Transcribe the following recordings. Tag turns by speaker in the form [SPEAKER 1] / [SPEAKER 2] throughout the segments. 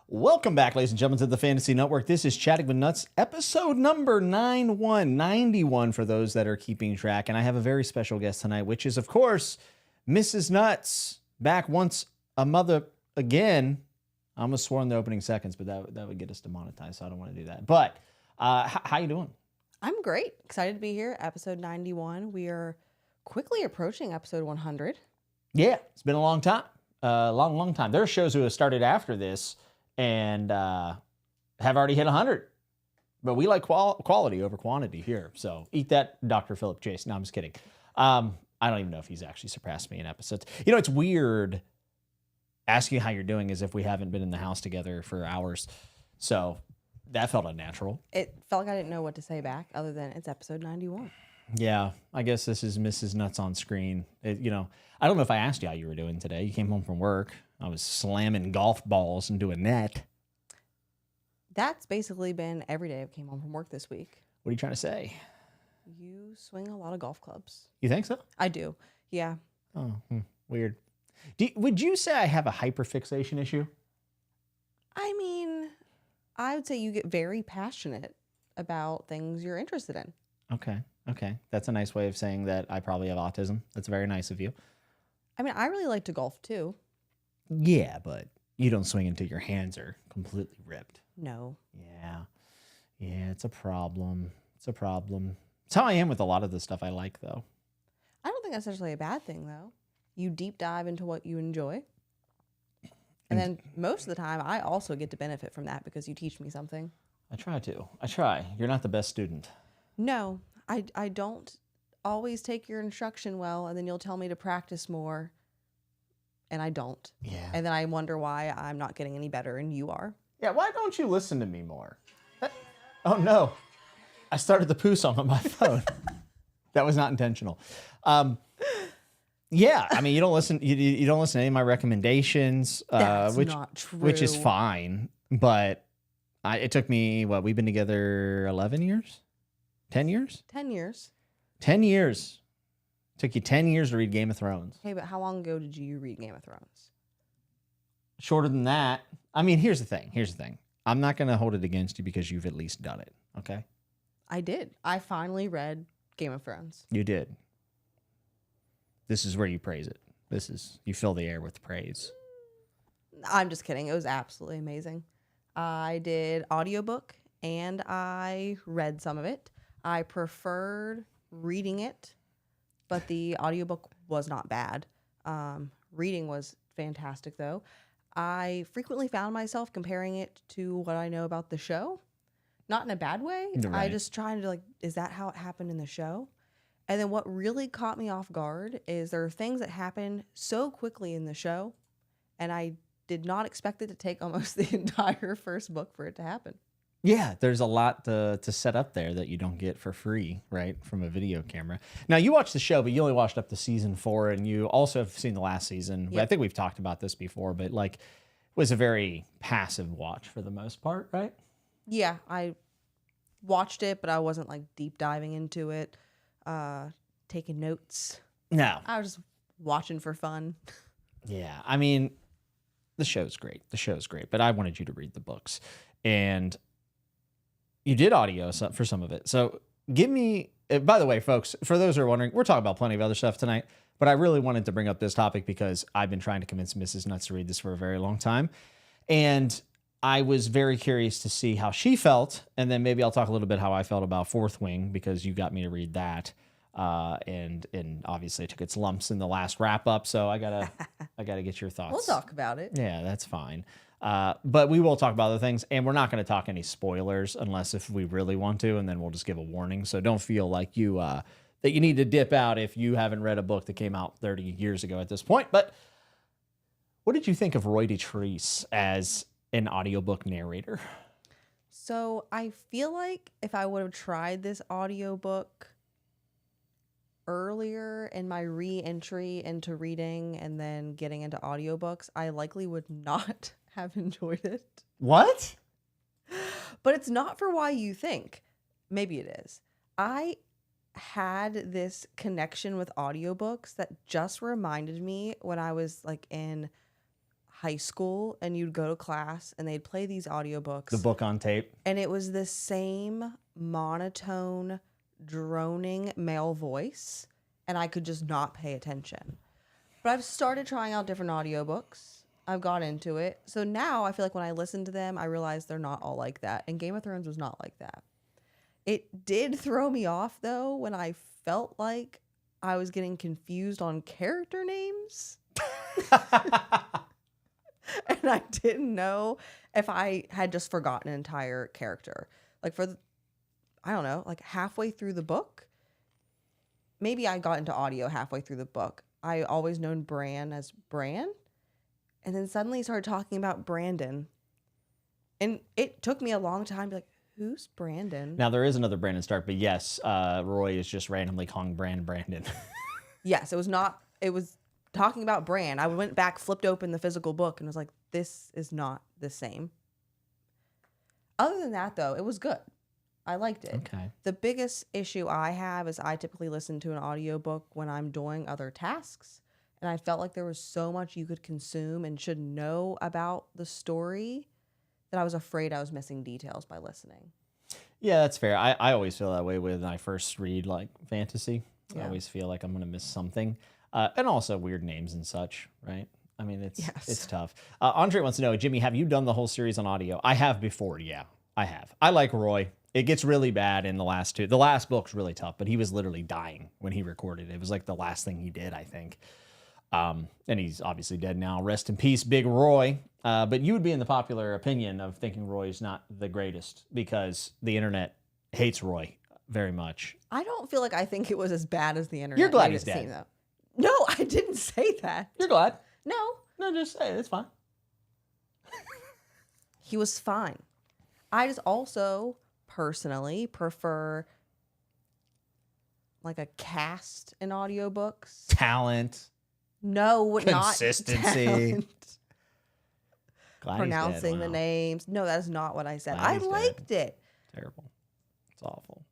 [SPEAKER 1] Welcome back, ladies and gentlemen, to the Fantasy Network. This is Chatting with Nuts, episode number 91 for those that are keeping track. And I have a very special guest tonight, which is, of course, Mrs. Nuts, back once a mother again. I almost swore in the opening seconds, but that would get us demonetized, so I don't want to do that. But how you doing?
[SPEAKER 2] I'm great. Excited to be here. Episode 91. We are quickly approaching episode 100.
[SPEAKER 1] Yeah, it's been a long time. Long time. There are shows who have started after this and have already hit 100. But we like quality over quantity here. So eat that, Dr. Philip Chase. No, I'm just kidding. I don't even know if he's actually surpassed me in episodes. You know, it's weird asking how you're doing as if we haven't been in the house together for hours. So that felt unnatural.
[SPEAKER 2] It felt like I didn't know what to say back other than it's episode 91.
[SPEAKER 1] Yeah, I guess this is Mrs. Nuts on screen. I don't know if I asked you how you were doing today. You came home from work. I was slamming golf balls into a net.
[SPEAKER 2] That's basically been every day I came home from work this week.
[SPEAKER 1] What are you trying to say?
[SPEAKER 2] You swing a lot of golf clubs.
[SPEAKER 1] You think so?
[SPEAKER 2] I do. Yeah.
[SPEAKER 1] Oh, weird. Would you say I have a hyperfixation issue?
[SPEAKER 2] I mean, I would say you get very passionate about things you're interested in.
[SPEAKER 1] Okay. That's a nice way of saying that I probably have autism. That's very nice of you.
[SPEAKER 2] I mean, I really like to golf too.
[SPEAKER 1] Yeah, but you don't swing until your hands are completely ripped.
[SPEAKER 2] No.
[SPEAKER 1] Yeah, it's a problem. It's how I am with a lot of the stuff I like, though.
[SPEAKER 2] I don't think that's necessarily a bad thing, though. You deep dive into what you enjoy. And then most of the time, I also get to benefit from that because you teach me something.
[SPEAKER 1] I try. You're not the best student.
[SPEAKER 2] No, I don't always take your instruction well, and then you'll tell me to practice more, and I don't.
[SPEAKER 1] Yeah.
[SPEAKER 2] And then I wonder why I'm not getting any better, and you are.
[SPEAKER 1] Yeah, why don't you listen to me more? Oh, no. I started the poo song on my phone. That was not intentional. Yeah, I mean, you don't listen. You don't listen to any of my recommendations,
[SPEAKER 2] That's not true.
[SPEAKER 1] Which is fine. But it took me we've been together 11 years, 10 years,
[SPEAKER 2] 10 years.
[SPEAKER 1] 10 years. Took you 10 years to read Game of Thrones.
[SPEAKER 2] Hey, but how long ago did you read Game of Thrones?
[SPEAKER 1] Shorter than that. I mean, here's the thing. I'm not going to hold it against you because you've at least done it. Okay.
[SPEAKER 2] I did. I finally read Game of Thrones.
[SPEAKER 1] You did. This is where you praise it. You fill the air with praise.
[SPEAKER 2] I'm just kidding. It was absolutely amazing. I did audiobook and I read some of it. I preferred reading it, but the audiobook was not bad. Reading was fantastic, though. I frequently found myself comparing it to what I know about the show. Not in a bad way.
[SPEAKER 1] Right.
[SPEAKER 2] I just trying to is that how it happened in the show? And then what really caught me off guard is there are things that happen so quickly in the show, and I did not expect it to take almost the entire first book for it to happen.
[SPEAKER 1] Yeah, there's a lot to set up there that you don't get for free, right, from a video camera. Now, you watched the show, but you only watched up to season 4, and you also have seen the last season.
[SPEAKER 2] Yep.
[SPEAKER 1] I think we've talked about this before, but it was a very passive watch for the most part, right?
[SPEAKER 2] Yeah, I watched it, but I wasn't deep diving into it, taking notes.
[SPEAKER 1] No.
[SPEAKER 2] I was just watching for fun.
[SPEAKER 1] Yeah, I mean, the show's great. But I wanted you to read the books. And you did audio for some of it. So give me, by the way, folks, for those who are wondering, we're talking about plenty of other stuff tonight, but I really wanted to bring up this topic because I've been trying to convince Mrs. Nuts to read this for a very long time. And I was very curious to see how she felt. And then maybe I'll talk a little bit how I felt about Fourth Wing because you got me to read that. And obviously it took its lumps in the last wrap up. So I gotta get your thoughts.
[SPEAKER 2] We'll talk about it.
[SPEAKER 1] Yeah, that's fine. But we will talk about other things, and we're not going to talk any spoilers unless if we really want to, and then we'll just give a warning. So don't feel like that you need to dip out if you haven't read a book that came out 30 years ago at this point. But what did you think of Roy Detrice as an audiobook narrator?
[SPEAKER 2] So I feel like if I would have tried this audiobook earlier in my re-entry into reading and then getting into audiobooks, I likely would not have enjoyed it.
[SPEAKER 1] What?
[SPEAKER 2] But it's not for why you think. Maybe it is. I had this connection with audiobooks that just reminded me when I was in high school and you'd go to class and they'd play these audiobooks.
[SPEAKER 1] The book on tape.
[SPEAKER 2] And it was the same monotone, droning male voice. And I could just not pay attention. But I've started trying out different audiobooks. I've got into it. So now I feel like when I listen to them, I realize they're not all like that. And Game of Thrones was not like that. It did throw me off, though, when I felt like I was getting confused on character names. And I didn't know if I had just forgotten an entire character. Like I don't know, like halfway through the book, maybe I got into audio halfway through the book. I always known Bran as Bran. And then suddenly started talking about Brandon. And it took me a long time to be like, who's Brandon?
[SPEAKER 1] Now, there is another Brandon Stark, but yes, Roy is just randomly calling Brandon.
[SPEAKER 2] Yes, it was talking about Bran. I went back, flipped open the physical book, and was like, this is not the same. Other than that, though, it was good. I liked it.
[SPEAKER 1] Okay.
[SPEAKER 2] The biggest issue I have is I typically listen to an audiobook when I'm doing other tasks. And I felt like there was so much you could consume and should know about the story that I was afraid I was missing details by listening.
[SPEAKER 1] Yeah, that's fair. I always feel that way when I first read like fantasy.
[SPEAKER 2] Yeah.
[SPEAKER 1] I always feel like I'm going to miss something. And also weird names and such, right? I mean, it's tough. Andre wants to know, Jimmy, have you done the whole series on audio? I have before, yeah. I have. I like Roy. It gets really bad in the last two. The last book's really tough, but he was literally dying when he recorded it. It was like the last thing he did, I think. And he's obviously dead now. Rest in peace, Big Roy. But you would be in the popular opinion of thinking Roy's not the greatest because the internet hates Roy very much.
[SPEAKER 2] I don't feel like I think it was as bad as the internet.
[SPEAKER 1] You're glad
[SPEAKER 2] made
[SPEAKER 1] he's
[SPEAKER 2] it
[SPEAKER 1] dead.
[SPEAKER 2] seem, though. No, I didn't say that.
[SPEAKER 1] You're glad?
[SPEAKER 2] No.
[SPEAKER 1] No, just say it. It's fine.
[SPEAKER 2] He was fine. I just also personally prefer like a cast in audiobooks.
[SPEAKER 1] Talent.
[SPEAKER 2] No,
[SPEAKER 1] Consistency.
[SPEAKER 2] not talent.
[SPEAKER 1] Glad he's
[SPEAKER 2] Pronouncing
[SPEAKER 1] dead.
[SPEAKER 2] the
[SPEAKER 1] Wow.
[SPEAKER 2] names. No, that's not what I said.
[SPEAKER 1] Glad
[SPEAKER 2] I
[SPEAKER 1] he's
[SPEAKER 2] liked it.
[SPEAKER 1] Terrible. It's awful.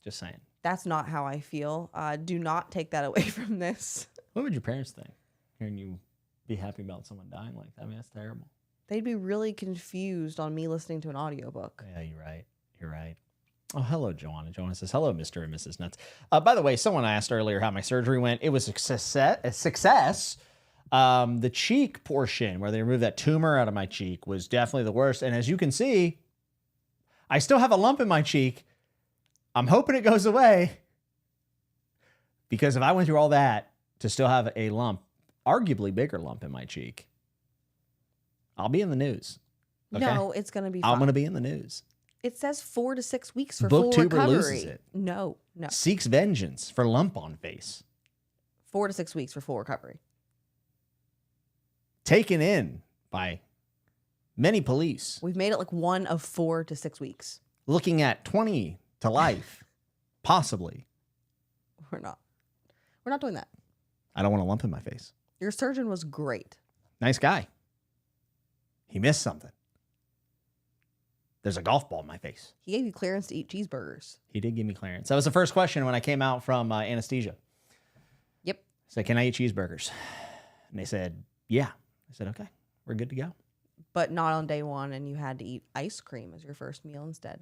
[SPEAKER 1] Just saying.
[SPEAKER 2] That's not how I feel. Do not take that away from this.
[SPEAKER 1] What would your parents think? Hearing you be happy about someone dying like that? I mean, that's terrible.
[SPEAKER 2] They'd be really confused on me listening to an audiobook.
[SPEAKER 1] Yeah, you're right. You're right. Oh, hello, Joanna. Joanna says, hello, Mr. and Mrs. Nuts. By the way, someone asked earlier how my surgery went. It was a success. The cheek portion where they removed that tumor out of my cheek was definitely the worst. And as you can see, I still have a lump in my cheek. I'm hoping it goes away. Because if I went through all that to still have a lump, arguably bigger lump in my cheek, I'll be in the news. Okay?
[SPEAKER 2] No, it's going to be fine.
[SPEAKER 1] I'm going to be in the news.
[SPEAKER 2] It says 4 to 6 weeks for full
[SPEAKER 1] Booktuber
[SPEAKER 2] recovery.
[SPEAKER 1] loses it.
[SPEAKER 2] No.
[SPEAKER 1] Seeks vengeance for lump on face.
[SPEAKER 2] 4 to 6 weeks for full recovery.
[SPEAKER 1] Taken in by many police.
[SPEAKER 2] We've made it like 1 of 4 to 6 weeks.
[SPEAKER 1] Looking at 20 to life. Possibly.
[SPEAKER 2] We're not doing that.
[SPEAKER 1] I don't want a lump in my face.
[SPEAKER 2] Your surgeon was great.
[SPEAKER 1] Nice guy. He missed something. There's a golf ball in my face.
[SPEAKER 2] He gave you clearance to eat cheeseburgers.
[SPEAKER 1] He did give me clearance. That was the first question when I came out from anesthesia.
[SPEAKER 2] Yep.
[SPEAKER 1] I said, can I eat cheeseburgers? And they said, yeah. I said, okay, we're good to go.
[SPEAKER 2] But not on day 1, and you had to eat ice cream as your first meal instead.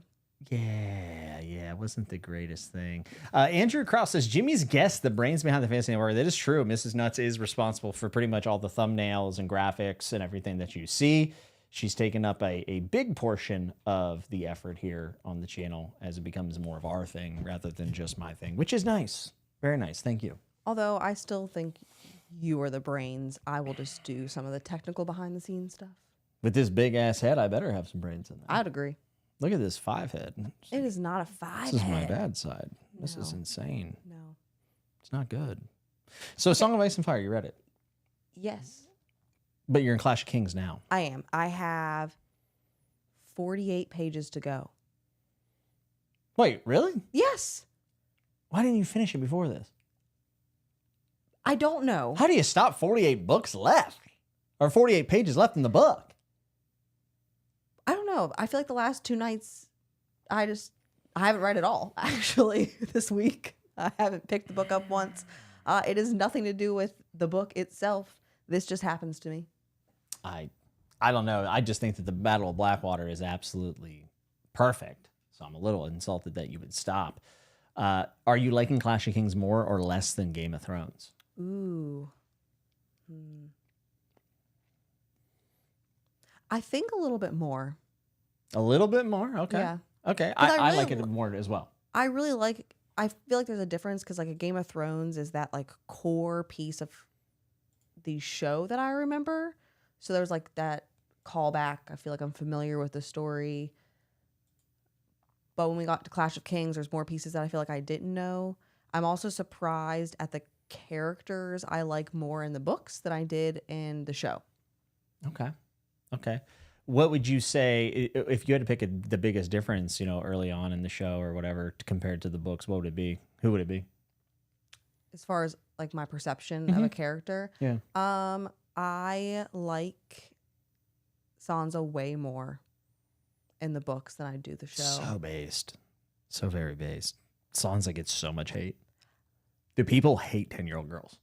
[SPEAKER 1] Yeah, it wasn't the greatest thing. Andrew Krause says, Jimmy's guessed the brains behind the Fantasy Network. That is true. Mrs. Nuts is responsible for pretty much all the thumbnails and graphics and everything that you see. She's taken up a big portion of the effort here on the channel as it becomes more of our thing rather than just my thing, which is nice. Very nice. Thank you.
[SPEAKER 2] Although I still think you are the brains. I will just do some of the technical behind the scenes stuff.
[SPEAKER 1] With this big ass head, I better have some brains in there.
[SPEAKER 2] I'd agree.
[SPEAKER 1] Look at this 5 head.
[SPEAKER 2] It is not a 5
[SPEAKER 1] This is
[SPEAKER 2] head.
[SPEAKER 1] my bad side. This is
[SPEAKER 2] No.
[SPEAKER 1] insane.
[SPEAKER 2] No.
[SPEAKER 1] It's not good. So Song of Ice and Fire, you read it.
[SPEAKER 2] Yes,
[SPEAKER 1] But you're in Clash of Kings now.
[SPEAKER 2] I am. I have 48 pages to go.
[SPEAKER 1] Wait, really?
[SPEAKER 2] Yes.
[SPEAKER 1] Why didn't you finish it before this?
[SPEAKER 2] I don't know.
[SPEAKER 1] How do you stop 48 books left? Or 48 pages left in the book?
[SPEAKER 2] I don't know. I feel like the last 2 nights, I haven't read it all, actually, this week. I haven't picked the book up once. It has nothing to do with the book itself. This just happens to me.
[SPEAKER 1] I don't know. I just think that the Battle of Blackwater is absolutely perfect. So I'm a little insulted that you would stop. Are you liking Clash of Kings more or less than Game of Thrones?
[SPEAKER 2] Ooh. I think a little bit more.
[SPEAKER 1] A little bit more? Okay.
[SPEAKER 2] Yeah.
[SPEAKER 1] Okay.
[SPEAKER 2] I
[SPEAKER 1] I like
[SPEAKER 2] really
[SPEAKER 1] it more as well.
[SPEAKER 2] I feel like there's a difference because like a Game of Thrones is that like core piece of the show that I remember. So there's like that callback. I feel like I'm familiar with the story. But when we got to Clash of Kings, there's more pieces that I feel like I didn't know. I'm also surprised at the characters I like more in the books than I did in the show.
[SPEAKER 1] Okay. Okay. What would you say if you had to pick the biggest difference, early on in the show or whatever compared to the books? What would it be? Who would it be?
[SPEAKER 2] As far as like my perception of a character,
[SPEAKER 1] Yeah.
[SPEAKER 2] I like Sansa way more in the books than I do the show.
[SPEAKER 1] So based. So very based. Sansa gets so much hate. Do people hate 10-year-old girls?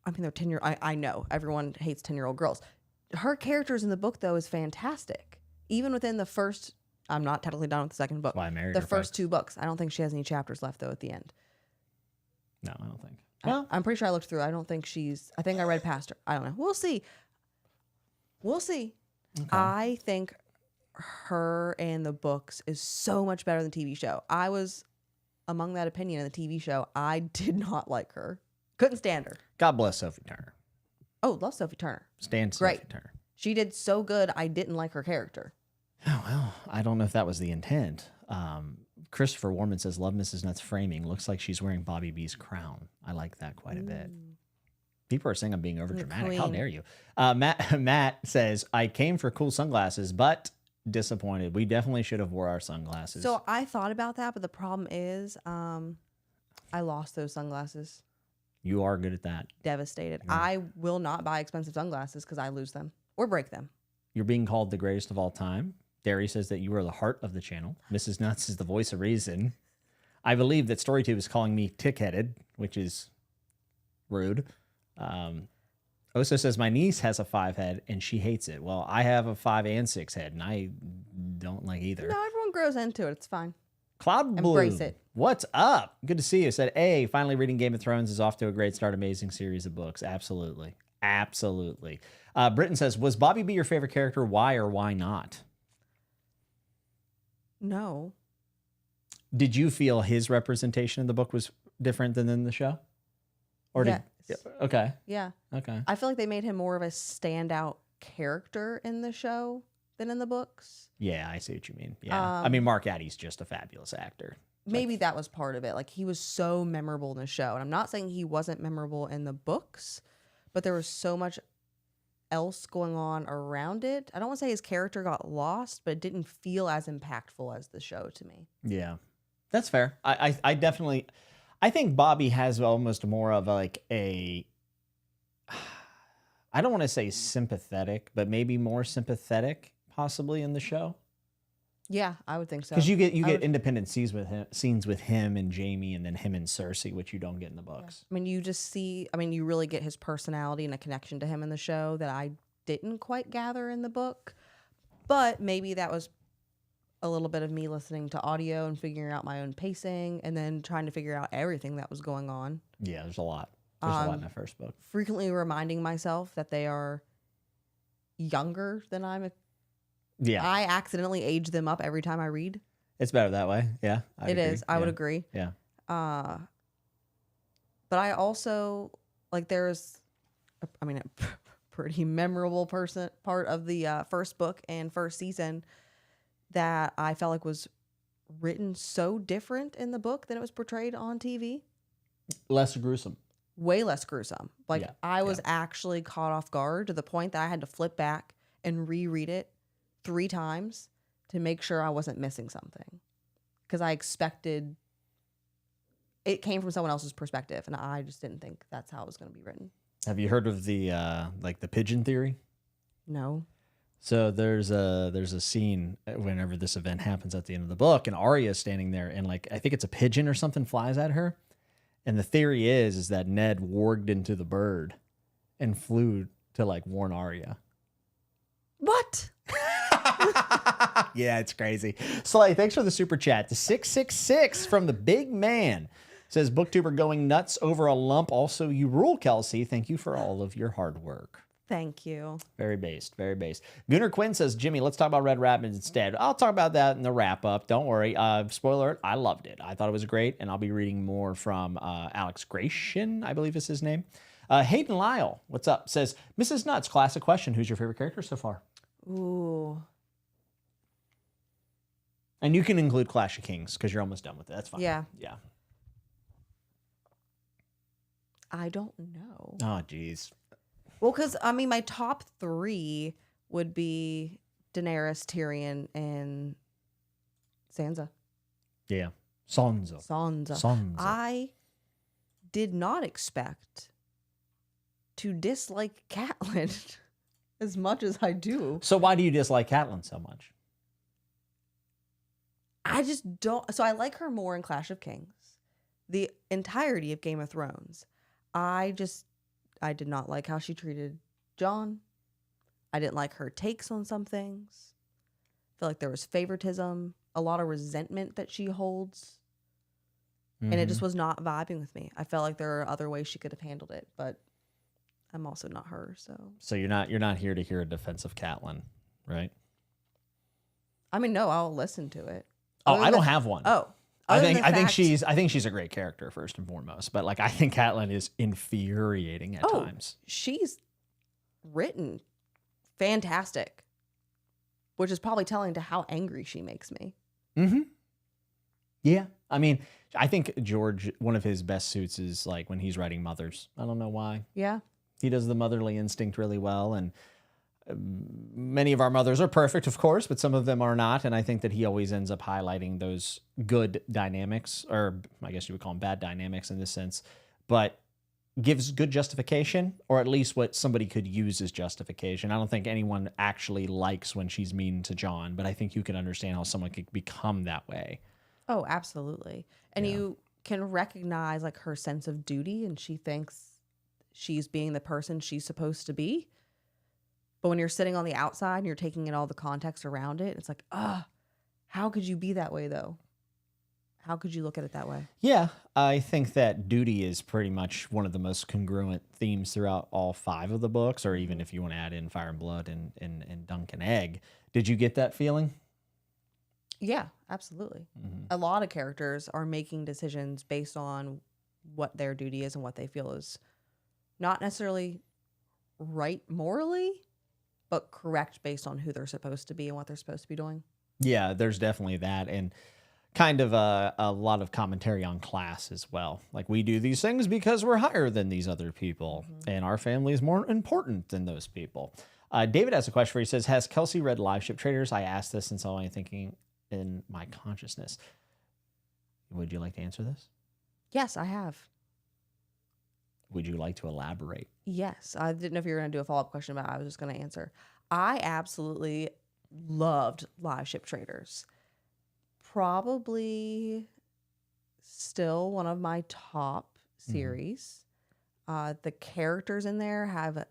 [SPEAKER 2] I mean, they're 10-year. I know everyone hates 10-year-old girls. Her characters in the book though is fantastic. Even within the first, I'm not technically done with the second book.
[SPEAKER 1] That's why I married
[SPEAKER 2] the
[SPEAKER 1] her,
[SPEAKER 2] first
[SPEAKER 1] folks.
[SPEAKER 2] 2 books. I don't think she has any chapters left though at the end.
[SPEAKER 1] No, I don't think.
[SPEAKER 2] Well, I'm pretty sure I looked through. I don't think I think I read past her. I don't know. We'll see. Okay. I think her and the books is so much better than the TV show. I was among that opinion in the TV show. I did not like her. Couldn't stand her.
[SPEAKER 1] God bless Sophie Turner.
[SPEAKER 2] Oh, love Sophie Turner.
[SPEAKER 1] Stan
[SPEAKER 2] Great.
[SPEAKER 1] Sophie Turner.
[SPEAKER 2] She did so good. I didn't like her character.
[SPEAKER 1] Oh, well, I don't know if that was the intent. Christopher Warman says, love Mrs. Nutt's framing. Looks like she's wearing Bobby B's crown. I like that quite a bit. People are saying I'm being over dramatic. How
[SPEAKER 2] queen.
[SPEAKER 1] dare you? Matt says, I came for cool sunglasses, but disappointed. We definitely should have wore our sunglasses.
[SPEAKER 2] So I thought about that, but the problem is I lost those sunglasses.
[SPEAKER 1] You are good at that.
[SPEAKER 2] Devastated.
[SPEAKER 1] Yeah.
[SPEAKER 2] I will not buy expensive sunglasses because I lose them or break them.
[SPEAKER 1] You're being called the greatest of all time. Derry says that you are the heart of the channel. Mrs. Nuts is the voice of reason. I believe that StoryTube is calling me tick-headed, which is rude. Oso says, my niece has a 5 head and she hates it. Well, I have a 5 and 6 head and I don't like either.
[SPEAKER 2] No, everyone grows into it. It's fine.
[SPEAKER 1] Cloud Blue,
[SPEAKER 2] Embrace it.
[SPEAKER 1] What's up? Good to see you. Said, finally reading Game of Thrones is off to a great start. Amazing series of books. Absolutely. Absolutely. Britton says, was Bobby B your favorite character? Why or why not?
[SPEAKER 2] No.
[SPEAKER 1] Did you feel his representation in the book was different than in the show? Or
[SPEAKER 2] Yes.
[SPEAKER 1] Okay.
[SPEAKER 2] Yeah.
[SPEAKER 1] Okay.
[SPEAKER 2] I feel like they made him more of a standout character in the show than in the books.
[SPEAKER 1] Yeah, I see what you mean. Yeah. I mean, Mark Addy's just a fabulous actor.
[SPEAKER 2] Maybe that was part of it. Like he was so memorable in the show. And I'm not saying he wasn't memorable in the books, but there was so much else going on around it. I don't want to say his character got lost, but it didn't feel as impactful as the show to me.
[SPEAKER 1] Yeah. That's fair. I definitely, I think Bobby has almost more of I don't want to say sympathetic, but maybe more sympathetic possibly in the show.
[SPEAKER 2] Yeah, I would think so.
[SPEAKER 1] Because you get independent scenes with him and Jamie, and then him and Cersei, which you don't get in the books.
[SPEAKER 2] Yeah. I mean, you really get his personality and a connection to him in the show that I didn't quite gather in the book. But maybe that was a little bit of me listening to audio and figuring out my own pacing, and then trying to figure out everything that was going on.
[SPEAKER 1] Yeah, there's a lot. There's a lot in that first book.
[SPEAKER 2] Frequently reminding myself that they are younger than
[SPEAKER 1] Yeah,
[SPEAKER 2] I accidentally age them up every time I read.
[SPEAKER 1] it's better that way. Yeah,
[SPEAKER 2] It is. I would agree.
[SPEAKER 1] Yeah.
[SPEAKER 2] But I also there's a pretty memorable part of the first book and first season that I felt like was written so different in the book than it was portrayed on TV.
[SPEAKER 1] Less gruesome.
[SPEAKER 2] Way less gruesome.
[SPEAKER 1] Yeah,
[SPEAKER 2] I was actually caught off guard to the point that I had to flip back and reread it 3 times to make sure I wasn't missing something. Because I expected it came from someone else's perspective, and I just didn't think that's how it was going to be written.
[SPEAKER 1] Have you heard of the the pigeon theory?
[SPEAKER 2] No.
[SPEAKER 1] So there's a scene whenever this event happens at the end of the book, and Arya is standing there, and I think it's a pigeon or something flies at her, and the theory is that Ned warged into the bird, and flew to like warn Arya.
[SPEAKER 2] What?
[SPEAKER 1] Yeah, it's crazy. Slay, thanks for the super chat. The 666 from the big man says, booktuber going nuts over a lump. Also, you rule, Kelsey. Thank you for all of your hard work.
[SPEAKER 2] Thank you.
[SPEAKER 1] Very based, very based. Gunnar Quinn says, Jimmy, let's talk about Red Rapids instead. I'll talk about that in the wrap up. Don't worry. Spoiler alert, I loved it. I thought it was great, and I'll be reading more from Alex Gratian, I believe is his name. Hayden Lyle, what's up? Says, Mrs. Nuts, classic question. Who's your favorite character so far?
[SPEAKER 2] Ooh.
[SPEAKER 1] And you can include Clash of Kings because you're almost done with it. That's fine.
[SPEAKER 2] Yeah.
[SPEAKER 1] Yeah.
[SPEAKER 2] I don't know.
[SPEAKER 1] Oh, geez.
[SPEAKER 2] Well, because, I mean, my top 3 would be Daenerys, Tyrion, and Sansa.
[SPEAKER 1] Yeah. Sansa.
[SPEAKER 2] Sansa. I did not expect to dislike Catelyn as much as I do.
[SPEAKER 1] So why do you dislike Catelyn so much?
[SPEAKER 2] I just don't. So I like her more in Clash of Kings. The entirety of Game of Thrones. I did not like how she treated Jon. I didn't like her takes on some things. I feel like there was favoritism, a lot of resentment that she holds. And it just was not vibing with me. I felt like there are other ways she could have handled it, but I'm also not her, so.
[SPEAKER 1] So you're not here to hear a defense of Catelyn, right?
[SPEAKER 2] I mean, no, I'll listen to it.
[SPEAKER 1] Oh, I don't have one.
[SPEAKER 2] Oh.
[SPEAKER 1] I think she's a great character first and foremost, but like I think Catelyn is infuriating at times.
[SPEAKER 2] She's written fantastic, which is probably telling to how angry she makes me.
[SPEAKER 1] Mm-hmm. Yeah, I mean, I think George, one of his best suits is like when he's writing mothers. I don't know why.
[SPEAKER 2] Yeah,
[SPEAKER 1] he does the motherly instinct really well, and many of our mothers are perfect, of course, but some of them are not. And I think that he always ends up highlighting those good dynamics, or I guess you would call them bad dynamics in this sense, but gives good justification, or at least what somebody could use as justification. I don't think anyone actually likes when she's mean to Jon, but I think you can understand how someone could become that way.
[SPEAKER 2] Oh, absolutely. And you can recognize like her sense of duty, and she thinks she's being the person she's supposed to be. But when you're sitting on the outside and you're taking in all the context around it, it's like, how could you be that way, though? How could you look at it that way?
[SPEAKER 1] Yeah, I think that duty is pretty much one of the most congruent themes throughout all 5 of the books, or even if you want to add in Fire and Blood and Dunk and Egg. Did you get that feeling?
[SPEAKER 2] Yeah, absolutely.
[SPEAKER 1] Mm-hmm.
[SPEAKER 2] A lot of characters are making decisions based on what their duty is and what they feel is not necessarily right morally, but correct based on who they're supposed to be and what they're supposed to be doing.
[SPEAKER 1] Yeah, there's definitely that, and kind of a lot of commentary on class as well. Like, we do these things because we're higher than these other people, and our family is more important than those people. David has a question for you. He says, has Kelsey read Live Ship Traders? I asked this since I'm only thinking in my consciousness. Would you like to answer this?
[SPEAKER 2] Yes, I have.
[SPEAKER 1] Would you like to elaborate?
[SPEAKER 2] Yes. I didn't know if you were going to do a follow-up question, but I was just going to answer. I absolutely loved Live Ship Traders. Probably still one of my top series. The characters in there have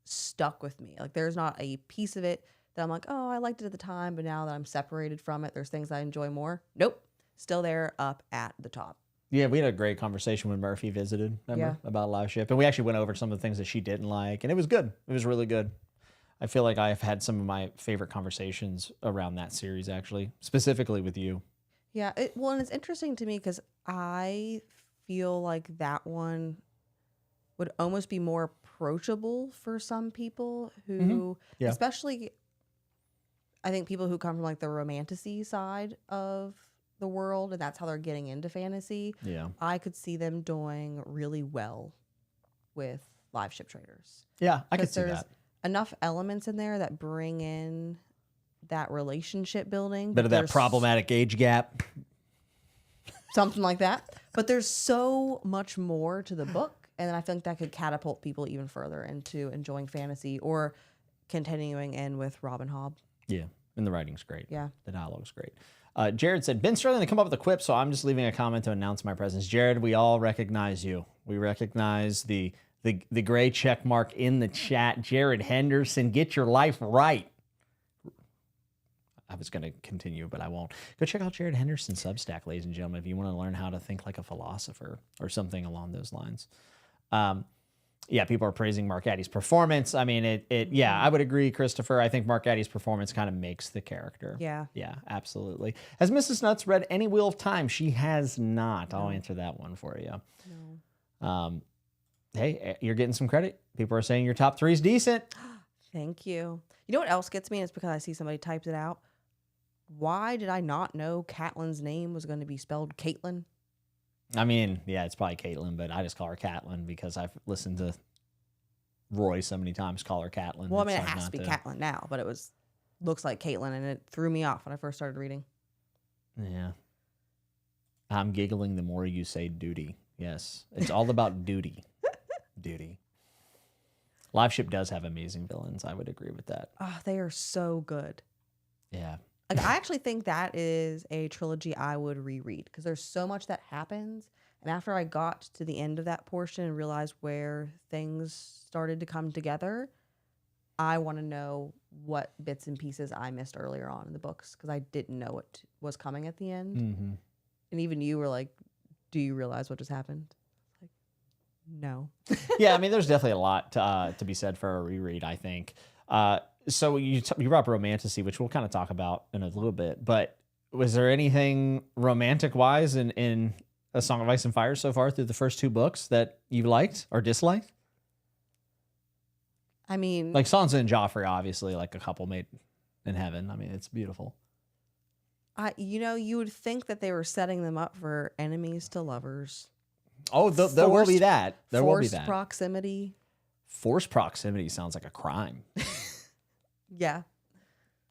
[SPEAKER 2] stuck with me. Like, there's not a piece of it that I'm like, oh, I liked it at the time, but now that I'm separated from it, there's things I enjoy more. Nope. Still there, up at the top.
[SPEAKER 1] Yeah, we had a great conversation when Murphy visited, remember, about Live Ship. And we actually went over some of the things that she didn't like, and it was good. It was really good. I feel like I've had some of my favorite conversations around that series, actually, specifically with you.
[SPEAKER 2] Yeah, well, and it's interesting to me because I feel like that one would almost be more approachable for some people who, especially, I think people who come from like the romantasy side of the world, and that's how they're getting into fantasy.
[SPEAKER 1] Yeah,
[SPEAKER 2] I could see them doing really well with Live Ship Traders.
[SPEAKER 1] Yeah, I could see that.
[SPEAKER 2] Enough elements in there that bring in that relationship building.
[SPEAKER 1] Bit of that problematic age gap.
[SPEAKER 2] Something like that. But there's so much more to the book, and I think that could catapult people even further into enjoying fantasy or continuing in with Robin Hobb.
[SPEAKER 1] Yeah, and the writing's great.
[SPEAKER 2] Yeah.
[SPEAKER 1] The dialogue's great. Jared said, been struggling to come up with a quip, so I'm just leaving a comment to announce my presence. Jared, we all recognize you. We recognize the The gray check mark in the chat. Jared Henderson, get your life right. I was going to continue, but I won't. Go check out Jared Henderson's Substack, ladies and gentlemen, if you want to learn how to think like a philosopher or something along those lines. Yeah, people are praising Mark Addy's performance. I mean, yeah, I would agree, Christopher. I think Mark Addy's performance kind of makes the character.
[SPEAKER 2] Yeah.
[SPEAKER 1] Yeah, absolutely. Has Mrs. Nuts read any Wheel of Time? She has not. I'll answer that one for you.
[SPEAKER 2] No.
[SPEAKER 1] Hey, you're getting some credit. People are saying your top 3 is decent.
[SPEAKER 2] Thank you. You know what else gets me? And it's because I see somebody typed it out. Why did I not know Catelyn's name was going to be spelled Caitlin?
[SPEAKER 1] I mean, yeah, it's probably Caitlin, but I just call her Catelyn because I've listened to Roy so many times call her Catelyn.
[SPEAKER 2] Well, I mean, it has to be Catelyn now, but it looks like Caitlin, and it threw me off when I first started reading.
[SPEAKER 1] Yeah. I'm giggling the more you say duty. Yes. It's all about duty. Duty. Live Ship does have amazing villains. I would agree with that.
[SPEAKER 2] Oh, they are so good.
[SPEAKER 1] Yeah.
[SPEAKER 2] Like, I actually think that is a trilogy I would reread because there's so much that happens. And after I got to the end of that portion and realized where things started to come together, I want to know what bits and pieces I missed earlier on in the books because I didn't know what was coming at the end.
[SPEAKER 1] Mm-hmm.
[SPEAKER 2] And even you were like, do you realize what just happened? Like, no.
[SPEAKER 1] Yeah, I mean, there's definitely a lot to be said for a reread, I think. So you brought up Romantasy, which we'll kind of talk about in a little bit. But was there anything romantic-wise in A Song of Ice and Fire so far through the first 2 books that you liked or disliked?
[SPEAKER 2] I mean...
[SPEAKER 1] Like Sansa and Joffrey, obviously, like a couple made in heaven. I mean, it's beautiful.
[SPEAKER 2] You would think that they were setting them up for enemies to lovers.
[SPEAKER 1] Oh, there will be that. There will be that.
[SPEAKER 2] Forced proximity.
[SPEAKER 1] Forced proximity sounds like a crime.
[SPEAKER 2] Yeah.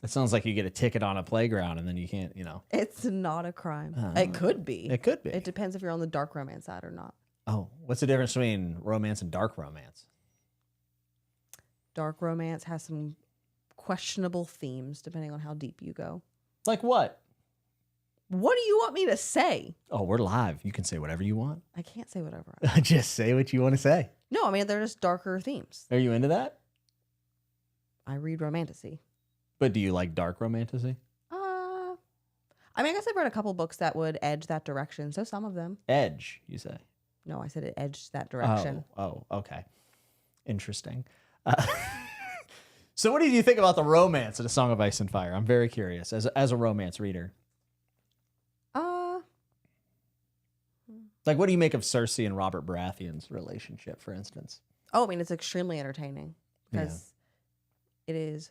[SPEAKER 1] It sounds like you get a ticket on a playground and then you can't,
[SPEAKER 2] It's not a crime. It could be.
[SPEAKER 1] It could be.
[SPEAKER 2] It depends if you're on the dark romance side or not.
[SPEAKER 1] Oh, what's the difference between romance and dark romance?
[SPEAKER 2] Dark romance has some questionable themes depending on how deep you go.
[SPEAKER 1] Like what?
[SPEAKER 2] What do you want me to say?
[SPEAKER 1] Oh, we're live. You can say whatever you want.
[SPEAKER 2] I can't say whatever.
[SPEAKER 1] Just say what you want to say.
[SPEAKER 2] No, I mean, they're just darker themes.
[SPEAKER 1] Are you into that?
[SPEAKER 2] I read Romantasy.
[SPEAKER 1] But do you like dark romantasy?
[SPEAKER 2] I mean, I guess I've read a couple books that would edge that direction. So some of them.
[SPEAKER 1] Edge, you say?
[SPEAKER 2] No, I said it edged that direction.
[SPEAKER 1] Oh, okay. Interesting. So what did you think about the romance of A Song of Ice and Fire? I'm very curious as a romance reader. Like, what do you make of Cersei and Robert Baratheon's relationship, for instance?
[SPEAKER 2] Oh, I mean, it's extremely entertaining because it is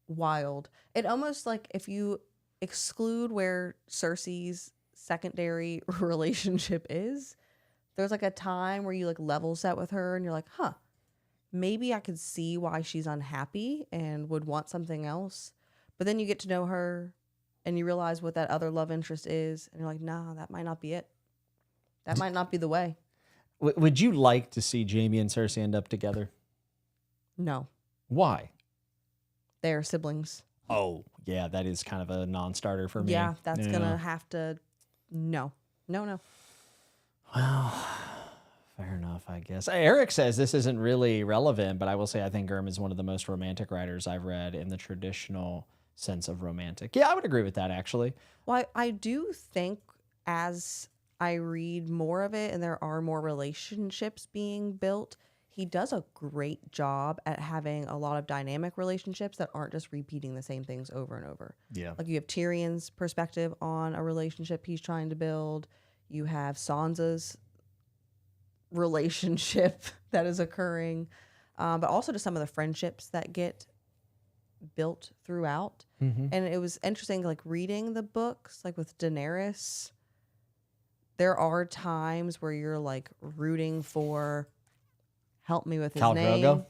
[SPEAKER 2] wild. It almost like if you exclude where Cersei's secondary relationship is, there's like a time where you like level set with her and you're like, maybe I could see why she's unhappy and would want something else. But then you get to know her and you realize what that other love interest is. And you're like, nah, that might not be it. That might not be the way.
[SPEAKER 1] Would you like to see Jaime and Cersei end up together?
[SPEAKER 2] No.
[SPEAKER 1] Why?
[SPEAKER 2] They're siblings.
[SPEAKER 1] Oh, yeah, that is kind of a non-starter for me.
[SPEAKER 2] Yeah, that's going to have to... No. No.
[SPEAKER 1] Well, fair enough, I guess. Eric says this isn't really relevant, but I will say I think Gurm is one of the most romantic writers I've read in the traditional sense of romantic. Yeah, I would agree with that, actually.
[SPEAKER 2] Well, I do think as I read more of it and there are more relationships being built, he does a great job at having a lot of dynamic relationships that aren't just repeating the same things over and over.
[SPEAKER 1] Yeah.
[SPEAKER 2] Like you have Tyrion's perspective on a relationship he's trying to build. You have Sansa's relationship that is occurring, but also just some of the friendships that get built throughout.
[SPEAKER 1] Mm-hmm.
[SPEAKER 2] And it was interesting, like reading the books, like with Daenerys, there are times where you're like rooting for, help me with his
[SPEAKER 1] Khal
[SPEAKER 2] name.
[SPEAKER 1] Drogo?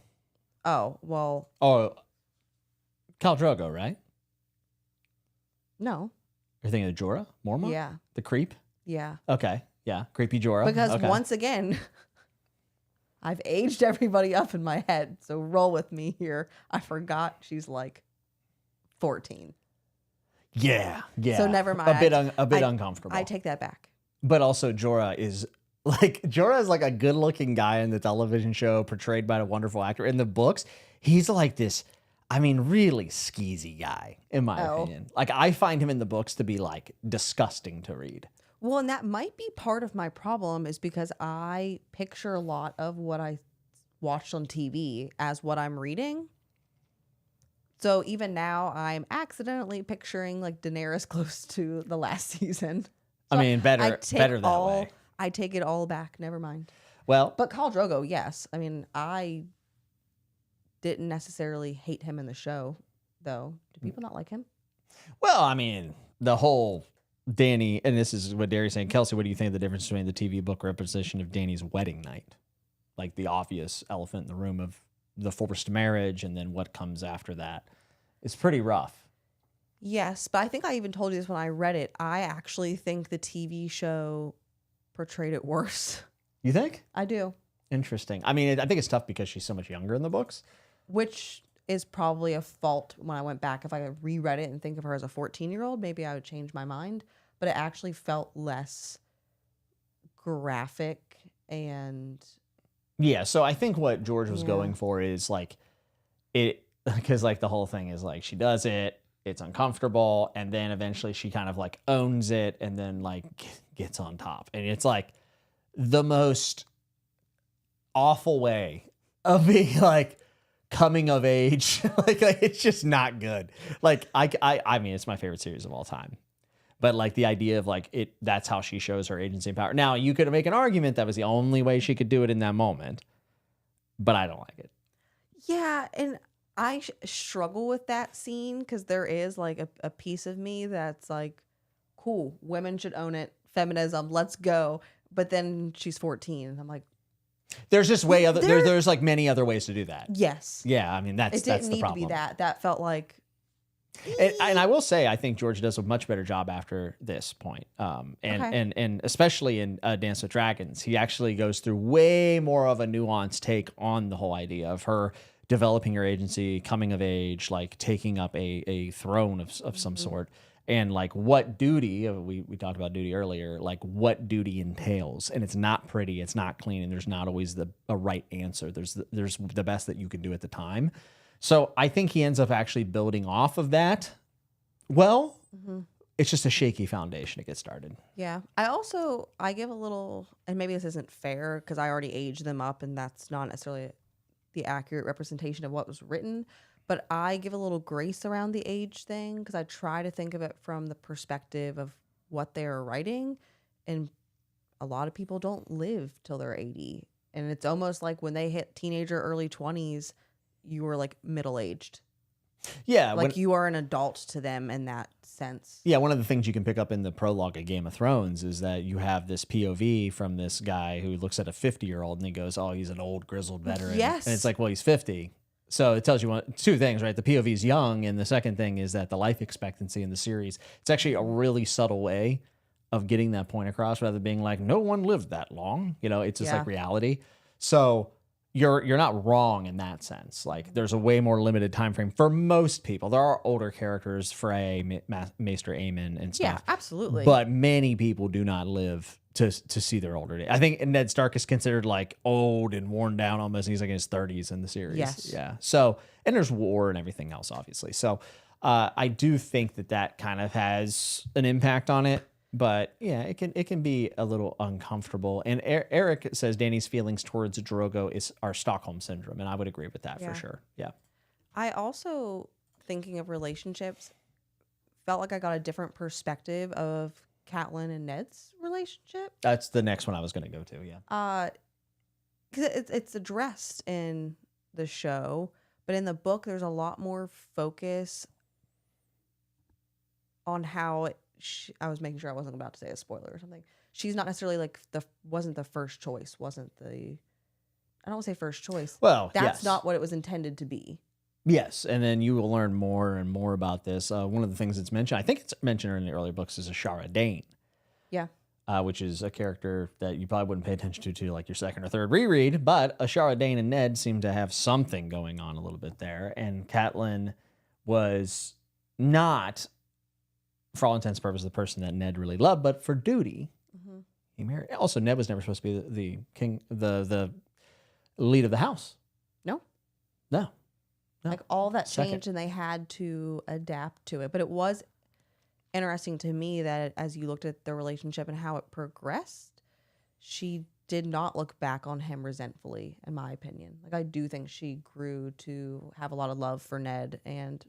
[SPEAKER 2] Oh, well.
[SPEAKER 1] Oh, Khal Drogo, right?
[SPEAKER 2] No.
[SPEAKER 1] You're thinking of Jorah Mormont?
[SPEAKER 2] Yeah.
[SPEAKER 1] The creep?
[SPEAKER 2] Yeah.
[SPEAKER 1] Okay. Yeah. Creepy Jorah.
[SPEAKER 2] Because
[SPEAKER 1] okay.
[SPEAKER 2] once again, I've aged everybody up in my head. So roll with me here. I forgot she's like 14.
[SPEAKER 1] Yeah. Yeah.
[SPEAKER 2] So never mind.
[SPEAKER 1] A bit uncomfortable.
[SPEAKER 2] I take that back.
[SPEAKER 1] But also Jorah is Like Jorah is like a good looking guy in the television show portrayed by a wonderful actor. In the books, he's like this, I mean, really skeezy guy, in my opinion. Like I find him in the books to be like disgusting to read.
[SPEAKER 2] Well, and that might be part of my problem is because I picture a lot of what I watched on TV as what I'm reading. So even now I'm accidentally picturing like Daenerys close to the last season. So
[SPEAKER 1] I mean, better that way.
[SPEAKER 2] I take it all back. Never mind.
[SPEAKER 1] Well,
[SPEAKER 2] But Khal Drogo, yes. I mean, I didn't necessarily hate him in the show, though. Do people not like him?
[SPEAKER 1] well, I mean, the whole Dany, and this is what Darius saying. Kelsey, what do you think of the difference between the TV book representation of Dany's wedding night? Like the obvious elephant in the room of the forced marriage and then what comes after that. It's pretty rough.
[SPEAKER 2] Yes, but I think I even told you this when I read it. I actually think the TV show portrayed it worse.
[SPEAKER 1] You think?
[SPEAKER 2] I do.
[SPEAKER 1] Interesting. I mean, I think it's tough because she's so much younger in the books.
[SPEAKER 2] Which is probably a fault when I went back. If I reread it and think of her as a 14-year-old, maybe I would change my mind. But it actually felt less graphic and...
[SPEAKER 1] Yeah, so I think what George was going for is like it, because like the whole thing is like she does it, it's uncomfortable, and then eventually she kind of like owns it and then like gets on top. And it's like the most awful way of being like coming of age. like it's just not good. Like I mean, it's my favorite series of all time. But like the idea of like it, that's how she shows her agency and power. Now you could make an argument that was the only way she could do it in that moment, but I don't like it.
[SPEAKER 2] Yeah, and I struggle with that scene because there is like a piece of me that's like, cool, women should own it, feminism, let's go. But then she's 14, and I'm like,
[SPEAKER 1] there's just there's like many other ways to do that.
[SPEAKER 2] Yes.
[SPEAKER 1] Yeah, I mean that's the problem.
[SPEAKER 2] It didn't need to be that. That felt like.
[SPEAKER 1] And I will say, I think George does a much better job after this point. And especially in Dance with Dragons, he actually goes through way more of a nuanced take on the whole idea of her developing her agency, coming of age, like taking up a throne of some sort, and like what duty, we talked about duty earlier, like what duty entails. And it's not pretty, it's not clean, and there's not always a right answer. There's the best that you can do at the time. So I think he ends up actually building off of that. Well, it's just a shaky foundation to get started.
[SPEAKER 2] Yeah. I give a little, and maybe this isn't fair because I already aged them up and that's not necessarily the accurate representation of what was written, but I give a little grace around the age thing because I try to think of it from the perspective of what they're writing. And a lot of people don't live till they're 80. And it's almost like when they hit teenager, early 20s, you were like middle-aged.
[SPEAKER 1] Yeah.
[SPEAKER 2] Like you are an adult to them in that sense.
[SPEAKER 1] Yeah, one of the things you can pick up in the prologue of Game of Thrones is that you have this POV from this guy who looks at a 50-year-old and he goes, oh, he's an old grizzled veteran.
[SPEAKER 2] Yes.
[SPEAKER 1] And it's like, well, he's 50. So it tells you two things, right? The POV is young, and the second thing is that the life expectancy in the series, it's actually a really subtle way of getting that point across rather than being like, no one lived that long. You know, it's just like reality. So you're not wrong in that sense. Like there's a way more limited time frame for most people. There are older characters, Frey, Maester Aemon, and stuff.
[SPEAKER 2] Yeah, absolutely.
[SPEAKER 1] But many people do not live to see their older days. I think Ned Stark is considered like old and worn down almost. He's like in his 30s in the series.
[SPEAKER 2] Yes.
[SPEAKER 1] Yeah. So, and there's war and everything else, obviously. So I do think that kind of has an impact on it. But yeah, it can be a little uncomfortable. And Eric says Dany's feelings towards Drogo are Stockholm syndrome, and I would agree with that for sure. Yeah.
[SPEAKER 2] I also, thinking of relationships, felt like I got a different perspective of Catelyn and Ned's relationship.
[SPEAKER 1] That's the next one I was going to go to. Yeah.
[SPEAKER 2] Because it's addressed in the show, but in the book, there's a lot more focus on how I was making sure I wasn't about to say a spoiler or something. She's not necessarily like wasn't the first choice. I don't want to say first choice.
[SPEAKER 1] Well,
[SPEAKER 2] that's not what it was intended to be.
[SPEAKER 1] Yes, and then you will learn more and more about this. One of the things that's mentioned, I think it's mentioned in the earlier books, is Ashara Dane.
[SPEAKER 2] Yeah.
[SPEAKER 1] Which is a character that you probably wouldn't pay attention to like your second or third reread, but Ashara Dane and Ned seem to have something going on a little bit there, and Catelyn was not, for all intents and purposes, the person that Ned really loved, but for duty, He married. Also, Ned was never supposed to be the king, the lead of the house.
[SPEAKER 2] No.
[SPEAKER 1] No.
[SPEAKER 2] Like all that
[SPEAKER 1] Second.
[SPEAKER 2] changed and they had to adapt to it. But it was interesting to me that as you looked at the relationship and how it progressed, she did not look back on him resentfully, in my opinion. Like I do think she grew to have a lot of love for Ned and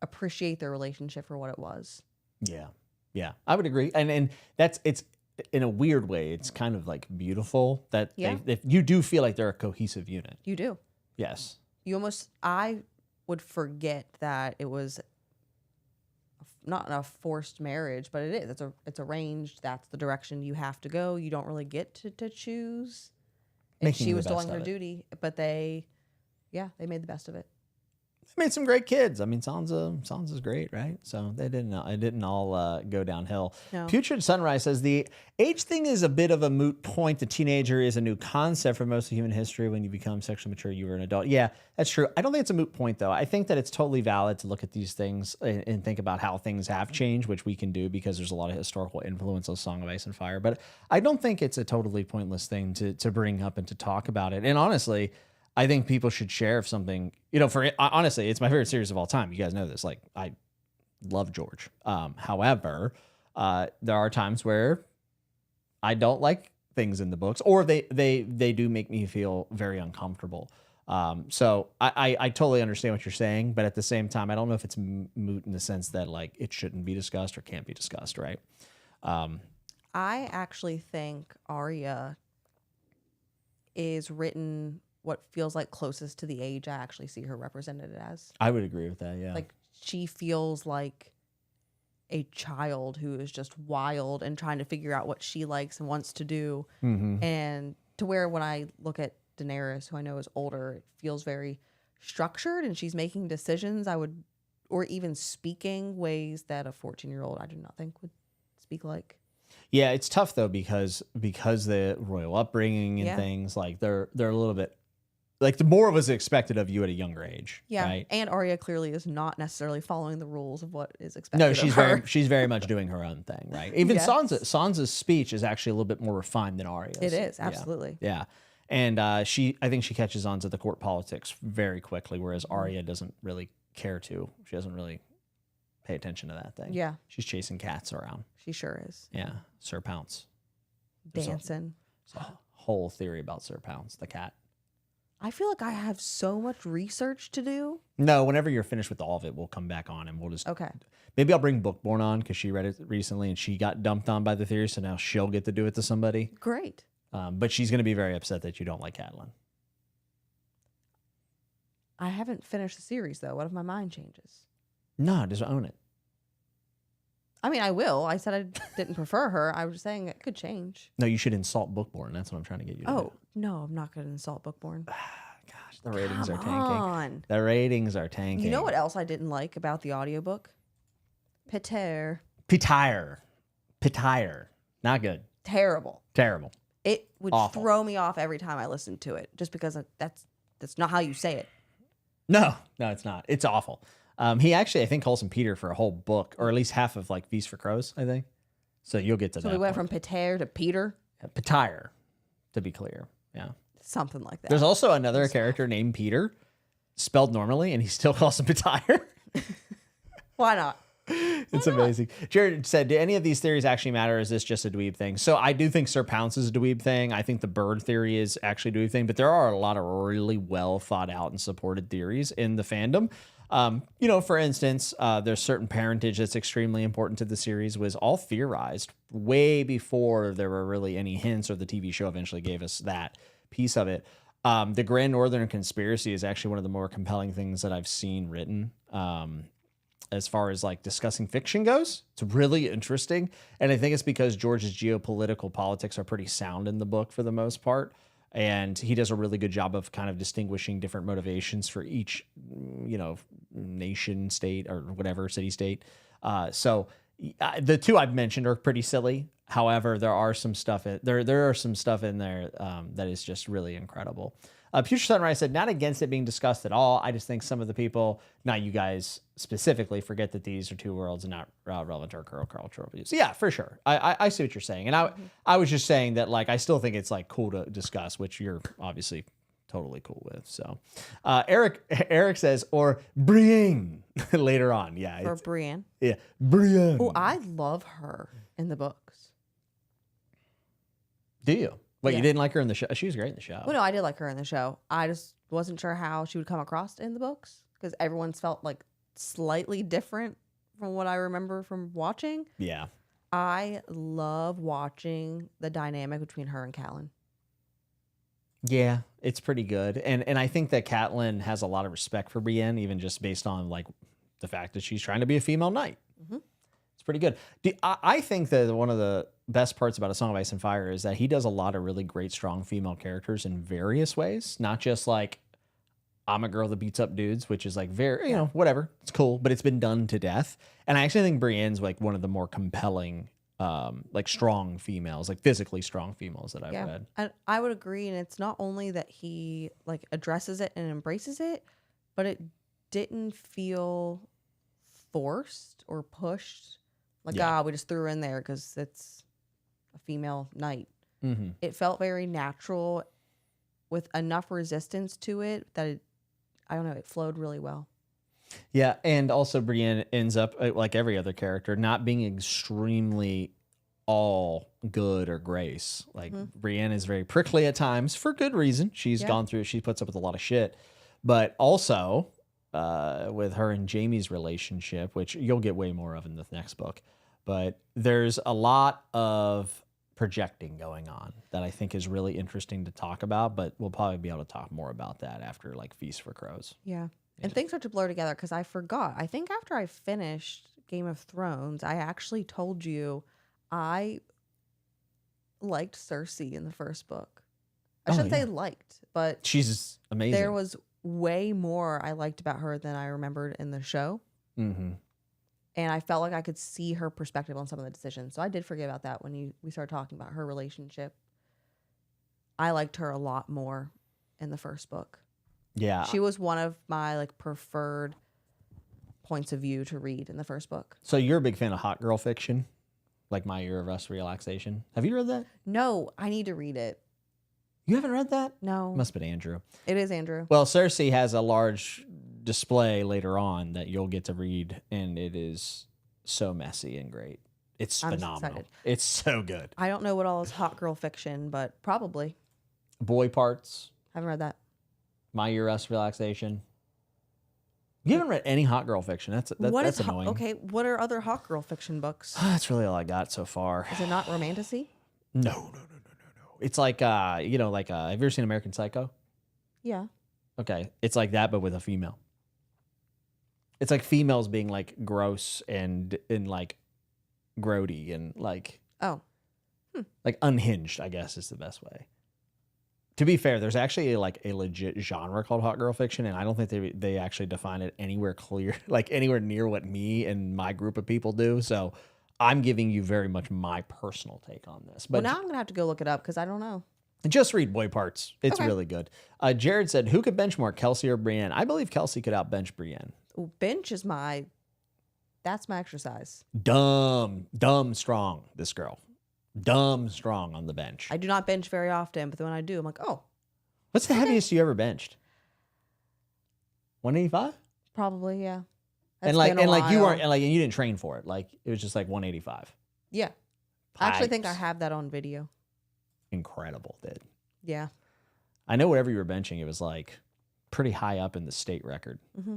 [SPEAKER 2] appreciate their relationship for what it was.
[SPEAKER 1] Yeah. Yeah. I would agree. And it's in a weird way, it's kind of like beautiful that you do feel like they're a cohesive unit.
[SPEAKER 2] You do.
[SPEAKER 1] Yes.
[SPEAKER 2] I would forget that it was not a forced marriage, but it is. It's arranged. That's the direction you have to go. You don't really get to choose. And she was doing her duty, but they made the best of it.
[SPEAKER 1] They made some great kids. I mean, Sansa's great, right? So it didn't all go downhill.
[SPEAKER 2] No.
[SPEAKER 1] Putrid Sunrise says the age thing is a bit of a moot point. The teenager is a new concept for most of human history. When you become sexually mature, you are an adult. Yeah, that's true. I don't think it's a moot point, though. I think that it's totally valid to look at these things and think about how things have changed, which we can do because there's a lot of historical influence of Song of Ice and Fire. But I don't think it's a totally pointless thing to bring up and to talk about it. And honestly, I think people should share if something, honestly, it's my favorite series of all time. You guys know this. Like, I love George. However, there are times where I don't like things in the books, or they do make me feel very uncomfortable. So I totally understand what you're saying, but at the same time, I don't know if it's moot in the sense that like it shouldn't be discussed or can't be discussed, right?
[SPEAKER 2] I actually think Arya is written what feels like closest to the age I actually see her represented as.
[SPEAKER 1] I would agree with that, yeah.
[SPEAKER 2] Like she feels like a child who is just wild and trying to figure out what she likes and wants to do.
[SPEAKER 1] Mm-hmm.
[SPEAKER 2] And to where when I look at Daenerys, who I know is older, it feels very structured and she's making decisions or even speaking ways that a 14-year-old I do not think would speak like.
[SPEAKER 1] Yeah, it's tough though because the royal upbringing and things like they're a little bit like the more was expected of you at a younger age.
[SPEAKER 2] Yeah,
[SPEAKER 1] right?
[SPEAKER 2] And Arya clearly is not necessarily following the rules of what is expected.
[SPEAKER 1] No, she's
[SPEAKER 2] of her.
[SPEAKER 1] she's very much doing her own thing, right? Even Sansa's speech is actually a little bit more refined than Arya's.
[SPEAKER 2] It is absolutely.
[SPEAKER 1] Yeah. And I think she catches on to the court politics very quickly, whereas Arya doesn't really care to. She doesn't really pay attention to that thing.
[SPEAKER 2] Yeah,
[SPEAKER 1] she's chasing cats around.
[SPEAKER 2] She sure is.
[SPEAKER 1] Yeah, Sir Pounce.
[SPEAKER 2] Dancing.
[SPEAKER 1] There's a whole theory about Sir Pounce, the cat.
[SPEAKER 2] I feel like I have so much research to do.
[SPEAKER 1] No, whenever you're finished with all of it, we'll come back on and we'll just...
[SPEAKER 2] Okay.
[SPEAKER 1] Maybe I'll bring Bookborn on because she read it recently and she got dumped on by the theory, so now she'll get to do it to somebody.
[SPEAKER 2] Great.
[SPEAKER 1] But she's going to be very upset that you don't like Catelyn.
[SPEAKER 2] I haven't finished the series, though. What if my mind changes?
[SPEAKER 1] No, just own it.
[SPEAKER 2] I mean, I will. I said I didn't prefer her. I was just saying it could change.
[SPEAKER 1] No, you should insult Bookborn. That's what I'm trying to get you to do.
[SPEAKER 2] No, I'm not going to insult Bookborn.
[SPEAKER 1] Gosh, the ratings are
[SPEAKER 2] Come
[SPEAKER 1] tanking.
[SPEAKER 2] on.
[SPEAKER 1] The ratings are tanking.
[SPEAKER 2] You know what else I didn't like about the audiobook? Pitire.
[SPEAKER 1] Not good.
[SPEAKER 2] Terrible.
[SPEAKER 1] Terrible.
[SPEAKER 2] It would
[SPEAKER 1] Awful.
[SPEAKER 2] throw me off every time I listened to it, just because that's not how you say it.
[SPEAKER 1] No, it's not. It's awful. He actually, I think, calls him Peter for a whole book, or at least half of like Feast for Crows, I think. So you'll get to that.
[SPEAKER 2] So we went from Pitire to Peter?
[SPEAKER 1] Pitire, to be clear. Yeah.
[SPEAKER 2] Something like that.
[SPEAKER 1] There's also another character named Peter, spelled normally, and he still calls him Pitire.
[SPEAKER 2] Why not?
[SPEAKER 1] It's amazing. Jared said, do any of these theories actually matter? Or is this just a dweeb thing? So I do think Sir Pounce is a dweeb thing. I think the bird theory is actually a dweeb thing, but there are a lot of really well thought out and supported theories in the fandom. For instance, there's certain parentage that's extremely important to the series, was all theorized way before there were really any hints, or the TV show eventually gave us that piece of it. The Grand Northern Conspiracy is actually one of the more compelling things that I've seen written. As far as like discussing fiction goes, it's really interesting. And I think it's because George's geopolitical politics are pretty sound in the book for the most part. And he does a really good job of kind of distinguishing different motivations for each, nation, state, or whatever, city, state. So the two I've mentioned are pretty silly. However, there are some stuff there are some stuff in there that is just really incredible. Future Sunrise said, not against it being discussed at all. I just think some of the people, not you guys specifically, forget that these are two worlds and not relevant to our current cultural views. So yeah, for sure. I see what you're saying. And I was just saying that, like, I still think it's like cool to discuss, which you're obviously totally cool with. So Eric says, or Brienne later on. Yeah.
[SPEAKER 2] Or Brienne.
[SPEAKER 1] Yeah. Brienne.
[SPEAKER 2] Oh, I love her in the books.
[SPEAKER 1] Do you? Wait,
[SPEAKER 2] Yeah.
[SPEAKER 1] you didn't like her in the show? She was great in the show.
[SPEAKER 2] Well, no, I did like her in the show. I just wasn't sure how she would come across in the books because everyone's felt like slightly different from what I remember from watching.
[SPEAKER 1] Yeah.
[SPEAKER 2] I love watching the dynamic between her and Catelyn.
[SPEAKER 1] Yeah, it's pretty good. And I think that Catelyn has a lot of respect for Brienne, even just based on like the fact that she's trying to be a female knight.
[SPEAKER 2] Mm-hmm.
[SPEAKER 1] It's pretty good. I think that one of the best parts about A Song of Ice and Fire is that he does a lot of really great, strong female characters in various ways. Not just like, I'm a girl that beats up dudes, which is like very, you know, whatever. It's cool, but it's been done to death. And I actually think Brienne's like one of the more compelling, like strong females, like physically strong females that I've read.
[SPEAKER 2] And I would agree. And it's not only that he like addresses it and embraces it, but it didn't feel forced or pushed. Like, we just threw her in there because it's a female knight.
[SPEAKER 1] Mm-hmm.
[SPEAKER 2] It felt very natural with enough resistance to it that it, I don't know, it flowed really well.
[SPEAKER 1] Yeah, and also Brienne ends up, like every other character, not being extremely all good or grace. Like, Brienne is very prickly at times for good reason. She's gone through, she puts up with a lot of shit. But also, with her and Jaime's relationship, which you'll get way more of in the next book, but there's a lot of projecting going on that I think is really interesting to talk about, but we'll probably be able to talk more about that after like Feast for Crows.
[SPEAKER 2] Yeah. And things start to blur together because I forgot. I think after I finished Game of Thrones, I actually told you I liked Cersei in the first book. I shouldn't say liked, but
[SPEAKER 1] she's amazing.
[SPEAKER 2] There was way more I liked about her than I remembered in the show.
[SPEAKER 1] Mm-hmm.
[SPEAKER 2] And I felt like I could see her perspective on some of the decisions. So I did forget about that when we started talking about her relationship. I liked her a lot more in the first book.
[SPEAKER 1] Yeah.
[SPEAKER 2] She was one of my like preferred points of view to read in the first book.
[SPEAKER 1] So you're a big fan of hot girl fiction? Like My Year of Rest Relaxation? Have you read that?
[SPEAKER 2] No, I need to read it.
[SPEAKER 1] You haven't read that?
[SPEAKER 2] No.
[SPEAKER 1] Must have been Andrew.
[SPEAKER 2] It is Andrew.
[SPEAKER 1] Well, Cersei has a large display later on that you'll get to read, and it is so messy and great. It's phenomenal.
[SPEAKER 2] Excited.
[SPEAKER 1] It's so good.
[SPEAKER 2] I don't know what all is hot girl fiction, but probably.
[SPEAKER 1] Boy Parts.
[SPEAKER 2] Haven't read that.
[SPEAKER 1] My Year Rest Relaxation. You haven't read any hot girl fiction. That's annoying.
[SPEAKER 2] Okay, what are other hot girl fiction books?
[SPEAKER 1] That's really all I got so far.
[SPEAKER 2] Is it not Romantasy?
[SPEAKER 1] No. It's like have you ever seen American Psycho?
[SPEAKER 2] Yeah.
[SPEAKER 1] Okay, it's like that, but with a female. It's like females being like gross and like grody and like like unhinged, I guess is the best way. To be fair, there's actually like a legit genre called hot girl fiction, and I don't think they actually define it anywhere clear, like anywhere near what me and my group of people do. So I'm giving you very much my personal take on this. But
[SPEAKER 2] now I'm gonna have to go look it up because I don't know.
[SPEAKER 1] Just read Boy Parts. It's really good. Jared said, who could bench more, Kelsey or Brienne? I believe Kelsey could outbench Brienne.
[SPEAKER 2] Ooh, bench is that's my exercise.
[SPEAKER 1] Dumb strong, this girl. Dumb strong on the bench.
[SPEAKER 2] I do not bench very often, but then when I do, I'm like, oh.
[SPEAKER 1] What's the heaviest you ever benched? 185?
[SPEAKER 2] Probably, yeah.
[SPEAKER 1] And you didn't train for it. Like it was just like 185.
[SPEAKER 2] Yeah. I actually think I have that on video.
[SPEAKER 1] Incredible, dude.
[SPEAKER 2] Yeah.
[SPEAKER 1] I know whatever you were benching, it was like pretty high up in the state record.
[SPEAKER 2] Mm-hmm.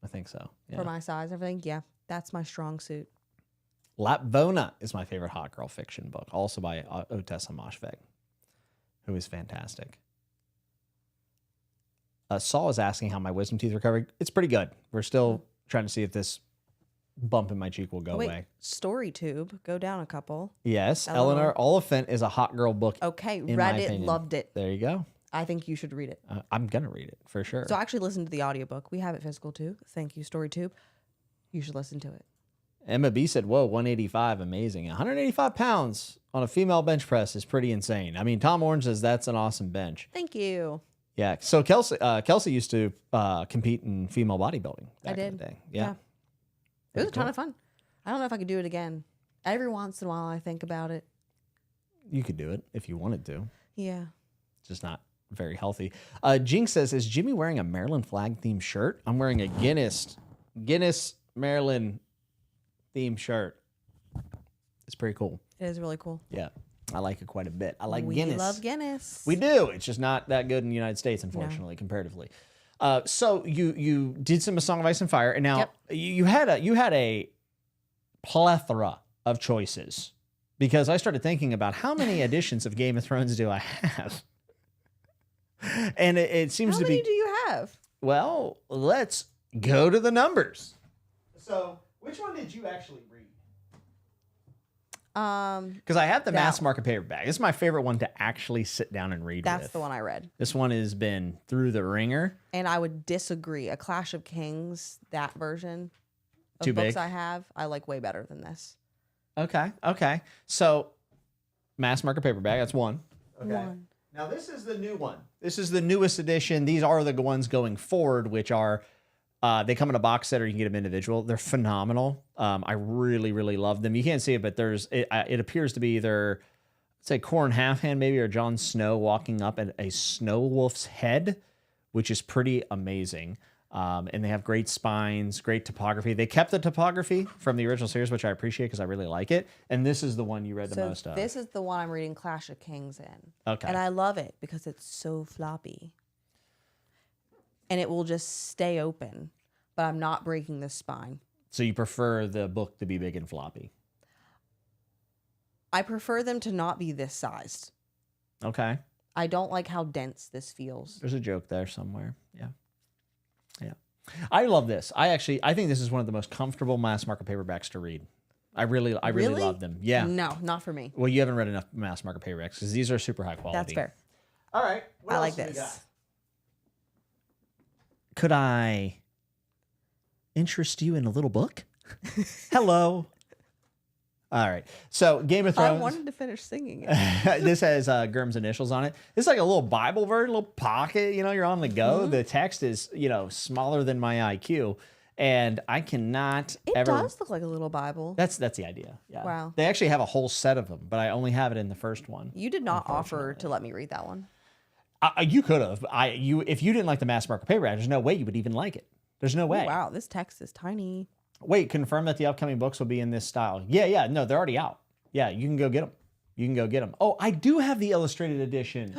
[SPEAKER 1] I think so. Yeah.
[SPEAKER 2] For my size, everything. Yeah. That's my strong suit.
[SPEAKER 1] Lapvona is my favorite hot girl fiction book, also by Otessa Moshfegh, who is fantastic. Saul is asking how my wisdom teeth recovered. It's pretty good. We're still trying to see if this bump in my cheek will go away.
[SPEAKER 2] StoryTube, go down a couple.
[SPEAKER 1] Yes, Eleanor Oliphant is a hot girl book.
[SPEAKER 2] Okay, read it, loved it.
[SPEAKER 1] There you go.
[SPEAKER 2] I think you should read it.
[SPEAKER 1] I'm going to read it for sure.
[SPEAKER 2] So I actually listened to the audiobook. We have it physical too. Thank you, StoryTube. You should listen to it.
[SPEAKER 1] Emma B said, whoa, 185, amazing. 185 pounds on a female bench press is pretty insane. I mean, Tom Orange says that's an awesome bench.
[SPEAKER 2] Thank you.
[SPEAKER 1] Yeah. So Kelsey used to compete in female bodybuilding back in the day. Yeah.
[SPEAKER 2] It was a ton of fun. I don't know if I could do it again. Every once in a while, I think about it.
[SPEAKER 1] You could do it if you wanted to.
[SPEAKER 2] Yeah.
[SPEAKER 1] Just not very healthy. Jinx says, is Jimmy wearing a Maryland flag themed shirt? I'm wearing a Guinness Maryland themed shirt. It's pretty cool.
[SPEAKER 2] It is really cool.
[SPEAKER 1] Yeah. I like it quite a bit. I like
[SPEAKER 2] we
[SPEAKER 1] Guinness.
[SPEAKER 2] We love Guinness.
[SPEAKER 1] We do. It's just not that good in the United States, unfortunately, comparatively. So you did some A Song of Ice and Fire, and now you had a plethora of choices, because I started thinking about how many editions of Game of Thrones do I have, and it seems to be.
[SPEAKER 2] How many do you have?
[SPEAKER 1] Well, let's go to the numbers. So, which one did you actually read? Because I have the mass market paperback. This is my favorite one to actually sit down and read.
[SPEAKER 2] That's the one I read.
[SPEAKER 1] This one has been through the ringer.
[SPEAKER 2] And I would disagree. A Clash of Kings, that version of
[SPEAKER 1] Too
[SPEAKER 2] books
[SPEAKER 1] big?
[SPEAKER 2] I have, I like way better than this.
[SPEAKER 1] Okay. So, mass market paperback. That's one. Okay.
[SPEAKER 2] One.
[SPEAKER 1] Now this is the new one. This is the newest edition. These are the ones going forward, which are. They come in a box set, or you can get them individual. They're phenomenal. I really, really love them. You can't see it, but it appears to be either, say, Corrin Halfhand maybe, or Jon Snow walking up at a snow wolf's head, which is pretty amazing. And they have great spines, great topography. They kept the topography from the original series, which I appreciate because I really like it. And this is the one you read the most of.
[SPEAKER 2] This is the one I'm reading Clash of Kings in.
[SPEAKER 1] Okay.
[SPEAKER 2] And I love it because it's so floppy. And it will just stay open, but I'm not breaking the spine.
[SPEAKER 1] So you prefer the book to be big and floppy?
[SPEAKER 2] I prefer them to not be this sized.
[SPEAKER 1] Okay.
[SPEAKER 2] I don't like how dense this feels.
[SPEAKER 1] There's a joke there somewhere. Yeah. I love this. I think this is one of the most comfortable mass market paperbacks to read. I really love them. Yeah.
[SPEAKER 2] No, not for me.
[SPEAKER 1] Well, you haven't read enough mass market paperbacks because these are super high quality.
[SPEAKER 2] That's fair.
[SPEAKER 1] All right. What
[SPEAKER 2] I
[SPEAKER 1] else
[SPEAKER 2] like
[SPEAKER 1] do we got?
[SPEAKER 2] this.
[SPEAKER 1] Could I interest you in a little book? Hello. All right. So Game of Thrones.
[SPEAKER 2] I wanted to finish singing it.
[SPEAKER 1] This has Gurm's initials on it. It's like a little Bible version, a little pocket. You're on the go. The text is, smaller than my IQ, and I cannot
[SPEAKER 2] It does look like a little Bible.
[SPEAKER 1] That's the idea. Yeah.
[SPEAKER 2] Wow.
[SPEAKER 1] They actually have a whole set of them, but I only have it in the first one.
[SPEAKER 2] You did not offer to let me read that one.
[SPEAKER 1] You could have. If you didn't like the mass market paperback, there's no way you would even like it. There's no way.
[SPEAKER 2] Oh, wow, this text is tiny.
[SPEAKER 1] Wait, confirm that the upcoming books will be in this style. Yeah. No, they're already out. Yeah, you can go get them. Oh, I do have the illustrated edition.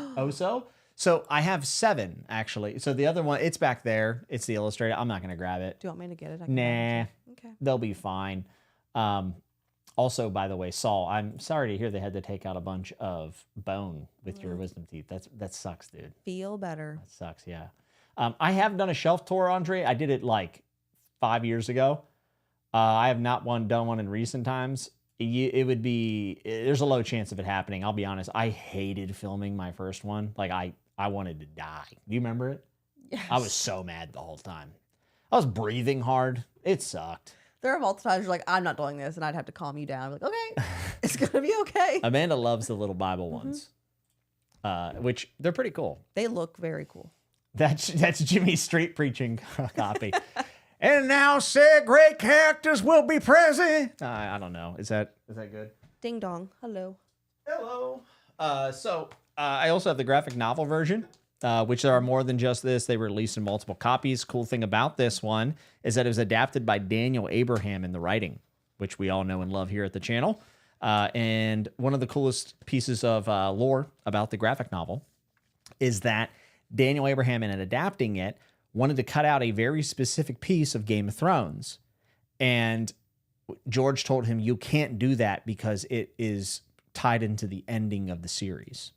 [SPEAKER 1] So I have 7, actually. So the other one, it's back there. It's the illustrated. I'm not going to grab it.
[SPEAKER 2] Do you want me to get it?
[SPEAKER 1] Nah.
[SPEAKER 2] Okay.
[SPEAKER 1] They'll be fine. Also, by the way, Saul, I'm sorry to hear they had to take out a bunch of bone with your wisdom teeth. That sucks, dude.
[SPEAKER 2] Feel better.
[SPEAKER 1] That sucks, yeah. I have done a shelf tour, Andre. I did it like 5 years ago. I have not done one in recent times. There's a low chance of it happening. I'll be honest. I hated filming my first one. Like I wanted to die. Do you remember it?
[SPEAKER 2] Yes.
[SPEAKER 1] I was so mad the whole time. I was breathing hard. It sucked.
[SPEAKER 2] There are multiple times you're like, I'm not doing this, and I'd have to calm you down. I'm like, okay, it's gonna be okay.
[SPEAKER 1] Amanda loves the little Bible ones, which they're pretty cool.
[SPEAKER 2] They look very cool.
[SPEAKER 1] That's Jimmy's street preaching copy. And now said great characters will be present. I don't know. Is that good?
[SPEAKER 2] Ding dong. Hello.
[SPEAKER 1] Hello. So I also have the graphic novel version, which there are more than just this. They were released in multiple copies. Cool thing about this one is that it was adapted by Daniel Abraham in the writing, which we all know and love here at the channel. And one of the coolest pieces of lore about the graphic novel is that Daniel Abraham, in adapting it, wanted to cut out a very specific piece of Game of Thrones. And George told him, you can't do that because it is tied into the ending of the series.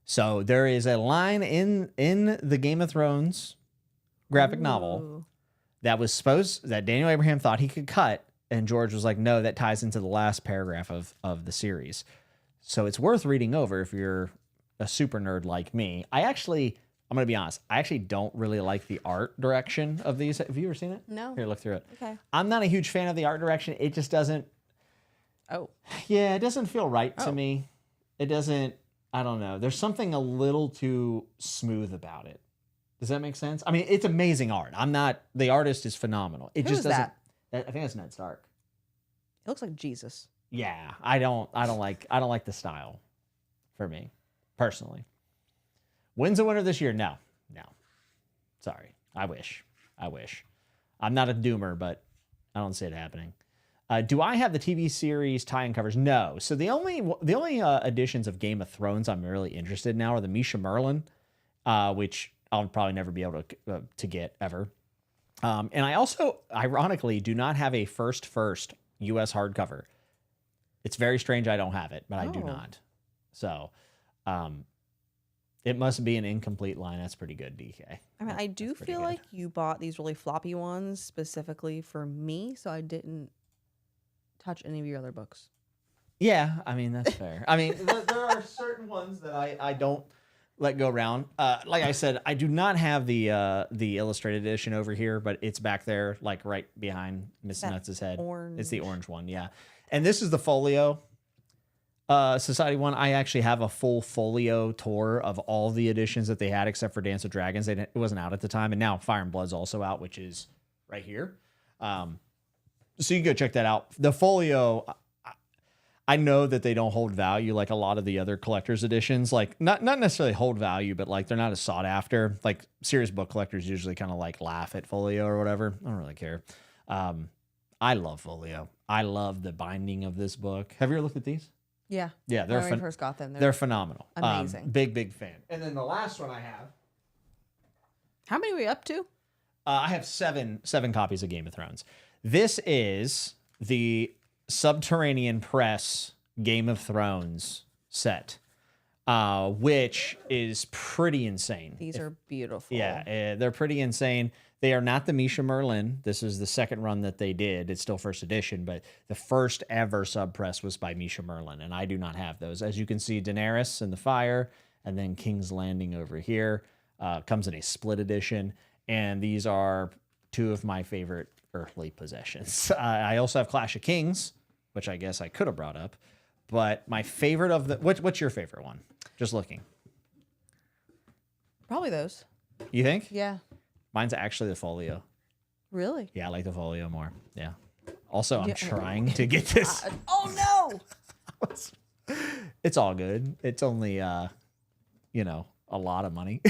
[SPEAKER 1] So there is a line in the Game of Thrones graphic novel that Daniel Abraham thought he could cut, and George was like, no, that ties into the last paragraph of the series. So it's worth reading over if you're a super nerd like me. I'm going to be honest, I actually don't really like the art direction of these. Have you ever seen it?
[SPEAKER 2] No.
[SPEAKER 1] Here, look through it.
[SPEAKER 2] Okay.
[SPEAKER 1] I'm not a huge fan of the art direction. It just doesn't.
[SPEAKER 2] Oh.
[SPEAKER 1] Yeah, it doesn't feel right to me. It doesn't. I don't know. There's something a little too smooth about it. Does that make sense? I mean, it's amazing art. The artist is phenomenal. It
[SPEAKER 2] Who
[SPEAKER 1] just
[SPEAKER 2] is
[SPEAKER 1] doesn't.
[SPEAKER 2] that?
[SPEAKER 1] I think that's Ned Stark.
[SPEAKER 2] It looks like Jesus.
[SPEAKER 1] Yeah, I don't like the style for me, personally. Wins a winner this year? No. Sorry. I wish. I'm not a doomer, but I don't see it happening. Do I have the TV series tie-in covers? No. So the only editions of Game of Thrones I'm really interested in now are the Misha Merlin, which I'll probably never be able to get ever. And I also, ironically, do not have a first U.S. hardcover. It's very strange I don't have it, but I do not. So it must be an incomplete line. That's pretty good, DK.
[SPEAKER 2] I mean, I do feel like you bought these really floppy ones specifically for me, so I didn't touch any of your other books.
[SPEAKER 1] Yeah, I mean, that's fair. I mean, there are certain ones that I don't let go around. Like I said, I do not have the illustrated edition over here, but it's back there, like right behind Miss Nuts' head.
[SPEAKER 2] Orange.
[SPEAKER 1] It's the orange one, yeah. And this is the Folio Society one. I actually have a full folio tour of all the editions that they had, except for Dance of Dragons. It wasn't out at the time, and now Fire and Blood's also out, which is right here. So you can go check that out. The folio, I know that they don't hold value like a lot of the other collector's editions. Like not necessarily hold value, but like they're not as sought after. Like serious book collectors usually kind of like laugh at folio or whatever. I don't really care. I love folio. I love the binding of this book. Have you ever looked at these?
[SPEAKER 2] Yeah.
[SPEAKER 1] Yeah,
[SPEAKER 2] when I first got them,
[SPEAKER 1] they're phenomenal.
[SPEAKER 2] Amazing.
[SPEAKER 1] Big fan. And then the last one I have.
[SPEAKER 2] How many are we up to?
[SPEAKER 1] I have seven copies of Game of Thrones. This is the Subterranean Press Game of Thrones set, which is pretty insane.
[SPEAKER 2] These are beautiful.
[SPEAKER 1] Yeah, they're pretty insane. They are not the Misha Merlin. This is the second run that they did. It's still first edition, but the first ever sub press was by Misha Merlin, and I do not have those. As you can see, Daenerys in the fire, and then King's Landing over here comes in a split edition, and these are two of my favorite earthly possessions. I also have Clash of Kings, which I guess I could have brought up, but my favorite of the what's your favorite one? Just looking.
[SPEAKER 2] Probably those.
[SPEAKER 1] You think?
[SPEAKER 2] Yeah.
[SPEAKER 1] Mine's actually the folio.
[SPEAKER 2] Really?
[SPEAKER 1] Yeah, I like the folio more. Yeah. Also, I'm trying to get this.
[SPEAKER 2] Oh
[SPEAKER 1] no! It's all good. It's only a lot of money.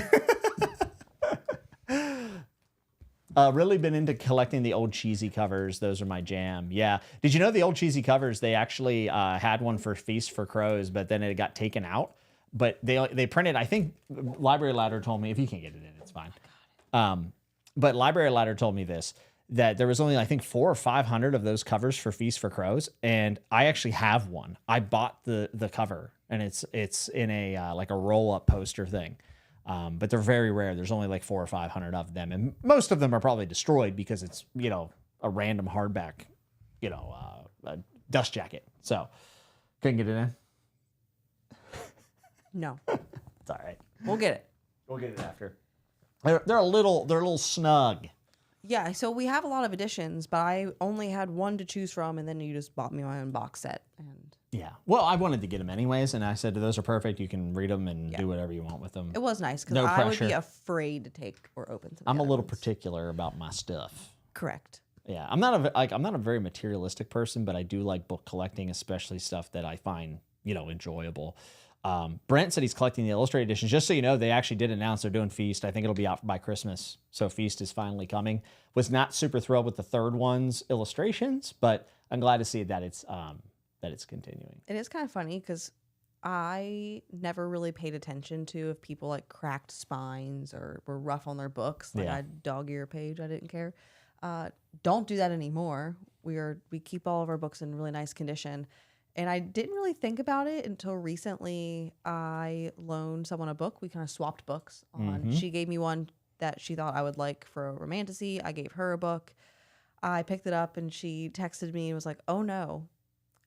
[SPEAKER 1] Really been into collecting the old cheesy covers. Those are my jam. Yeah. Did you know the old cheesy covers, they actually had one for Feast for Crows, but then it got taken out. But they printed, I think Library Ladder told me, if you can't get it in, it's fine. But Library Ladder told me this, that there was only, I think, 400 or 500 of those covers for Feast for Crows. And I actually have one. I bought the cover, and it's in a like a roll-up poster thing. But they're very rare. There's only like 400 or 500 of them. And most of them are probably destroyed because it's, a random hardback, a dust jacket. So couldn't get it in.
[SPEAKER 2] No.
[SPEAKER 1] It's all right.
[SPEAKER 2] We'll get it.
[SPEAKER 1] We'll get it after. They're a little snug.
[SPEAKER 2] Yeah, so we have a lot of editions, but I only had one to choose from, and then you just bought me my own box set. And
[SPEAKER 1] yeah. Well, I wanted to get them anyways, and I said, those are perfect. You can read them and do whatever you want with them.
[SPEAKER 2] It was nice, because
[SPEAKER 1] No
[SPEAKER 2] I would
[SPEAKER 1] pressure.
[SPEAKER 2] be afraid to take or open some.
[SPEAKER 1] I'm a little particular about my stuff.
[SPEAKER 2] Correct.
[SPEAKER 1] Yeah, I'm not a very materialistic person, but I do like book collecting, especially stuff that I find, enjoyable. Brent said he's collecting the illustrated editions. Just so you know, they actually did announce they're doing Feast. I think it'll be out by Christmas. So Feast is finally coming. Was not super thrilled with the third one's illustrations, but I'm glad to see that it's continuing.
[SPEAKER 2] It is kind of funny because I never really paid attention to if people like cracked spines or were rough on their books. Like I dog ear page, I didn't care. Don't do that anymore. We keep all of our books in really nice condition. And I didn't really think about it until recently. I loaned someone a book. We kind of swapped books on. She gave me one that she thought I would like for a Romantasy. I gave her a book. I picked it up and she texted me and was like, "Oh no,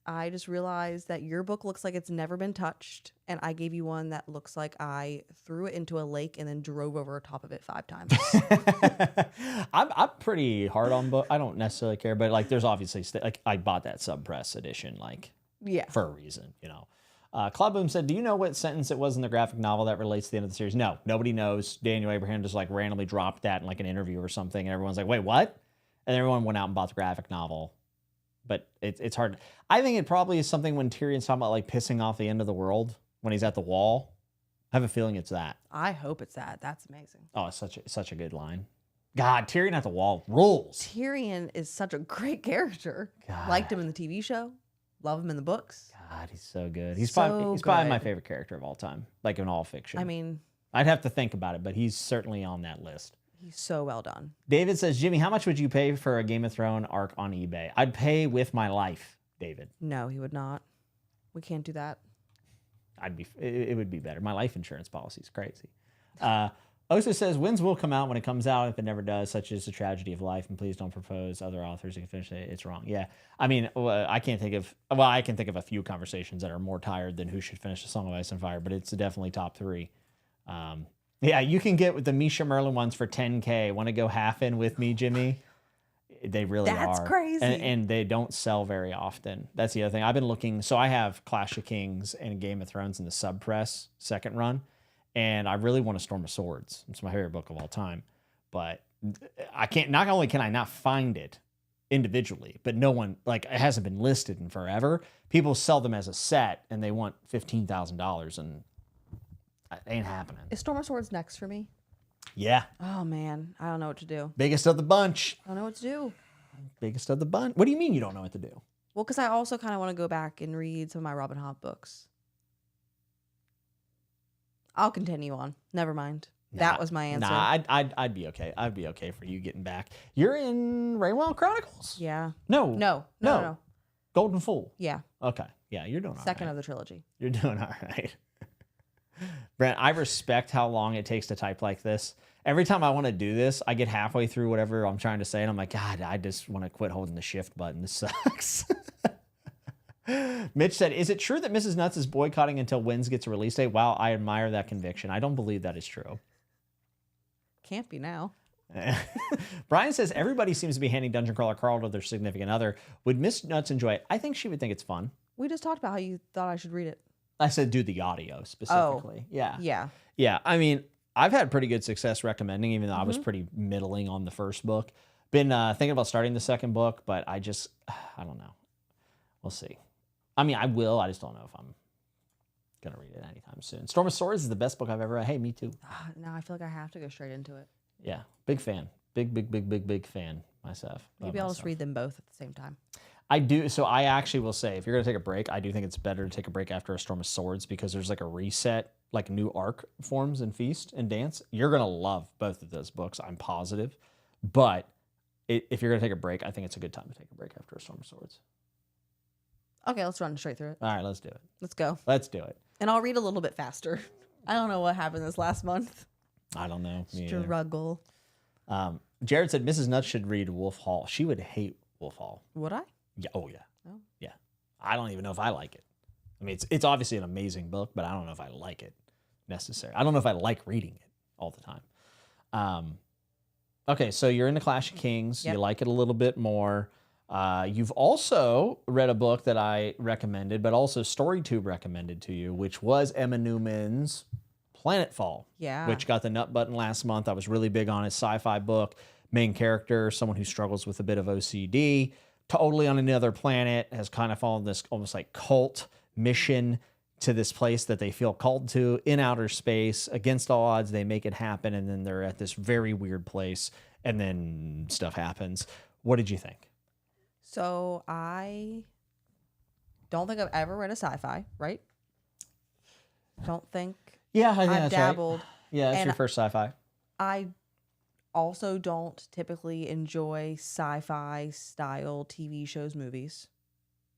[SPEAKER 2] I just realized that your book looks like it's never been touched. And I gave you one that looks like I threw it into a lake and then drove over top of it 5 times."
[SPEAKER 1] I'm pretty hard on book. I don't necessarily care, but like there's obviously like I bought that sub press edition, like. Yeah. For a reason, Claude Boom said, do you know what sentence it was in the graphic novel that relates to the end of the series? No, nobody knows. Daniel Abraham just like randomly dropped that in like an interview or something. And everyone's like, wait, what? And everyone went out and bought the graphic novel. But it's hard. I think it probably is something when Tyrion's talking about like pissing off the end of the world when he's at the wall. I have a feeling it's that.
[SPEAKER 2] I hope it's that. That's amazing.
[SPEAKER 1] Oh, it's such a good line. God, Tyrion at the wall rules.
[SPEAKER 2] Tyrion is such a great character.
[SPEAKER 1] God.
[SPEAKER 2] Liked him in the TV show. Love him in the books.
[SPEAKER 1] God, he's so good. He's
[SPEAKER 2] So
[SPEAKER 1] probably my
[SPEAKER 2] good.
[SPEAKER 1] favorite character of all time, like in all fiction.
[SPEAKER 2] I mean,
[SPEAKER 1] I'd have to think about it, but he's certainly on that list.
[SPEAKER 2] he's so well done.
[SPEAKER 1] David says, Jimmy, how much would you pay for a Game of Thrones arc on eBay? I'd pay with my life, David.
[SPEAKER 2] No, he would not. We can't do that.
[SPEAKER 1] It would be better. My life insurance policy is crazy. Osa says, wins will come out when it comes out. If it never does, such is the tragedy of life. And please don't propose other authors who can finish it. It's wrong. Yeah. I mean, I can think of a few conversations that are more tired than who should finish A Song of Ice and Fire, but it's definitely top 3. Yeah, you can get the Misha Merlin ones for $10K. Want to go half in with me, Jimmy? They really are.
[SPEAKER 2] That's crazy.
[SPEAKER 1] And they don't sell very often. That's the other thing. I've been looking. So I have Clash of Kings and Game of Thrones in the sub press second run. And I really want a Storm of Swords. It's my favorite book of all time. But I can't, not only can I not find it individually, but no one, like, it hasn't been listed in forever. People sell them as a set and they want $15,000 and it ain't happening.
[SPEAKER 2] Is Storm of Swords next for me?
[SPEAKER 1] Yeah.
[SPEAKER 2] Oh, man. I don't know what to do.
[SPEAKER 1] Biggest of the bunch.
[SPEAKER 2] I don't know what to do.
[SPEAKER 1] Biggest of the bunch. What do you mean you don't know what to do?
[SPEAKER 2] Well, because I also kind of want to go back and read some of my Robin Hood books. I'll continue on. Never mind. That was my answer.
[SPEAKER 1] Nah, I'd be okay. I'd be okay for you getting back. You're in Rainwell Chronicles?
[SPEAKER 2] Yeah.
[SPEAKER 1] No.
[SPEAKER 2] No.
[SPEAKER 1] Golden Fool.
[SPEAKER 2] Yeah.
[SPEAKER 1] Okay. Yeah, you're doing all
[SPEAKER 2] Second
[SPEAKER 1] right.
[SPEAKER 2] of the trilogy.
[SPEAKER 1] You're doing all right. Brent, I respect how long it takes to type like this. Every time I want to do this, I get halfway through whatever I'm trying to say, and I'm like, God, I just want to quit holding the shift button. This sucks. Mitch said, is it true that Mrs. Nuts is boycotting until Wins gets a release date? Wow, I admire that conviction. I don't believe that is true.
[SPEAKER 2] Can't be now.
[SPEAKER 1] Brian says, everybody seems to be handing Dungeon Crawler Carl to their significant other. Would Miss Nuts enjoy it? I think she would think it's fun.
[SPEAKER 2] We just talked about how you thought I should read it.
[SPEAKER 1] I said do the audio specifically. Yeah.
[SPEAKER 2] Yeah.
[SPEAKER 1] Yeah. I mean, I've had pretty good success recommending, even though I was pretty middling on the first book. Been thinking about starting the second book, but I don't know. We'll see. I mean, I will. I just don't know if I'm going to read it anytime soon. Storm of Swords is the best book I've ever read. Hey, me too.
[SPEAKER 2] Now I feel like I have to go straight into it.
[SPEAKER 1] Yeah. Big fan. Big fan myself.
[SPEAKER 2] Maybe I'll just read them both at the same time.
[SPEAKER 1] I do. So I actually will say, if you're going to take a break, I do think it's better to take a break after A Storm of Swords because there's like a reset, like new arc forms in Feast and Dance. You're going to love both of those books, I'm positive. But if you're going to take a break, I think it's a good time to take a break after A Storm of Swords.
[SPEAKER 2] Okay, let's run straight through it.
[SPEAKER 1] All right, let's do it.
[SPEAKER 2] Let's go.
[SPEAKER 1] Let's do it.
[SPEAKER 2] And I'll read a little bit faster. I don't know what happened this last month.
[SPEAKER 1] I don't know. Me either.
[SPEAKER 2] Struggle.
[SPEAKER 1] Jared said Mrs. Nuts should read Wolf Hall. She would hate Wolf Hall.
[SPEAKER 2] Would I?
[SPEAKER 1] Yeah. Oh, yeah.
[SPEAKER 2] Oh.
[SPEAKER 1] Yeah. I don't even know if I like it. I mean, it's obviously an amazing book, but I don't know if I like it necessarily. I don't know if I like reading it all the time. Okay, so you're into Clash of Kings.
[SPEAKER 2] Yep.
[SPEAKER 1] You like it a little bit more. You've also read a book that I recommended, but also StoryTube recommended to you, which was Emma Newman's Planetfall.
[SPEAKER 2] Yeah.
[SPEAKER 1] Which got the nut button last month. I was really big on it. Sci-fi book, main character, someone who struggles with a bit of OCD, totally on another planet, has kind of followed this almost like cult mission to this place that they feel called to in outer space. Against all odds, they make it happen, and then they're at this very weird place, and then stuff happens. What did you think?
[SPEAKER 2] So I don't think I've ever read a sci-fi, right? Don't think.
[SPEAKER 1] Yeah, I think
[SPEAKER 2] I've
[SPEAKER 1] that's
[SPEAKER 2] dabbled.
[SPEAKER 1] right. Yeah, that's
[SPEAKER 2] and
[SPEAKER 1] your first sci-fi.
[SPEAKER 2] I also don't typically enjoy sci-fi style TV shows, movies.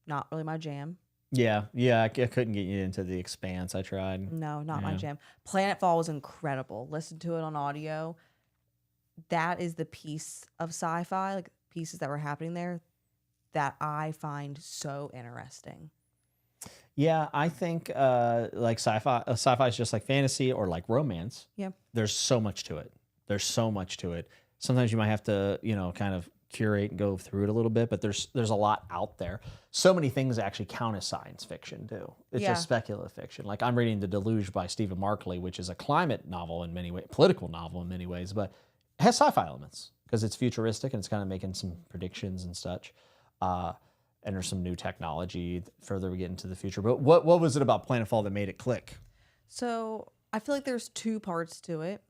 [SPEAKER 2] Not really my jam.
[SPEAKER 1] Yeah, I couldn't get you into The Expanse. I tried.
[SPEAKER 2] No, not my
[SPEAKER 1] Yeah.
[SPEAKER 2] jam. Planetfall was incredible. Listen to it on audio. That is the piece of sci-fi, like pieces that were happening there, that I find so interesting.
[SPEAKER 1] Yeah, I think like sci-fi is just like fantasy or like romance.
[SPEAKER 2] Yeah.
[SPEAKER 1] There's so much to it. Sometimes you might have to, kind of curate and go through it a little bit, but there's a lot out there. So many things actually count as science fiction too. It's just speculative fiction. Like I'm reading The Deluge by Stephen Markley, which is a climate novel in many ways, political novel in many ways, but it has sci-fi elements because it's futuristic and it's kind of making some predictions and such. And there's some new technology further we get into the future. But what was it about Planetfall that made it click?
[SPEAKER 2] So I feel like there's two parts to it.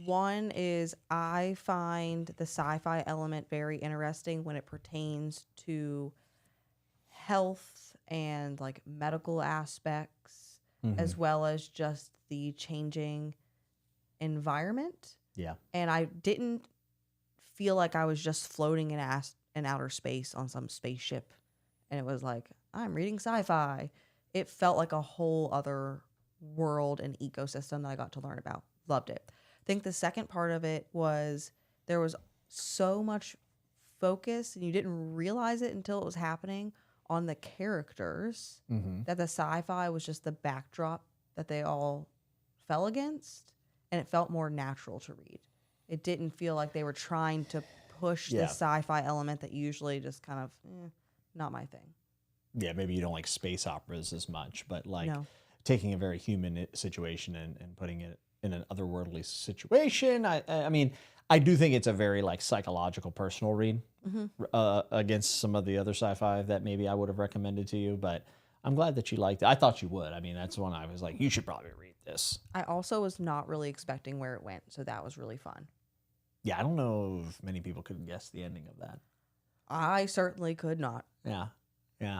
[SPEAKER 2] One is I find the sci-fi element very interesting when it pertains to health and like medical aspects, as well as just the changing environment.
[SPEAKER 1] Yeah.
[SPEAKER 2] And I didn't feel like I was just floating in outer space on some spaceship. And it was like, I'm reading sci-fi. It felt like a whole other world and ecosystem that I got to learn about. Loved it. I think the second part of it was there was so much focus, and you didn't realize it until it was happening, on the characters, that the sci-fi was just the backdrop that they all fell against, and it felt more natural to read. It didn't feel like they were trying to push the sci-fi element that usually just kind of, not my thing.
[SPEAKER 1] Yeah, maybe you don't like space operas as much, but like taking a very human situation and putting it in an otherworldly situation. I mean, I do think it's a very like psychological, personal read against some of the other sci-fi that maybe I would have recommended to you, but I'm glad that you liked it. I thought you would. I mean, that's one I was like, you should probably read this.
[SPEAKER 2] I also was not really expecting where it went, so that was really fun.
[SPEAKER 1] Yeah, I don't know if many people could guess the ending of that.
[SPEAKER 2] I certainly could not.
[SPEAKER 1] Yeah.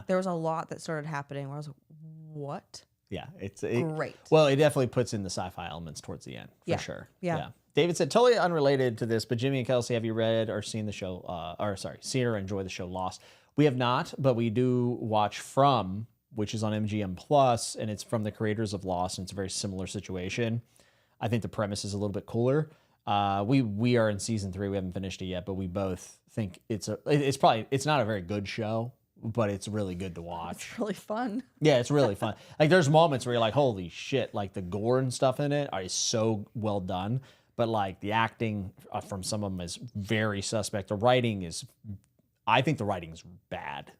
[SPEAKER 2] There was a lot that started happening where I was like, what?
[SPEAKER 1] Yeah,
[SPEAKER 2] great.
[SPEAKER 1] Well, it definitely puts in the sci-fi elements towards the end, for sure.
[SPEAKER 2] Yeah.
[SPEAKER 1] David said, totally unrelated to this, but Jimmy and Kelsey, have you read or seen the show, seen or enjoyed the show Lost? We have not, but we do watch From, which is on MGM Plus, and it's from the creators of Lost, and it's a very similar situation. I think the premise is a little bit cooler. We are in season 3. We haven't finished it yet, but we both think it's not a very good show, but it's really good to watch.
[SPEAKER 2] It's really fun.
[SPEAKER 1] Yeah, it's really fun. Like there's moments where you're like, holy shit, like the gore and stuff in it is so well done. But like the acting from some of them is very suspect. The writing is, I think the writing is bad.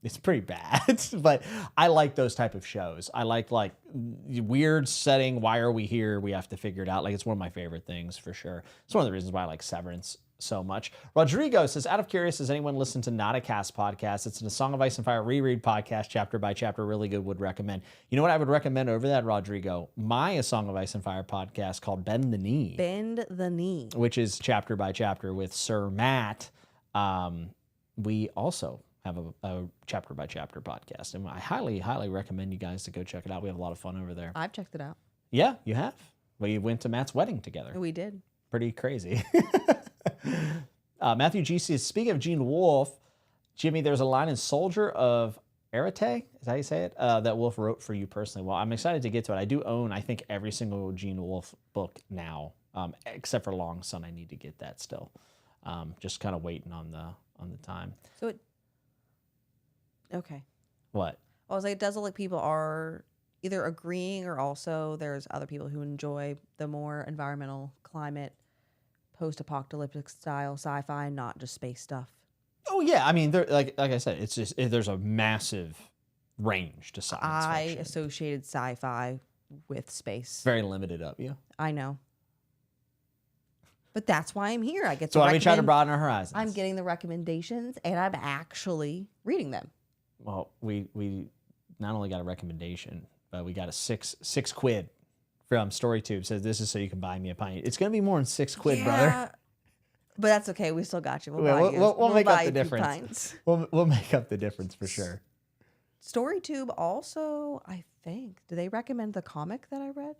[SPEAKER 1] It's pretty bad, but I like those type of shows. I like weird setting. Why are we here? We have to figure it out. Like it's one of my favorite things for sure. It's one of the reasons why I like Severance so much. Rodrigo says, out of curious, has anyone listened to Not a Cast podcast? It's a Song of Ice and Fire reread podcast, chapter by chapter. Really good, would recommend. You know what I would recommend over that, Rodrigo? My A Song of Ice and Fire podcast called Bend the Knee.
[SPEAKER 2] Bend the Knee.
[SPEAKER 1] Which is chapter by chapter with Sir Matt. We also have a chapter by chapter podcast, and I highly, highly recommend you guys to go check it out. We have a lot of fun over there.
[SPEAKER 2] I've checked it out.
[SPEAKER 1] Yeah, you have. We went to Matt's wedding together.
[SPEAKER 2] We did.
[SPEAKER 1] Pretty crazy. Matthew G. says, speaking of Gene Wolfe, Jimmy, there's a line in Soldier of Arete, is that how you say it? That Wolfe wrote for you personally. Well, I'm excited to get to it. I do own, I think, every single Gene Wolfe book now, except for Long Sun. I need to get that still. Just kind of waiting on the time.
[SPEAKER 2] So okay.
[SPEAKER 1] What?
[SPEAKER 2] I was like, it does look like people are either agreeing or also there's other people who enjoy the more environmental, climate, post-apocalyptic style sci-fi, not just space stuff.
[SPEAKER 1] Oh yeah, I mean, like I said, it's just there's a massive range to science fiction.
[SPEAKER 2] I associated sci-fi with space.
[SPEAKER 1] Very limited of you.
[SPEAKER 2] I know. But that's why I'm here. I get
[SPEAKER 1] so why we try to broaden our horizons.
[SPEAKER 2] I'm getting the recommendations and I'm actually reading them.
[SPEAKER 1] Well, we not only got a recommendation, but we got a six quid from StoryTube. Says this is so you can buy me a pint. It's gonna be more than $6, brother.
[SPEAKER 2] But that's okay. We still got you.
[SPEAKER 1] We'll make up the difference.
[SPEAKER 2] Pints.
[SPEAKER 1] We'll make up the difference for sure.
[SPEAKER 2] StoryTube also, I think, do they recommend the comic that I read?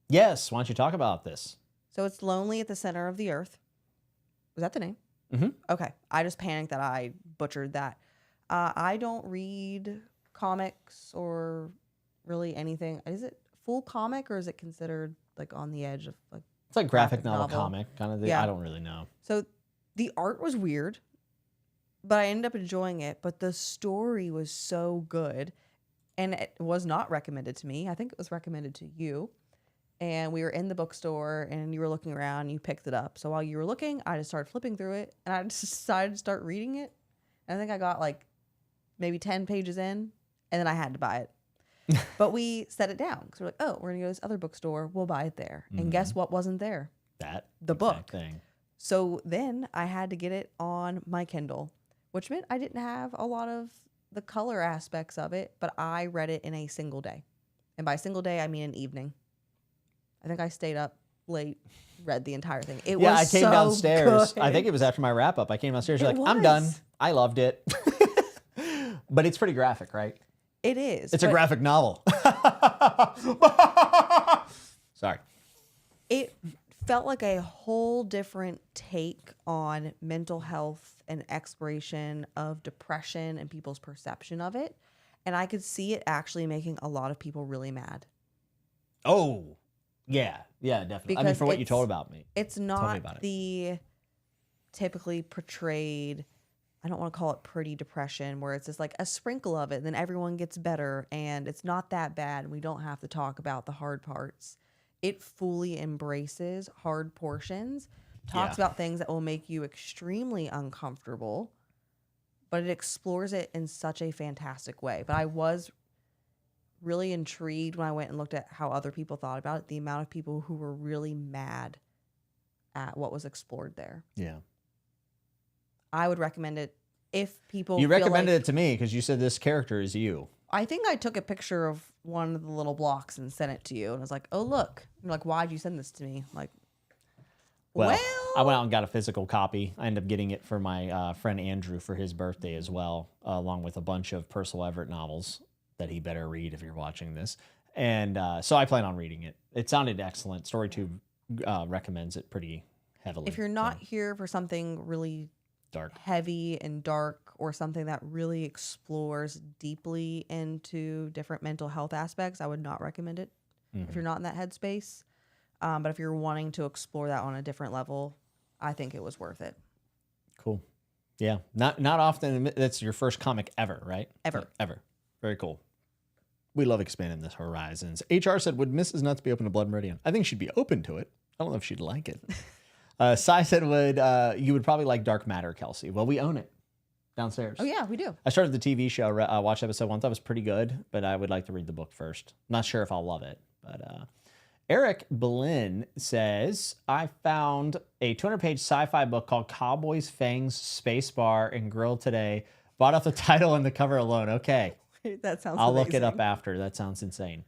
[SPEAKER 1] Yes. Why don't you talk about this?
[SPEAKER 2] So it's Lonely at the Center of the Earth. Was that the name?
[SPEAKER 1] Mm-hmm.
[SPEAKER 2] Okay. I just panicked that I butchered that. I don't read comics or really anything. Is it full comic or is it considered like on the edge of like?
[SPEAKER 1] It's like graphic novel comic kind of thing.
[SPEAKER 2] Yeah.
[SPEAKER 1] I don't really know.
[SPEAKER 2] So the art was weird, but I ended up enjoying it. But the story was so good, and it was not recommended to me. I think it was recommended to you. and we were in the bookstore, and you were looking around, and you picked it up. So while you were looking, I just started flipping through it, and I just decided to start reading it. And I think I got like maybe 10 pages in, and then I had to buy it. But we set it down because we're like, oh, we're going to go to this other bookstore. We'll buy it there. And guess what wasn't there? The book.
[SPEAKER 1] Thing.
[SPEAKER 2] So then I had to get it on my Kindle, which meant I didn't have a lot of the color aspects of it, but I read it in a single day. And by single day, I mean an evening. I think I stayed up late, read the entire thing. It was
[SPEAKER 1] I came
[SPEAKER 2] so
[SPEAKER 1] downstairs.
[SPEAKER 2] good.
[SPEAKER 1] I think it was after my wrap up. I came downstairs. You're
[SPEAKER 2] It
[SPEAKER 1] like, I'm
[SPEAKER 2] was.
[SPEAKER 1] done. I loved it. But it's pretty graphic, right?
[SPEAKER 2] It is.
[SPEAKER 1] It's a graphic novel. Sorry.
[SPEAKER 2] It felt like a whole different take on mental health and exploration of depression and people's perception of it. And I could see it actually making a lot of people really mad.
[SPEAKER 1] Oh, yeah. Yeah, definitely. I mean,
[SPEAKER 2] Because
[SPEAKER 1] for what you told about me.
[SPEAKER 2] It's
[SPEAKER 1] Tell me
[SPEAKER 2] not
[SPEAKER 1] about it.
[SPEAKER 2] the typically portrayed, I don't want to call it pretty depression, where it's just like a sprinkle of it, then everyone gets better, and it's not that bad, and we don't have to talk about the hard parts. It fully embraces hard portions, talks about things that will make you extremely uncomfortable, but it explores it in such a fantastic way. But I was really intrigued when I went and looked at how other people thought about it, the amount of people who were really mad at what was explored there.
[SPEAKER 1] Yeah.
[SPEAKER 2] I would recommend it if people
[SPEAKER 1] You
[SPEAKER 2] feel
[SPEAKER 1] recommended
[SPEAKER 2] like,
[SPEAKER 1] it to me because you said this character is you.
[SPEAKER 2] I think I took a picture of one of the little blocks and sent it to you. And I was like, oh, look. You're like, why'd you send this to me? I'm like, well,
[SPEAKER 1] I went out and got a physical copy. I ended up getting it for my friend Andrew for his birthday as well, along with a bunch of Percival Everett novels that he better read if you're watching this. And so I plan on reading it. It sounded excellent. StoryTube recommends it pretty heavily.
[SPEAKER 2] if you're not here for something really
[SPEAKER 1] dark,
[SPEAKER 2] heavy and dark, or something that really explores deeply into different mental health aspects, I would not recommend it if you're not in that headspace. But if you're wanting to explore that on a different level, I think it was worth it.
[SPEAKER 1] Cool. Yeah. Not often. That's your first comic ever, right?
[SPEAKER 2] Ever.
[SPEAKER 1] Very cool. We love expanding this horizons. HR said, would Mrs. Nuts be open to Blood Meridian? I think she'd be open to it. I don't know if she'd like it. Sai said, you would probably like Dark Matter, Kelsey. Well, we own it downstairs.
[SPEAKER 2] Oh, yeah, we do.
[SPEAKER 1] I started the TV show, watched episode 1, thought it was pretty good, but I would like to read the book first. Not sure if I'll love it, but Eric Berlin says, I found a 200-page sci-fi book called Cowboys, Fangs, Space Bar, and Grill today. Bought off the title and the cover alone. Okay.
[SPEAKER 2] That sounds
[SPEAKER 1] I'll
[SPEAKER 2] amazing.
[SPEAKER 1] look it up after. That sounds insane.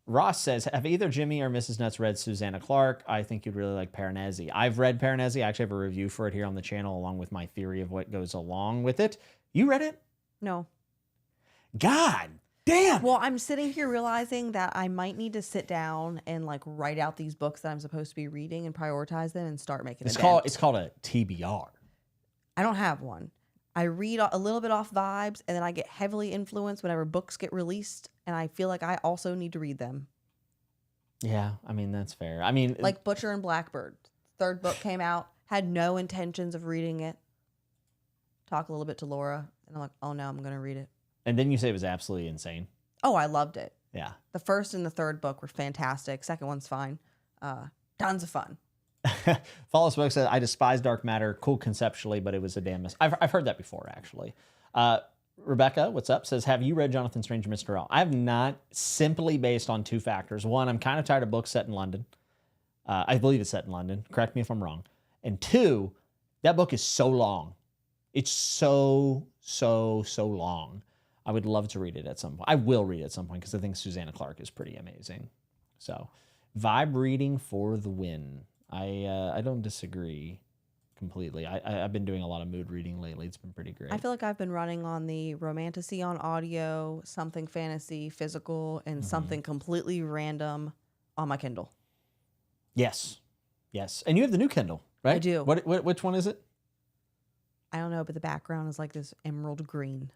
[SPEAKER 1] Ross says, have either Jimmy or Mrs. Nuts read Susanna Clark? I think you'd really like Piranesi. I've read Piranesi. I actually have a review for it here on the channel, along with my theory of what goes along with it. You read it?
[SPEAKER 2] No.
[SPEAKER 1] God damn.
[SPEAKER 2] Well, I'm sitting here realizing that I might need to sit down and like write out these books that I'm supposed to be reading and prioritize them and start making
[SPEAKER 1] It's
[SPEAKER 2] a
[SPEAKER 1] called
[SPEAKER 2] dent.
[SPEAKER 1] a TBR.
[SPEAKER 2] I don't have one. I read a little bit off vibes, and then I get heavily influenced whenever books get released, and I feel like I also need to read them.
[SPEAKER 1] Yeah, I mean, that's fair. I mean,
[SPEAKER 2] Like Butcher and Blackbird. Third book came out, had no intentions of reading it. Talk a little bit to Laura, and I'm like, oh no, I'm going to read it.
[SPEAKER 1] and then you say it was absolutely insane.
[SPEAKER 2] Oh, I loved it.
[SPEAKER 1] Yeah.
[SPEAKER 2] The first and the third book were fantastic. Second one's fine. Tons of fun.
[SPEAKER 1] Follow Smoke said, I despise Dark Matter. Cool conceptually, but it was a damn miss. I've heard that before, actually. Rebecca, what's up, says, have you read Jonathan Strange and Mr. L? I have not, simply based on two factors. One, I'm kind of tired of books set in London. I believe it's set in London. Correct me if I'm wrong. And two, that book is so long. It's so long. I would love to read it at some point. I will read it at some point because I think Susanna Clark is pretty amazing. So, vibe reading for the win. I don't disagree completely. I've been doing a lot of mood reading lately. It's been pretty great.
[SPEAKER 2] I feel like I've been running on the Romantasy on audio, something fantasy, physical, and something completely random on my Kindle.
[SPEAKER 1] Yes. And you have the new Kindle, right?
[SPEAKER 2] I do.
[SPEAKER 1] Which one is it?
[SPEAKER 2] I don't know, but the background is like this emerald green.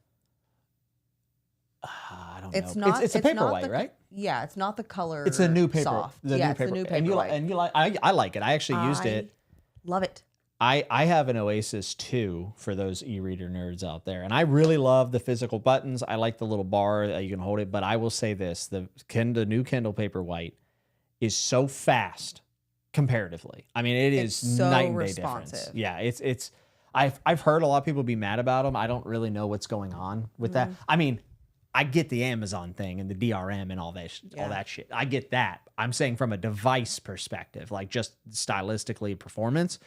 [SPEAKER 1] I don't
[SPEAKER 2] It's
[SPEAKER 1] know.
[SPEAKER 2] not.
[SPEAKER 1] It's a paperwhite, right?
[SPEAKER 2] Yeah, it's not the color.
[SPEAKER 1] It's a new paper.
[SPEAKER 2] Soft.
[SPEAKER 1] The
[SPEAKER 2] yeah,
[SPEAKER 1] new
[SPEAKER 2] it's
[SPEAKER 1] paper.
[SPEAKER 2] the new
[SPEAKER 1] And
[SPEAKER 2] paperwhite.
[SPEAKER 1] you like? I like it. I actually used it.
[SPEAKER 2] Love it.
[SPEAKER 1] I have an Oasis 2 for those e-reader nerds out there. And I really love the physical buttons. I like the little bar that you can hold it. But I will say this, the new Kindle Paperwhite is so fast comparatively. I mean,
[SPEAKER 2] It's
[SPEAKER 1] is
[SPEAKER 2] so
[SPEAKER 1] night and day
[SPEAKER 2] responsive.
[SPEAKER 1] difference. Yeah, it's. I've heard a lot of people be mad about them. I don't really know what's going on with that. I mean, I get the Amazon thing and the DRM and all that shit. I get that. I'm saying from a device perspective, like just stylistically performance.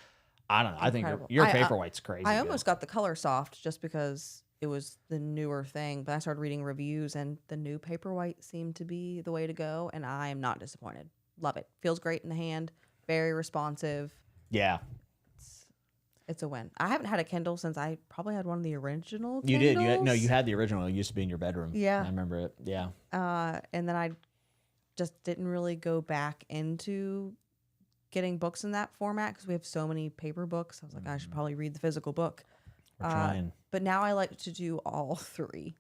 [SPEAKER 1] I don't know. I think your Paperwhite's crazy.
[SPEAKER 2] I almost got the Color Soft just because it was the newer thing, but I started reading reviews and the new Paperwhite seemed to be the way to go, and I am not disappointed. Love it. Feels great in the hand. Very responsive.
[SPEAKER 1] Yeah.
[SPEAKER 2] It's a win. I haven't had a Kindle since I probably had one of the original Kindles.
[SPEAKER 1] You did. You had the original. It used to be in your bedroom.
[SPEAKER 2] Yeah.
[SPEAKER 1] I remember it. Yeah.
[SPEAKER 2] And then I just didn't really go back into getting books in that format because we have so many paper books. I was like, I should probably read the physical book.
[SPEAKER 1] We're trying.
[SPEAKER 2] But now I like to do all three.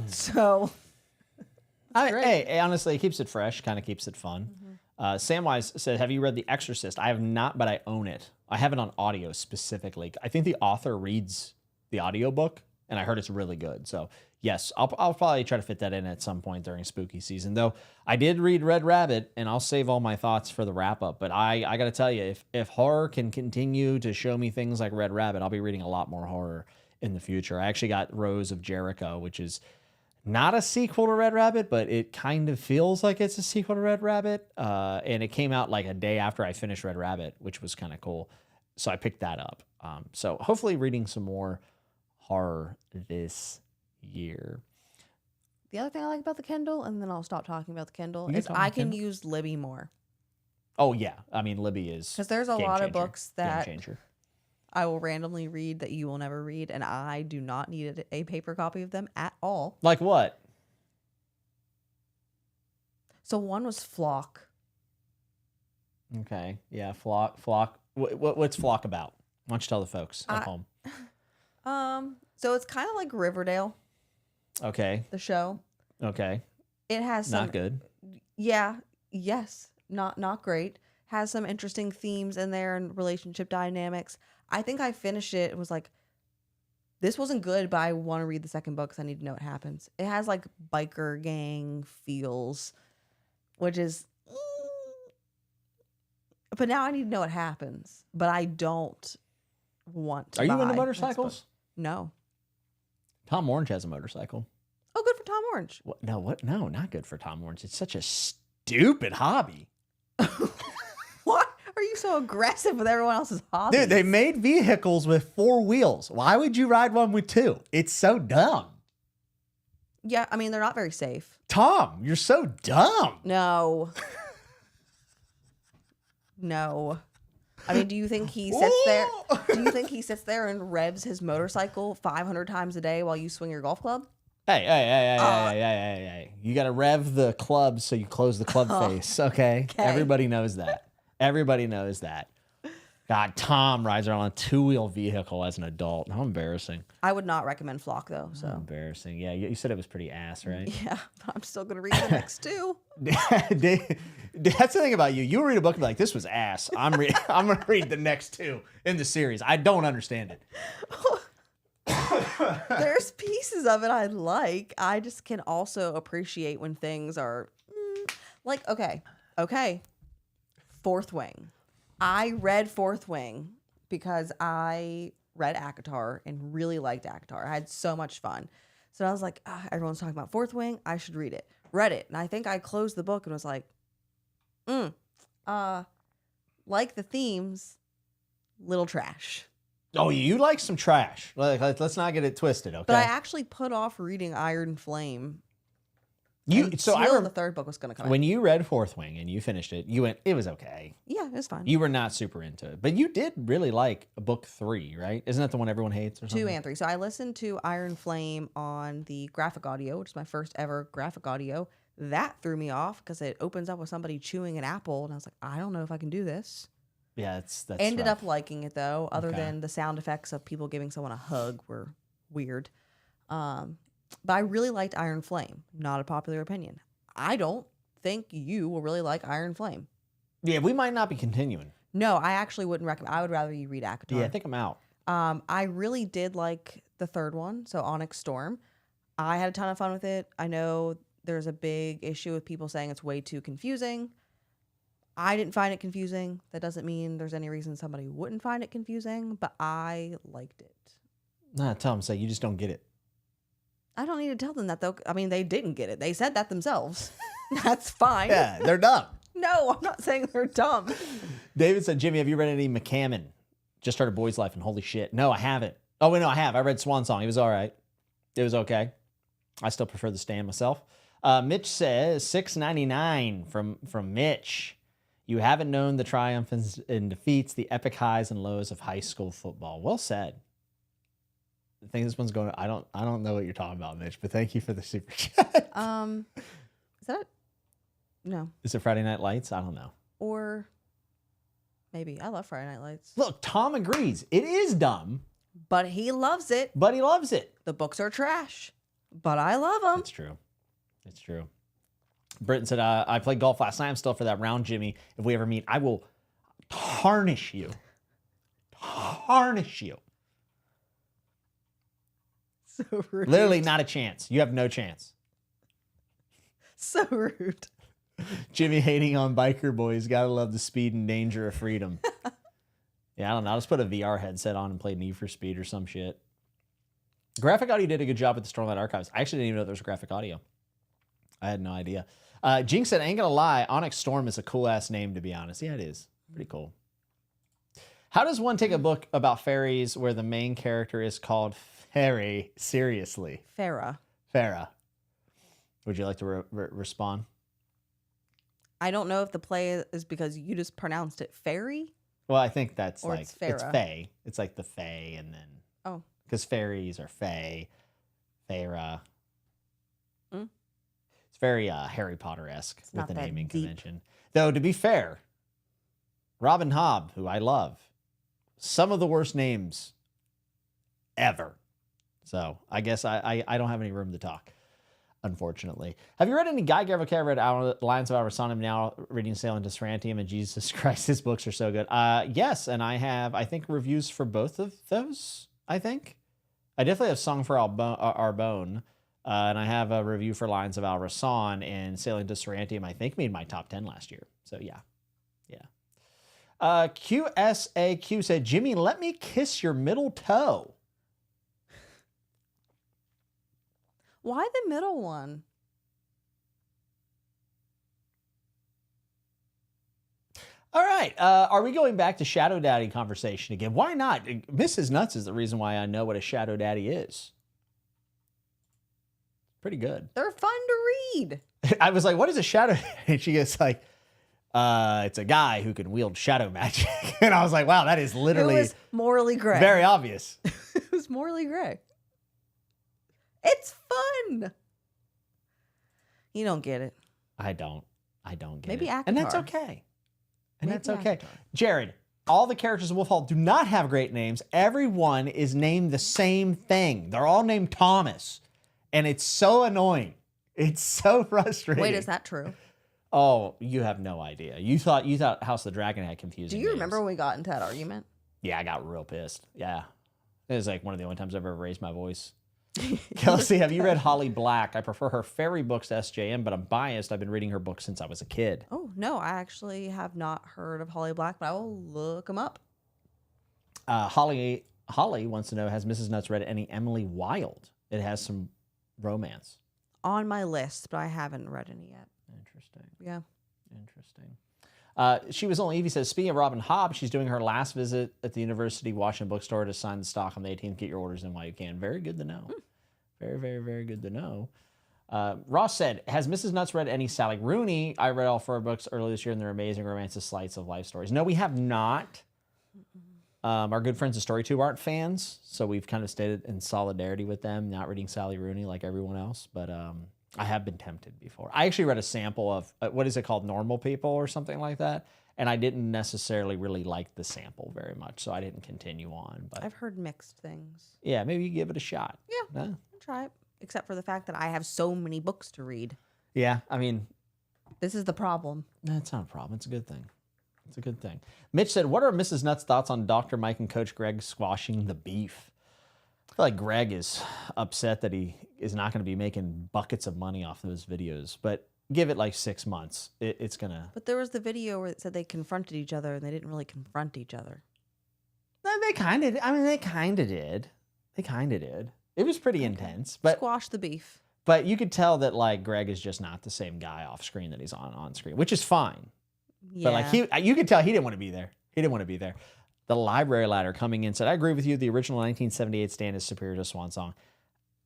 [SPEAKER 2] So,
[SPEAKER 1] hey, honestly, it keeps it fresh, kind of keeps it fun. Samwise said, have you read The Exorcist? I have not, but I own it. I have it on audio specifically. I think the author reads the audiobook, and I heard it's really good. So, yes, I'll probably try to fit that in at some point during spooky season. Though I did read Red Rabbit, and I'll save all my thoughts for the wrap-up. But I got to tell you, if horror can continue to show me things like Red Rabbit, I'll be reading a lot more horror in the future. I actually got Rose of Jericho, which is not a sequel to Red Rabbit, but it kind of feels like it's a sequel to Red Rabbit. And it came out like a day after I finished Red Rabbit, which was kind of cool. So I picked that up. So hopefully reading some more horror this year.
[SPEAKER 2] the other thing I like about the Kindle, and then I'll stop talking about the Kindle, is I can use Libby more.
[SPEAKER 1] Oh, yeah. I mean, Libby is
[SPEAKER 2] because there's a lot of books that
[SPEAKER 1] game changer.
[SPEAKER 2] I will randomly read that you will never read, and I do not need a paper copy of them at all.
[SPEAKER 1] Like what?
[SPEAKER 2] So one was Flock.
[SPEAKER 1] Okay. Yeah, Flock. What's Flock about? Why don't you tell the folks at home?
[SPEAKER 2] So it's kind of like Riverdale.
[SPEAKER 1] Okay.
[SPEAKER 2] The show.
[SPEAKER 1] Okay.
[SPEAKER 2] It has some,
[SPEAKER 1] not good.
[SPEAKER 2] Yeah. Yes. Not great. Has some interesting themes in there and relationship dynamics. I think I finished it. It was like, this wasn't good, but I want to read the second book because I need to know what happens. It has like biker gang feels, which is, but now I need to know what happens. But I don't want to.
[SPEAKER 1] Are you into motorcycles?
[SPEAKER 2] No.
[SPEAKER 1] Tom Orange has a motorcycle.
[SPEAKER 2] Oh, good for Tom Orange.
[SPEAKER 1] What? No, not good for Tom Orange. It's such a stupid hobby.
[SPEAKER 2] What? Are you so aggressive with everyone else's hobbies?
[SPEAKER 1] Dude, they made vehicles with 4 wheels. Why would you ride one with 2? It's so dumb.
[SPEAKER 2] Yeah, I mean, they're not very safe.
[SPEAKER 1] Tom, you're so dumb.
[SPEAKER 2] No. No. I mean, do you think he sits there? Do you think he sits there and revs his motorcycle 500 times a day while you swing your golf club?
[SPEAKER 1] Hey. You got to rev the club so you close the club face, okay? Everybody knows that. Everybody knows that. God, Tom rides around on a 2-wheel vehicle as an adult. How embarrassing.
[SPEAKER 2] I would not recommend Flock, though. So
[SPEAKER 1] How embarrassing. Yeah, you said it was pretty ass, right?
[SPEAKER 2] Yeah, but I'm still going to read the next 2.
[SPEAKER 1] That's the thing about you. You read a book and be like, this was ass. I'm going to read the next 2 in the series. I don't understand it.
[SPEAKER 2] There's pieces of it I like. I just can also appreciate when things are like, okay. Fourth Wing. I read Fourth Wing because I read ACOTAR and really liked ACOTAR. I had so much fun. So I was like, everyone's talking about Fourth Wing. I should read it. Read it. And I think I closed the book and was like, like the themes, little trash.
[SPEAKER 1] Oh, you like some trash. Let's not get it twisted, okay?
[SPEAKER 2] But I actually put off reading Iron Flame.
[SPEAKER 1] So I remember
[SPEAKER 2] the third book was going to come out.
[SPEAKER 1] When you read Fourth Wing and you finished it, you went, it was okay.
[SPEAKER 2] Yeah, it was fine.
[SPEAKER 1] You were not super into it. But you did really like book 3, right? Isn't that the one everyone hates or something?
[SPEAKER 2] 2 and 3. So I listened to Iron Flame on the graphic audio, which is my first ever graphic audio. That threw me off because it opens up with somebody chewing an apple. And I was like, I don't know if I can do this.
[SPEAKER 1] Yeah, that's
[SPEAKER 2] Ended
[SPEAKER 1] rough.
[SPEAKER 2] up liking it, though, other than the sound effects of people giving someone a hug were weird. But I really liked Iron Flame. Not a popular opinion. I don't think you will really like Iron Flame.
[SPEAKER 1] Yeah, we might not be continuing.
[SPEAKER 2] No, I actually wouldn't recommend. I would rather you read ACOTAR.
[SPEAKER 1] Yeah, I think I'm out.
[SPEAKER 2] I really did like the third one, so Onyx Storm. I had a ton of fun with it. I know there's a big issue with people saying it's way too confusing. I didn't find it confusing. That doesn't mean there's any reason somebody wouldn't find it confusing, but I liked it.
[SPEAKER 1] Nah, tell them, say, you just don't get it.
[SPEAKER 2] I don't need to tell them that, though. I mean, they didn't get it. They said that themselves. That's fine.
[SPEAKER 1] Yeah, they're dumb.
[SPEAKER 2] No, I'm not saying they're dumb.
[SPEAKER 1] David said, Jimmy, have you read any McCammon? Just started Boy's Life, and holy shit. No, I haven't. Oh, wait, no, I have. I read Swan Song. It was all right. It was okay. I still prefer The Stand myself. Mitch says, $6.99 from Mitch. You haven't known the triumphs and defeats, the epic highs and lows of high school football. Well said. I think this one's going. I don't know what you're talking about, Mitch, but thank you for the super chat.
[SPEAKER 2] Is that it? No.
[SPEAKER 1] Is it Friday Night Lights? I don't know.
[SPEAKER 2] Or maybe. I love Friday Night Lights.
[SPEAKER 1] Look, Tom agrees. It is dumb.
[SPEAKER 2] But he loves it.
[SPEAKER 1] But he loves it.
[SPEAKER 2] The books are trash. But I love them.
[SPEAKER 1] It's true. It's true. Britton said, I played golf last night. I'm still for that round, Jimmy. If we ever meet, I will tarnish you. Tarnish you.
[SPEAKER 2] So rude.
[SPEAKER 1] Literally not a chance. You have no chance.
[SPEAKER 2] So rude.
[SPEAKER 1] Jimmy hating on biker boys. Gotta love the speed and danger of freedom. Yeah, I don't know. I'll just put a VR headset on and play Need for Speed or some shit. Graphic Audio did a good job with the Stormlight Archives. I actually didn't even know there was graphic audio. I had no idea. Jinx said, ain't gonna lie, Onyx Storm is a cool-ass name, to be honest. Yeah, it is. Pretty cool. How does one take a book about fairies where the main character is called Fairy seriously?
[SPEAKER 2] Farah.
[SPEAKER 1] Farah. Would you like to respond?
[SPEAKER 2] I don't know if the play is because you just pronounced it fairy.
[SPEAKER 1] Well, I think that's
[SPEAKER 2] or
[SPEAKER 1] like,
[SPEAKER 2] it's
[SPEAKER 1] fae. It's like the fae and then...
[SPEAKER 2] Oh.
[SPEAKER 1] Because fairies are fae. Farah.
[SPEAKER 2] Mm.
[SPEAKER 1] It's very Harry Potter-esque with the naming
[SPEAKER 2] deep.
[SPEAKER 1] convention. Though, to be fair, Robin Hobb, who I love, some of the worst names ever. So I guess I don't have any room to talk, unfortunately. Have you read any Guy Gavrica? I read Lions of Alrasan. I'm now reading Sailing to Sarantium, and Jesus Christ, his books are so good. Yes, and I have, I think, reviews for both of those, I think. I definitely have Song for Arbonne, and I have a review for Lions of Alrasan, and Sailing to Sarantium, I think, made my top 10 last year. So, yeah. QSAQ said, Jimmy, let me kiss your middle toe.
[SPEAKER 2] Why the middle one?
[SPEAKER 1] All right. Are we going back to Shadow Daddy conversation again? Why not? Mrs. Nuts is the reason why I know what a Shadow Daddy is. Pretty good.
[SPEAKER 2] They're fun to read.
[SPEAKER 1] I was like, what is a Shadow Daddy? And she gets like, it's a guy who can wield shadow magic. And I was like, wow, that is literally
[SPEAKER 2] It was morally gray.
[SPEAKER 1] very obvious.
[SPEAKER 2] It was morally gray. It's fun. You don't get it.
[SPEAKER 1] I don't get
[SPEAKER 2] Maybe
[SPEAKER 1] it.
[SPEAKER 2] Akatar.
[SPEAKER 1] And that's okay. And
[SPEAKER 2] Maybe
[SPEAKER 1] that's okay.
[SPEAKER 2] Akatar.
[SPEAKER 1] Jared, all the characters in Wolf Hall do not have great names. Everyone is named the same thing. They're all named Thomas. And it's so annoying. It's so frustrating.
[SPEAKER 2] Wait, is that true?
[SPEAKER 1] Oh, you have no idea. You thought House of the Dragon had confusing
[SPEAKER 2] Do you
[SPEAKER 1] names.
[SPEAKER 2] remember when we got into that argument?
[SPEAKER 1] Yeah, I got real pissed. Yeah. It was like one of the only times I've ever raised my voice. Kelsey, have you read Holly Black? I prefer her fairy books to SJM, but I'm biased. I've been reading her books since I was a kid.
[SPEAKER 2] Oh, no, I actually have not heard of Holly Black, but I will look them up.
[SPEAKER 1] Holly wants to know, has Mrs. Nuts read any Emily Wilde? It has some romance.
[SPEAKER 2] On my list, but I haven't read any yet.
[SPEAKER 1] Interesting.
[SPEAKER 2] Yeah.
[SPEAKER 1] Interesting. She was only, Evie says, speaking of Robin Hobb, she's doing her last visit at the University Washington bookstore to sign the stock on the 18th. Get your orders in while you can. Very good to know. Very, very, very good to know. Ross said, has Mrs. Nuts read any Sally Rooney? I read all 4 books earlier this year, and they're amazing romances, slice of life stories. No, we have not. Our good friends at StoryTube aren't fans, so we've kind of stayed in solidarity with them, not reading Sally Rooney like everyone else, but I have been tempted before. I actually read a sample of, what is it called, Normal People or something like that, and I didn't necessarily really like the sample very much, so I didn't continue on. But
[SPEAKER 2] I've heard mixed things.
[SPEAKER 1] yeah, maybe you give it a shot.
[SPEAKER 2] Yeah,
[SPEAKER 1] No?
[SPEAKER 2] I'll try it. Except for the fact that I have so many books to read.
[SPEAKER 1] Yeah, I mean,
[SPEAKER 2] This is the problem.
[SPEAKER 1] that's not a problem. It's a good thing. It's a good thing. Mitch said, what are Mrs. Nuts' thoughts on Dr. Mike and Coach Greg squashing the beef? I feel like Greg is upset that he is not going to be making buckets of money off those videos. But give it like 6 months. It's gonna.
[SPEAKER 2] But there was the video where it said they confronted each other and they didn't really confront each other.
[SPEAKER 1] They kind of. I mean, they kind of did. They kind of did. It was pretty intense, but
[SPEAKER 2] Squash the beef.
[SPEAKER 1] But you could tell that like Greg is just not the same guy off screen that he's on screen, which is fine.
[SPEAKER 2] Yeah.
[SPEAKER 1] But like you could tell he didn't want to be there. He didn't want to be there. The library ladder coming in said, "I agree with you. The original 1978 stand is superior to Swan Song."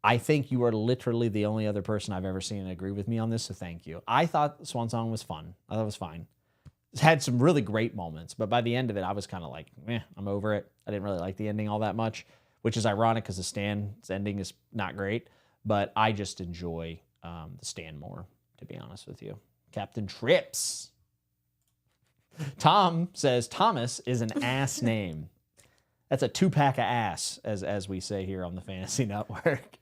[SPEAKER 1] I think you are literally the only other person I've ever seen agree with me on this, so thank you. I thought Swan Song was fun. I thought it was fine. It had some really great moments, but by the end of it, I was kind of like, I'm over it. I didn't really like the ending all that much, which is ironic because the Stand's ending is not great, but I just enjoy the Stand more, to be honest with you. Captain Trips. Tom says Thomas is an ass name. That's a 2-pack of ass, as we say here on the Fantasy Network.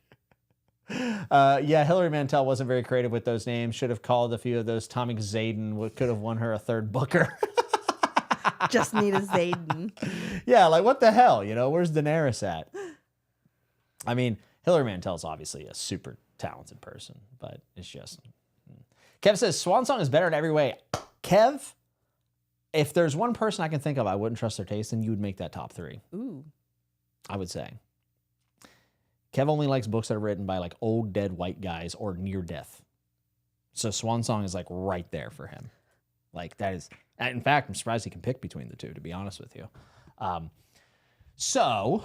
[SPEAKER 1] Hillary Mantel wasn't very creative with those names. Should have called a few of those. Tommy Zayden could have won her a 3rd Booker.
[SPEAKER 2] Just need a Zayden.
[SPEAKER 1] Yeah, like what the hell? Where's Daenerys at? I mean, Hillary Mantel's obviously a super talented person, but it's just. Kev says Swan Song is better in every way. Kev, if there's one person I can think of I wouldn't trust their taste, then you would make that top 3.
[SPEAKER 2] Ooh.
[SPEAKER 1] I would say. Kev only likes books that are written by like old dead white guys or near death. So Swan Song is like right there for him. Like that is, in fact, I'm surprised he can pick between the two, to be honest with you. So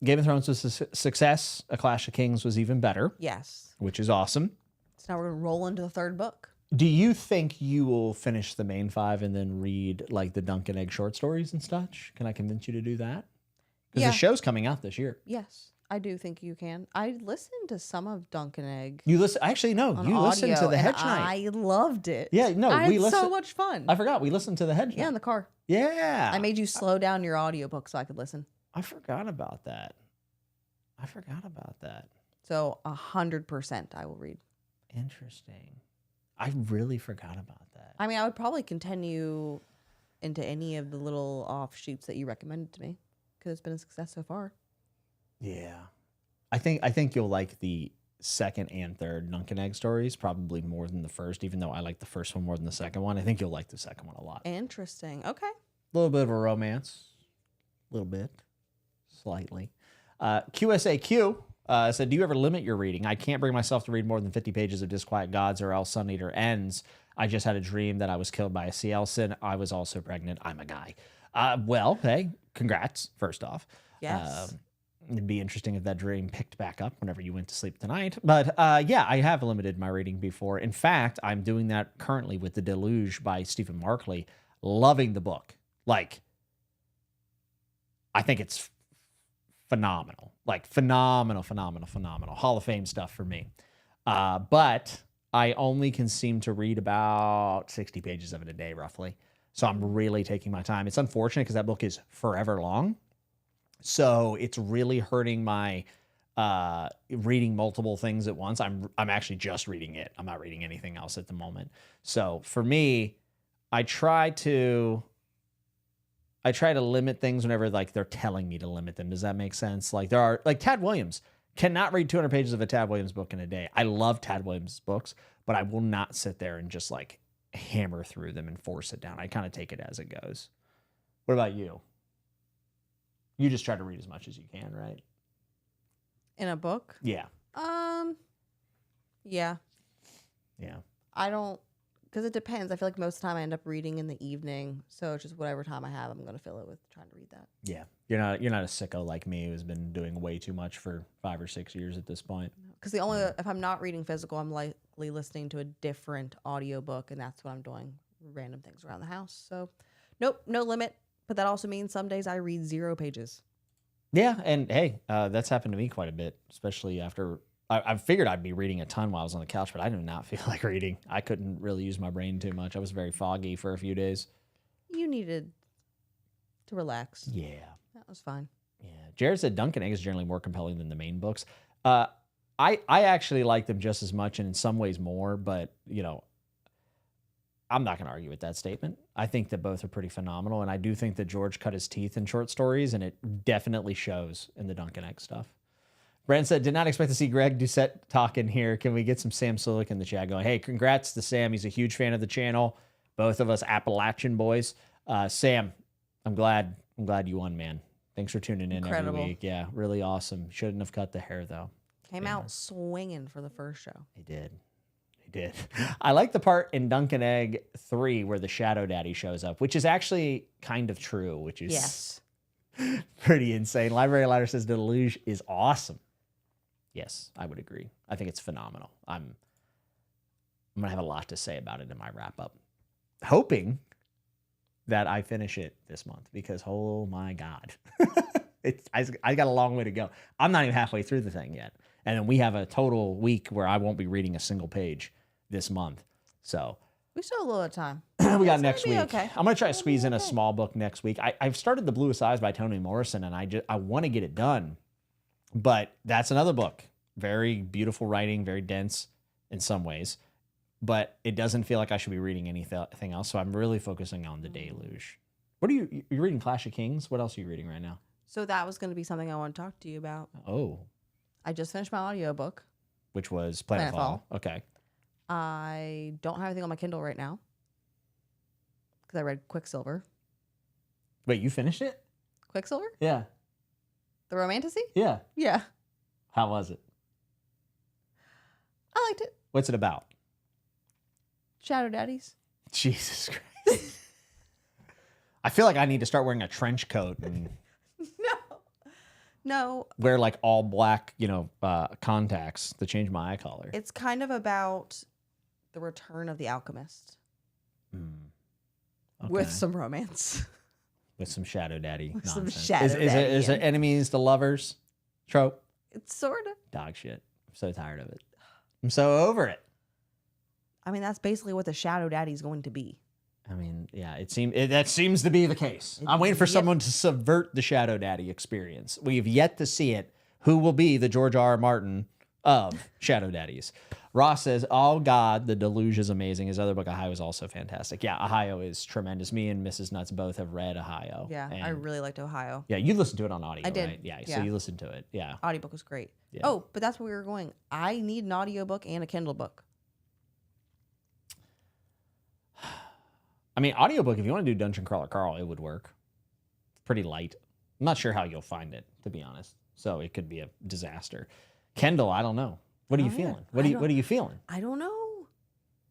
[SPEAKER 1] Game of Thrones was a success. A Clash of Kings was even better.
[SPEAKER 2] Yes.
[SPEAKER 1] Which is awesome.
[SPEAKER 2] So now we're going to roll into the 3rd book.
[SPEAKER 1] Do you think you will finish the main 5 and then read like the Dunk and Egg short stories and such? Can I convince you to do that? Because the show's coming out this year.
[SPEAKER 2] Yes, I do think you can. I listened to some of Dunk and Egg.
[SPEAKER 1] You listen? Actually, no. You listened to the Hedge Knight.
[SPEAKER 2] I loved it.
[SPEAKER 1] Yeah, no,
[SPEAKER 2] I
[SPEAKER 1] we
[SPEAKER 2] had
[SPEAKER 1] listened.
[SPEAKER 2] so much fun.
[SPEAKER 1] I forgot we listened to the Hedge Knight.
[SPEAKER 2] Yeah, in the car.
[SPEAKER 1] Yeah.
[SPEAKER 2] I made you slow down your audiobook so I could listen.
[SPEAKER 1] I forgot about that.
[SPEAKER 2] So 100% I will read.
[SPEAKER 1] Interesting. I really forgot about that.
[SPEAKER 2] I mean, I would probably continue into any of the little offshoots that you recommended to me because it's been a success so far.
[SPEAKER 1] Yeah. I think you'll like the 2nd and 3rd Dunk and Egg stories probably more than the first, even though I like the first one more than the second one. I think you'll like the second one a lot.
[SPEAKER 2] Interesting. Okay.
[SPEAKER 1] A little bit of a romance. A little bit. Slightly. QSAQ said, do you ever limit your reading? I can't bring myself to read more than 50 pages of Disquiet Gods or else Sun Eater ends. I just had a dream that I was killed by a sea elson. I was also pregnant. I'm a guy. Well, hey, congrats, first off.
[SPEAKER 2] Yes.
[SPEAKER 1] It'd be interesting if that dream picked back up whenever you went to sleep tonight. But yeah, I have limited my reading before. In fact, I'm doing that currently with The Deluge by Stephen Markley. Loving the book. Like, I think it's phenomenal. Like, phenomenal. Hall of Fame stuff for me. But I only can seem to read about 60 pages of it a day, roughly. So I'm really taking my time. It's unfortunate because that book is forever long. So it's really hurting my reading multiple things at once. I'm actually just reading it. I'm not reading anything else at the moment. So for me, I try to limit things whenever like they're telling me to limit them. Does that make sense? Like there are like Tad Williams cannot read 200 pages of a Tad Williams book in a day. I love Tad Williams books, but I will not sit there and just like hammer through them and force it down. I kind of take it as it goes. What about you? You just try to read as much as you can, right?
[SPEAKER 2] In a book?
[SPEAKER 1] Yeah.
[SPEAKER 2] Yeah.
[SPEAKER 1] Yeah.
[SPEAKER 2] I don't, because it depends. I feel like most of the time I end up reading in the evening. So it's just whatever time I have, I'm going to fill it with trying to read that.
[SPEAKER 1] Yeah. You're not a sicko like me who's been doing way too much for 5 or 6 years at this point.
[SPEAKER 2] Because if I'm not reading physical, I'm likely listening to a different audiobook, and that's what I'm doing, random things around the house. So nope, no limit. But that also means some days I read 0 pages.
[SPEAKER 1] Yeah, and hey, that's happened to me quite a bit, especially after I figured I'd be reading a ton while I was on the couch, but I did not feel like reading. I couldn't really use my brain too much. I was very foggy for a few days.
[SPEAKER 2] You needed to relax.
[SPEAKER 1] Yeah.
[SPEAKER 2] That was fine.
[SPEAKER 1] Yeah. Jared said Dunk and Egg is generally more compelling than the main books. I actually like them just as much and in some ways more, but, I'm not going to argue with that statement. I think that both are pretty phenomenal, and I do think that George cut his teeth in short stories, and it definitely shows in the Dunk and Egg stuff. Brent said, did not expect to see Greg Doucette talking here. Can we get some Sam Sulik in the chat going? Hey, congrats to Sam. He's a huge fan of the channel. Both of us Appalachian boys. Sam, I'm glad you won, man. Thanks for tuning in
[SPEAKER 2] Incredible.
[SPEAKER 1] every week. Yeah, really awesome. Shouldn't have cut the hair, though.
[SPEAKER 2] Came out swinging for the first show.
[SPEAKER 1] He did. I like the part in Dunk and Egg 3 where the Shadow Daddy shows up, which is actually kind of true, which is pretty insane. Library Ladder says the Deluge is awesome. Yes, I would agree. I think it's phenomenal. I'm going to have a lot to say about it in my wrap-up. Hoping that I finish it this month because, oh my God. I got a long way to go. I'm not even halfway through the thing yet. And then we have a total week where I won't be reading a single page this month. So
[SPEAKER 2] We still have a little bit of time.
[SPEAKER 1] we got next week.
[SPEAKER 2] Okay.
[SPEAKER 1] I'm going to try to squeeze in a small book next week. I've started The Bluest Eyes by Toni Morrison, and I want to get it done. But that's another book. Very beautiful writing, very dense in some ways. But it doesn't feel like I should be reading anything else. So I'm really focusing on The Deluge. What are you're reading Clash of Kings? What else are you reading right now?
[SPEAKER 2] So that was going to be something I want to talk to you about.
[SPEAKER 1] Oh.
[SPEAKER 2] I just finished my audiobook.
[SPEAKER 1] Which was Planetfall. Okay.
[SPEAKER 2] I don't have anything on my Kindle right now because I read Quicksilver.
[SPEAKER 1] Wait, you finished it?
[SPEAKER 2] Quicksilver?
[SPEAKER 1] Yeah.
[SPEAKER 2] The Romantasy?
[SPEAKER 1] Yeah.
[SPEAKER 2] Yeah.
[SPEAKER 1] How was it?
[SPEAKER 2] I liked it.
[SPEAKER 1] What's it about?
[SPEAKER 2] Shadow Daddies.
[SPEAKER 1] Jesus Christ. I feel like I need to start wearing a trench coat and
[SPEAKER 2] No.
[SPEAKER 1] wear like all black, contacts to change my eye color.
[SPEAKER 2] It's kind of about the return of the alchemist
[SPEAKER 1] Okay.
[SPEAKER 2] with some romance.
[SPEAKER 1] With some shadow daddy
[SPEAKER 2] With some
[SPEAKER 1] nonsense.
[SPEAKER 2] shadow daddy
[SPEAKER 1] Is it enemies to lovers trope?
[SPEAKER 2] It's sort of.
[SPEAKER 1] Dog shit. I'm so tired of it. I'm so over it.
[SPEAKER 2] I mean, that's basically what the Shadow Daddy is going to be.
[SPEAKER 1] I mean, yeah, that seems to be the case. I'm waiting for someone to subvert the Shadow Daddy experience. We've yet to see it. Who will be the George R. R. Martin of Shadow Daddies? Ross says, oh God, The Deluge is amazing. His other book, Ohio, is also fantastic. Yeah, Ohio is tremendous. Me and Mrs. Nuts both have read Ohio.
[SPEAKER 2] Yeah, I
[SPEAKER 1] and
[SPEAKER 2] really liked Ohio.
[SPEAKER 1] yeah, you listened to it on audio,
[SPEAKER 2] I did.
[SPEAKER 1] right? Yeah,
[SPEAKER 2] Yeah.
[SPEAKER 1] so you listened to it. Yeah.
[SPEAKER 2] Audiobook was great.
[SPEAKER 1] Yeah.
[SPEAKER 2] Oh, but that's where we were going. I need an audiobook and a Kindle book.
[SPEAKER 1] I mean, audiobook, if you want to do Dungeon Crawler Carl, it would work. It's pretty light. I'm not sure how you'll find it, to be honest. So it could be a disaster. Kindle, I don't know. What are you feeling? What are you feeling?
[SPEAKER 2] I don't know.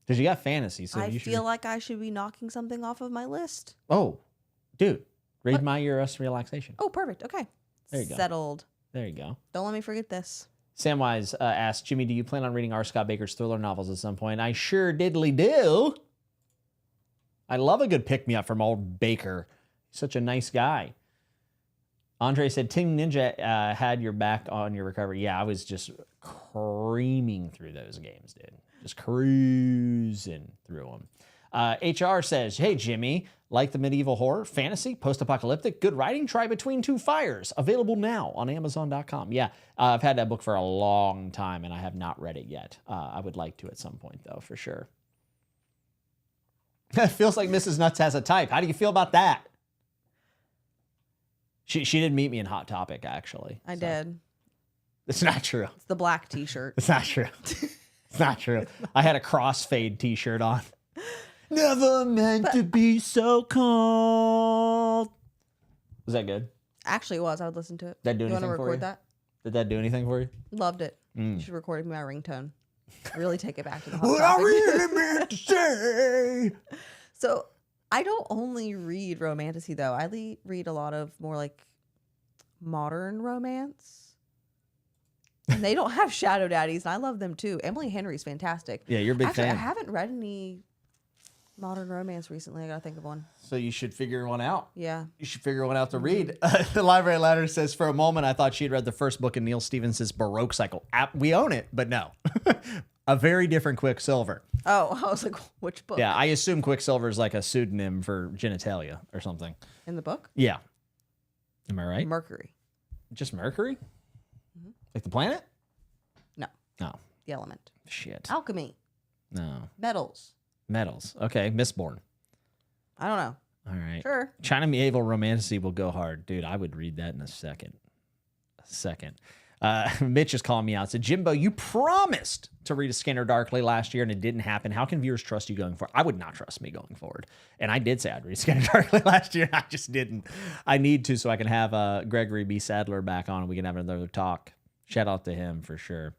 [SPEAKER 1] Because you got fantasy, so
[SPEAKER 2] I
[SPEAKER 1] you should.
[SPEAKER 2] feel like I should be knocking something off of my list.
[SPEAKER 1] Oh, dude, read My Eurus Relaxation.
[SPEAKER 2] Oh, perfect. Okay.
[SPEAKER 1] There you go.
[SPEAKER 2] Settled.
[SPEAKER 1] There you go.
[SPEAKER 2] Don't let me forget this.
[SPEAKER 1] Samwise asked, Jimmy, do you plan on reading R. Scott Baker's thriller novels at some point? I sure diddly do. I love a good pick-me-up from old Baker. He's such a nice guy. Andre said, Team Ninja had your back on your recovery. Yeah, I was just creaming through those games, dude. Just cruising through them. HR says, hey, Jimmy, like the medieval horror, fantasy, post-apocalyptic, good writing, try Between Two Fires. Available now on Amazon.com. Yeah, I've had that book for a long time, and I have not read it yet. I would like to at some point, though, for sure. It feels like Mrs. Nuts has a type. How do you feel about that? She did meet me in Hot Topic, actually.
[SPEAKER 2] I did.
[SPEAKER 1] It's not true.
[SPEAKER 2] It's the black t-shirt.
[SPEAKER 1] It's not true. It's not true. I had a crossfade t-shirt on. Never meant to be so cold. Was that good?
[SPEAKER 2] Actually, it was. I would listen to it.
[SPEAKER 1] Did that do
[SPEAKER 2] You want
[SPEAKER 1] anything
[SPEAKER 2] to
[SPEAKER 1] for
[SPEAKER 2] record
[SPEAKER 1] you?
[SPEAKER 2] that?
[SPEAKER 1] Did that do anything for you?
[SPEAKER 2] Loved it. You should record it with my ringtone. Really take it back to the hot
[SPEAKER 1] What I
[SPEAKER 2] topic.
[SPEAKER 1] really meant to say.
[SPEAKER 2] So I don't only read romantasy though. I read a lot of more like modern romance. And they don't have shadow daddies, and I love them too. Emily Henry's fantastic.
[SPEAKER 1] Yeah, you're a big
[SPEAKER 2] Actually,
[SPEAKER 1] fan.
[SPEAKER 2] I haven't read any modern romance recently. I gotta think of one.
[SPEAKER 1] So you should figure one out.
[SPEAKER 2] Yeah.
[SPEAKER 1] You should figure one out to read. The Library Ladder says, for a moment, I thought she'd read the first book in Neil Stevens' Baroque cycle. We own it, but no. A very different Quicksilver.
[SPEAKER 2] Oh, I was like, which book?
[SPEAKER 1] Yeah, I assume Quicksilver is like a pseudonym for genitalia or something.
[SPEAKER 2] In the book?
[SPEAKER 1] Yeah. Am I right?
[SPEAKER 2] Mercury.
[SPEAKER 1] Just Mercury? Like the planet?
[SPEAKER 2] No.
[SPEAKER 1] No.
[SPEAKER 2] The element.
[SPEAKER 1] Shit.
[SPEAKER 2] Alchemy.
[SPEAKER 1] No.
[SPEAKER 2] Metals.
[SPEAKER 1] Metals. Okay, Mistborn.
[SPEAKER 2] I don't know.
[SPEAKER 1] All right.
[SPEAKER 2] Sure.
[SPEAKER 1] China Medieval Romantasy will go hard. Dude, I would read that in a second. Mitch is calling me out. Said, Jimbo, you promised to read A Scanner Darkly last year and it didn't happen. How can viewers trust you going forward? I would not trust me going forward. And I did say I'd read Scanner Darkly last year. I just didn't. I need to so I can have Gregory B. Sadler back on and we can have another talk. Shout out to him for sure.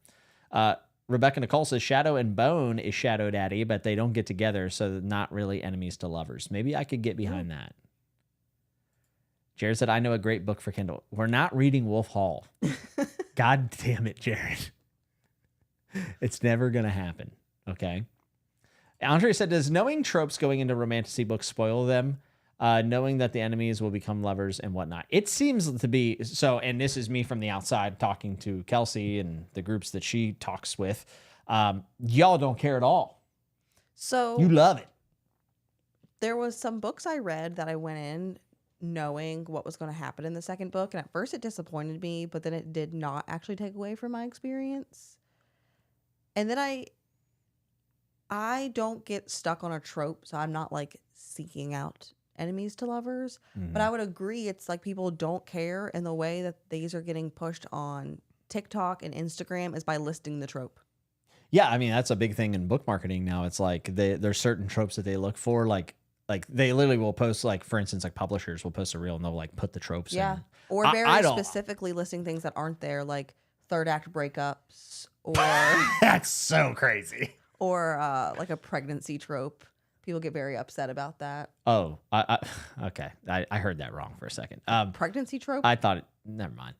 [SPEAKER 1] Rebecca Nicole says, Shadow and Bone is Shadow Daddy, but they don't get together, so not really enemies to lovers. Maybe I could get behind that. Jared said, I know a great book for Kindle. We're not reading Wolf Hall. God damn it, Jared. It's never going to happen, okay? Andre said, does knowing tropes going into romantasy books spoil them? Knowing that the enemies will become lovers and whatnot. It seems to be, so, and this is me from the outside talking to Kelsey and the groups that she talks with. Y'all don't care at all.
[SPEAKER 2] So
[SPEAKER 1] you love it.
[SPEAKER 2] There was some books I read that I went in knowing what was going to happen in the second book. And at first it disappointed me, but then it did not actually take away from my experience. And then I don't get stuck on a trope, so I'm not like seeking out enemies to lovers. But I would agree it's like people don't care, and the way that these are getting pushed on TikTok and Instagram is by listing the trope.
[SPEAKER 1] Yeah, I mean, that's a big thing in book marketing now. It's like there's certain tropes that they look for, like they literally will post, like, for instance, like publishers will post a reel and they'll like put the tropes in.
[SPEAKER 2] Or very specifically listing things that aren't there, like third act breakups or
[SPEAKER 1] that's so crazy.
[SPEAKER 2] Or like a pregnancy trope. People get very upset about that.
[SPEAKER 1] Oh, okay. I heard that wrong for a second.
[SPEAKER 2] Pregnancy trope?
[SPEAKER 1] I thought never mind.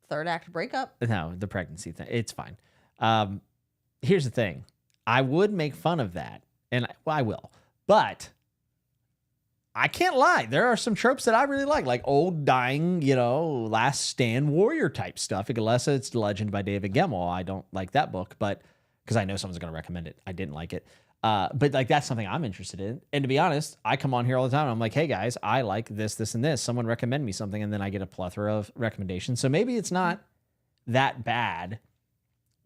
[SPEAKER 2] Third act breakup?
[SPEAKER 1] No, the pregnancy thing. It's fine. Here's the thing. I would make fun of that, and I will. But I can't lie. There are some tropes that I really like old dying, last stand warrior type stuff. Unless it's Legend by David Gemmell. I don't like that book, but because I know someone's going to recommend it. I didn't like it. But like that's something I'm interested in. And to be honest, I come on here all the time. And I'm like, hey guys, I like this, this, and this. Someone recommend me something, and then I get a plethora of recommendations. So maybe it's not that bad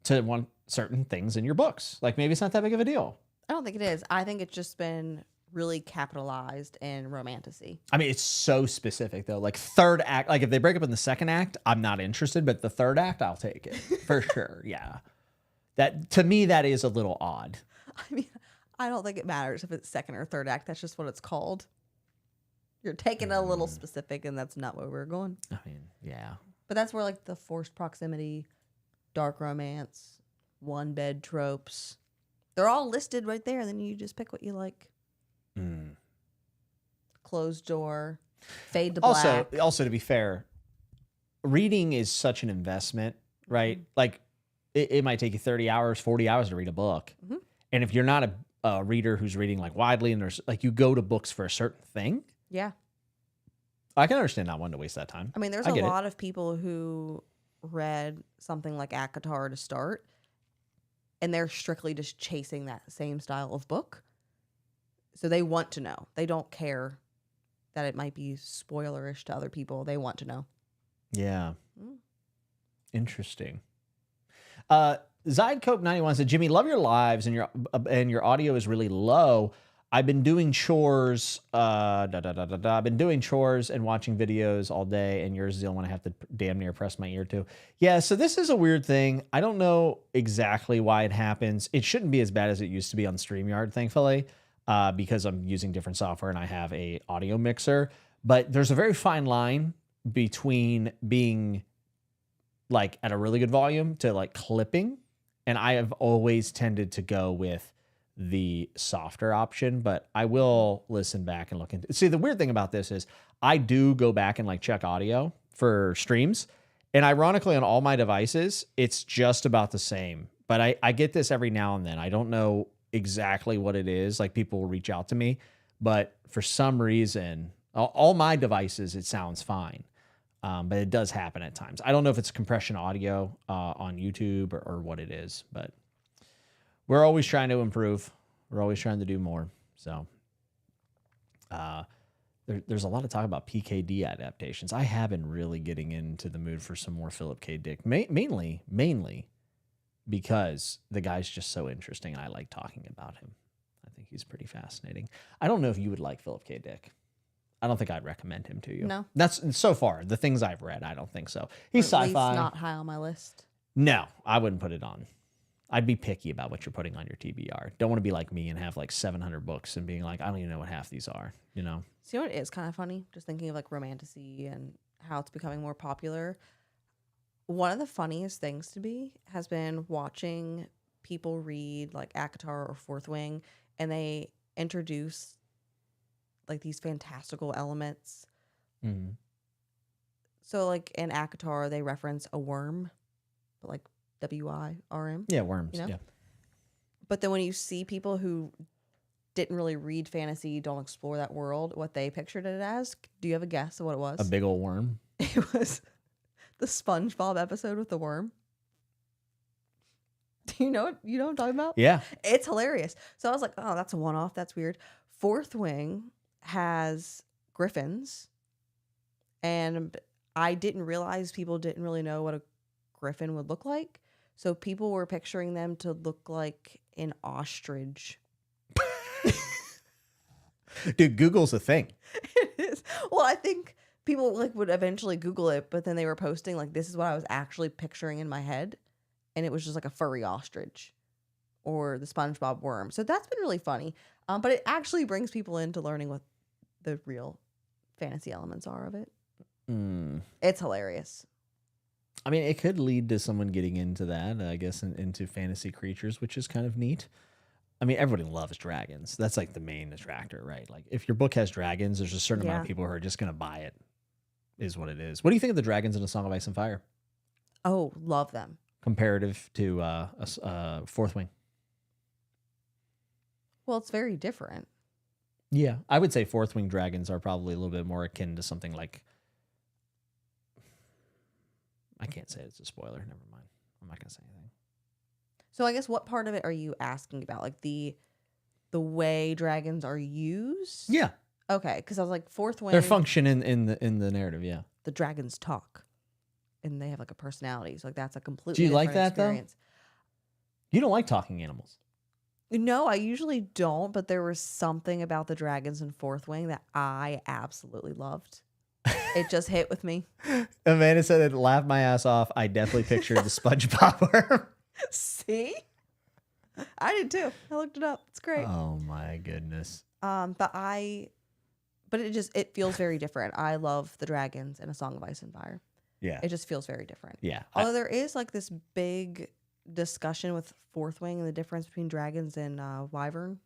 [SPEAKER 1] to want certain things in your books. Like maybe it's not that big of a deal.
[SPEAKER 2] I don't think it is. I think it's just been really capitalized in romantasy.
[SPEAKER 1] I mean, it's so specific though. Like third act, like if they break up in the second act, I'm not interested, but the third act, I'll take it for sure. Yeah. That to me, that is a little odd.
[SPEAKER 2] I mean, I don't think it matters if it's second or third act. That's just what it's called. You're taking it a little specific, and that's not where we're going.
[SPEAKER 1] I mean, yeah.
[SPEAKER 2] But that's where like the forced proximity, dark romance, one bed tropes, they're all listed right there. And then you just pick what you like. Closed door, fade to black.
[SPEAKER 1] Also, to be fair, reading is such an investment, right? Like it might take you 30 hours, 40 hours to read a book. And if you're not a reader who's reading like widely and there's like you go to books for a certain thing.
[SPEAKER 2] Yeah.
[SPEAKER 1] I can understand not wanting to waste that time.
[SPEAKER 2] I mean, there's a lot of people who read something like ACOTAR to start, and they're strictly just chasing that same style of book. So they want to know. They don't care that it might be spoilerish to other people. They want to know.
[SPEAKER 1] Yeah. Interesting. Zydecope91 said, Jimmy, love your lives and your audio is really low. I've been doing chores. I've been doing chores and watching videos all day, and yours is the only one I have to damn near press my ear to. Yeah, so this is a weird thing. I don't know exactly why it happens. It shouldn't be as bad as it used to be on StreamYard, thankfully, because I'm using different software and I have a audio mixer. But there's a very fine line between being like at a really good volume to like clipping. And I have always tended to go with the softer option, but I will listen back and look into. See, the weird thing about this is I do go back and like check audio for streams, and ironically on all my devices, it's just about the same. But I get this every now and then. I don't know exactly what it is. Like people will reach out to me, but for some reason, all my devices, it sounds fine. But it does happen at times. I don't know if it's compression audio on YouTube or what it is, but we're always trying to improve. We're always trying to do more. So there's a lot of talk about PKD adaptations. I have been really getting into the mood for some more Philip K. Dick, mainly because the guy's just so interesting and I like talking about him. I think he's pretty fascinating. I don't know if you would like Philip K. Dick. I don't think I'd recommend him to you.
[SPEAKER 2] No?
[SPEAKER 1] That's so far the things I've read. I don't think so. He's
[SPEAKER 2] Or at
[SPEAKER 1] sci-fi.
[SPEAKER 2] least not high on my list.
[SPEAKER 1] No, I wouldn't put it on. I'd be picky about what you're putting on your TBR. Don't want to be like me and have like 700 books and being like, I don't even know what half these are, you know?
[SPEAKER 2] See what is kind of funny? Just thinking of like Romantasy and how it's becoming more popular. One of the funniest things to me has been watching people read like ACOTAR or Fourth Wing, and they introduce like these fantastical elements.
[SPEAKER 1] Mm-hmm.
[SPEAKER 2] So like in ACOTAR, they reference a worm, but like WIRM.
[SPEAKER 1] Yeah, worms.
[SPEAKER 2] You know?
[SPEAKER 1] Yeah.
[SPEAKER 2] But then when you see people who didn't really read fantasy, don't explore that world, what they pictured it as, do you have a guess of what it was?
[SPEAKER 1] A big old worm.
[SPEAKER 2] It was the SpongeBob episode with the worm. Do you know what I'm talking about?
[SPEAKER 1] Yeah.
[SPEAKER 2] It's hilarious. So I was like, oh, that's a one-off. That's weird. Fourth Wing has griffins, and I didn't realize people didn't really know what a griffin would look like. So people were picturing them to look like an ostrich.
[SPEAKER 1] Dude, Google's a thing.
[SPEAKER 2] It is. Well, I think people like would eventually Google it, but then they were posting like, this is what I was actually picturing in my head. And it was just like a furry ostrich or the SpongeBob worm. So that's been really funny. But it actually brings people into learning what the real fantasy elements are of it. It's hilarious.
[SPEAKER 1] I mean, it could lead to someone getting into that, I guess, into fantasy creatures, which is kind of neat. I mean, everybody loves dragons. That's like the main attractor, right? Like if your book has dragons, there's a certain amount of people who are just going to buy it, is what it is. What do you think of the dragons in A Song of Ice and Fire?
[SPEAKER 2] Oh, love them.
[SPEAKER 1] Comparative to Fourth Wing?
[SPEAKER 2] Well, it's very different.
[SPEAKER 1] Yeah, I would say Fourth Wing dragons are probably a little bit more akin to something like... I can't say it's a spoiler. Never mind. I'm not going to say anything.
[SPEAKER 2] So I guess what part of it are you asking about? Like the way dragons are used?
[SPEAKER 1] Yeah.
[SPEAKER 2] Okay, because I was like, Fourth Wing...
[SPEAKER 1] Their function in the narrative, yeah.
[SPEAKER 2] The dragons talk. And they have like a personality. So like that's a completely
[SPEAKER 1] Do you like
[SPEAKER 2] different
[SPEAKER 1] that
[SPEAKER 2] experience.
[SPEAKER 1] Though? You don't like talking animals.
[SPEAKER 2] No, I usually don't, but there was something about the dragons in Fourth Wing that I absolutely loved. It just hit with me.
[SPEAKER 1] Amanda said it laughed my ass off. I definitely pictured the SpongeBob worm.
[SPEAKER 2] See? I did too. I looked it up. It's great.
[SPEAKER 1] Oh my goodness.
[SPEAKER 2] But it feels very different. I love the dragons in A Song of Ice and Fire.
[SPEAKER 1] Yeah.
[SPEAKER 2] It just feels very different.
[SPEAKER 1] Yeah.
[SPEAKER 2] Although there is like this big discussion with Fourth Wing and the difference between dragons and wyvern.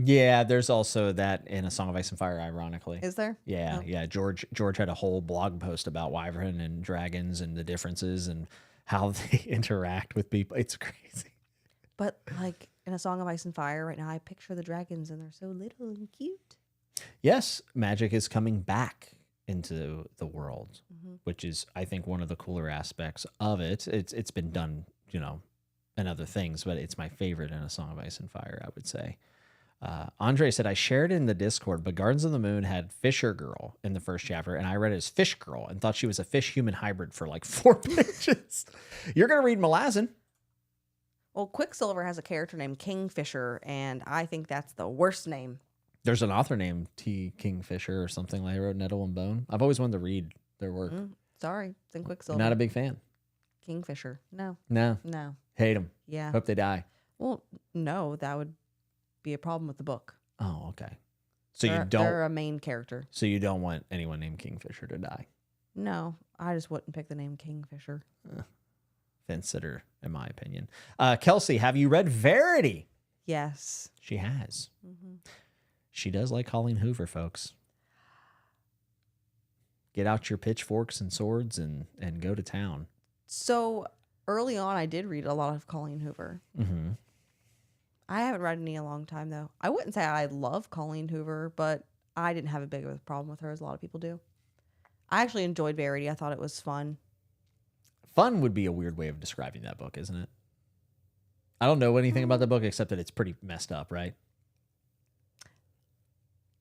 [SPEAKER 1] Yeah, there's also that in A Song of Ice and Fire, ironically.
[SPEAKER 2] Is there?
[SPEAKER 1] Yeah,
[SPEAKER 2] Oh.
[SPEAKER 1] yeah. George had a whole blog post about wyvern and dragons and the differences and how they interact with people. It's crazy.
[SPEAKER 2] But like in A Song of Ice and Fire right now, I picture the dragons and they're so little and cute.
[SPEAKER 1] Yes, magic is coming back into the world, which is, I think, one of the cooler aspects of it. It's been done, you know, and other things, but it's my favorite in A Song of Ice and Fire, I would say. Andre said, I shared in the Discord, but Gardens of the Moon had Fisher Girl in the first chapter, and I read it as Fish Girl and thought she was a fish-human hybrid for like 4 pages. You're going to read Malazan.
[SPEAKER 2] Well, Quicksilver has a character named Kingfisher, and I think that's the worst name.
[SPEAKER 1] There's an author named T. Kingfisher or something like that. He wrote Nettle and Bone. I've always wanted to read their work.
[SPEAKER 2] Sorry, it's in Quicksilver.
[SPEAKER 1] Not a big fan.
[SPEAKER 2] Kingfisher. No.
[SPEAKER 1] No. Hate them.
[SPEAKER 2] Yeah.
[SPEAKER 1] Hope they die.
[SPEAKER 2] Well, no, that would be a problem with the book.
[SPEAKER 1] Oh, okay. So
[SPEAKER 2] They're a main character.
[SPEAKER 1] So you don't want anyone named Kingfisher to die.
[SPEAKER 2] No, I just wouldn't pick the name Kingfisher.
[SPEAKER 1] Fence sitter, in my opinion. Kelsey, have you read Verity?
[SPEAKER 2] Yes.
[SPEAKER 1] She has. She does like Colleen Hoover, folks. Get out your pitchforks and swords and go to town.
[SPEAKER 2] So early on, I did read a lot of Colleen Hoover.
[SPEAKER 1] Mm-hmm.
[SPEAKER 2] I haven't read any in a long time, though. I wouldn't say I love Colleen Hoover, but I didn't have a big of a problem with her as a lot of people do. I actually enjoyed Verity. I thought it was fun.
[SPEAKER 1] Fun would be a weird way of describing that book, isn't it? I don't know anything about the book except that it's pretty messed up, right?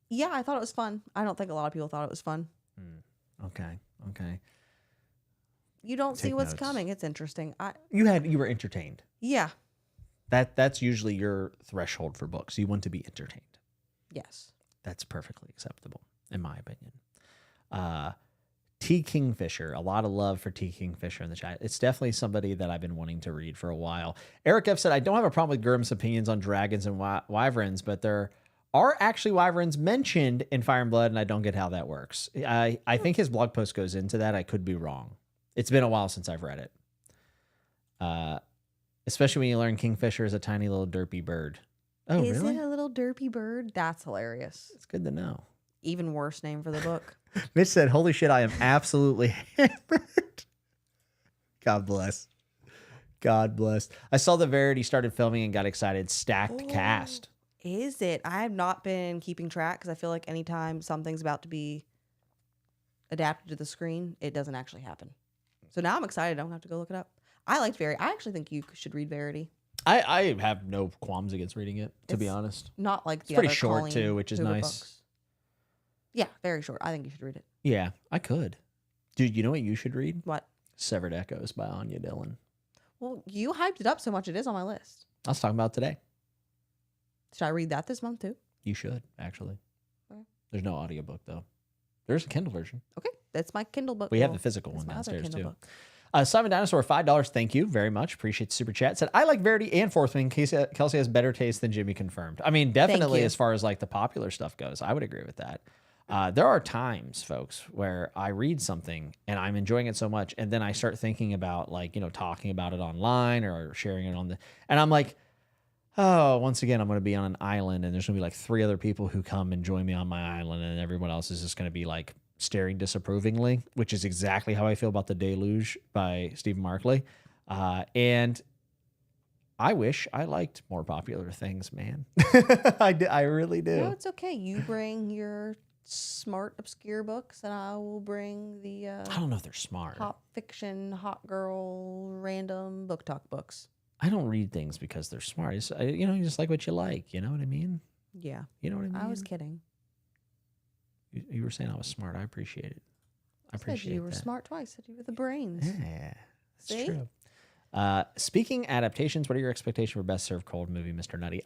[SPEAKER 2] Yeah, I thought it was fun. I don't think a lot of people thought it was fun.
[SPEAKER 1] Okay.
[SPEAKER 2] You don't see
[SPEAKER 1] Take
[SPEAKER 2] what's
[SPEAKER 1] notes.
[SPEAKER 2] coming. It's interesting.
[SPEAKER 1] You were entertained.
[SPEAKER 2] Yeah.
[SPEAKER 1] That's usually your threshold for books. You want to be entertained.
[SPEAKER 2] Yes.
[SPEAKER 1] That's perfectly acceptable. in my opinion. T. Kingfisher, a lot of love for T. Kingfisher in the chat. It's definitely somebody that I've been wanting to read for a while. Eric F. said, I don't have a problem with Gurm's opinions on dragons and wyverns, but there are actually wyverns mentioned in Fire and Blood, and I don't get how that works. I think his blog post goes into that. I could be wrong. It's been a while since I've read it. Especially when you learn Kingfisher is a tiny little derpy bird. Oh,
[SPEAKER 2] is
[SPEAKER 1] really?
[SPEAKER 2] it a little derpy bird? That's hilarious.
[SPEAKER 1] It's good to know.
[SPEAKER 2] Even worse name for the book.
[SPEAKER 1] Mitch said, holy shit, I am absolutely hammered. God bless. God bless. I saw the Verity started filming and got excited. Stacked cast.
[SPEAKER 2] Is it? I have not been keeping track because I feel like anytime something's about to be adapted to the screen, it doesn't actually happen. So now I'm excited. I don't have to go look it up. I liked Verity. I actually think you should read Verity.
[SPEAKER 1] I have no qualms against reading it, to be honest.
[SPEAKER 2] Not like the
[SPEAKER 1] it's pretty
[SPEAKER 2] other
[SPEAKER 1] short,
[SPEAKER 2] Colleen
[SPEAKER 1] too, which is
[SPEAKER 2] Hoover
[SPEAKER 1] nice.
[SPEAKER 2] books. Yeah, very short. I think you should read it.
[SPEAKER 1] Yeah, I could. Dude, you know what you should read?
[SPEAKER 2] What?
[SPEAKER 1] Severed Echoes by Anya Dillon.
[SPEAKER 2] Well, you hyped it up so much. It is on my list.
[SPEAKER 1] I was talking about today.
[SPEAKER 2] Should I read that this month, too?
[SPEAKER 1] You should, actually.
[SPEAKER 2] Okay.
[SPEAKER 1] There's no audiobook, though. There's a Kindle version.
[SPEAKER 2] Okay, that's my Kindle book.
[SPEAKER 1] We have the physical
[SPEAKER 2] that's
[SPEAKER 1] one
[SPEAKER 2] my other
[SPEAKER 1] downstairs,
[SPEAKER 2] Kindle
[SPEAKER 1] too.
[SPEAKER 2] book.
[SPEAKER 1] Simon Dinosaur, $5. Thank you very much. Appreciate the super chat. Said, I like Verity and Fourth Wing. Kelsey has better taste than Jimmy confirmed. I mean, definitely as far as like the popular stuff goes, I would agree with that. There are times, folks, where I read something and I'm enjoying it so much, and then I start thinking about like, you know, talking about it online or sharing it on and I'm like, oh, once again, I'm going to be on an island and there's going to be like 3 other people who come and join me on my island, and everyone else is just going to be like staring disapprovingly, which is exactly how I feel about The Deluge by Stephen Markley. And I wish I liked more popular things, man. I really do.
[SPEAKER 2] No, it's okay. You bring your smart, obscure books, and I will bring the
[SPEAKER 1] I don't know if they're smart.
[SPEAKER 2] hot fiction, hot girl, random book talk books.
[SPEAKER 1] I don't read things because they're smart. You just like what you like. You know what I mean?
[SPEAKER 2] Yeah.
[SPEAKER 1] You know what I mean?
[SPEAKER 2] I was kidding.
[SPEAKER 1] You were saying I was smart. I appreciate it. I appreciate
[SPEAKER 2] said you were
[SPEAKER 1] that.
[SPEAKER 2] smart twice. Said you were the brains.
[SPEAKER 1] Yeah, it's
[SPEAKER 2] See?
[SPEAKER 1] true. Speaking adaptations, what are your expectations for best served cold movie, Mr. Nutty?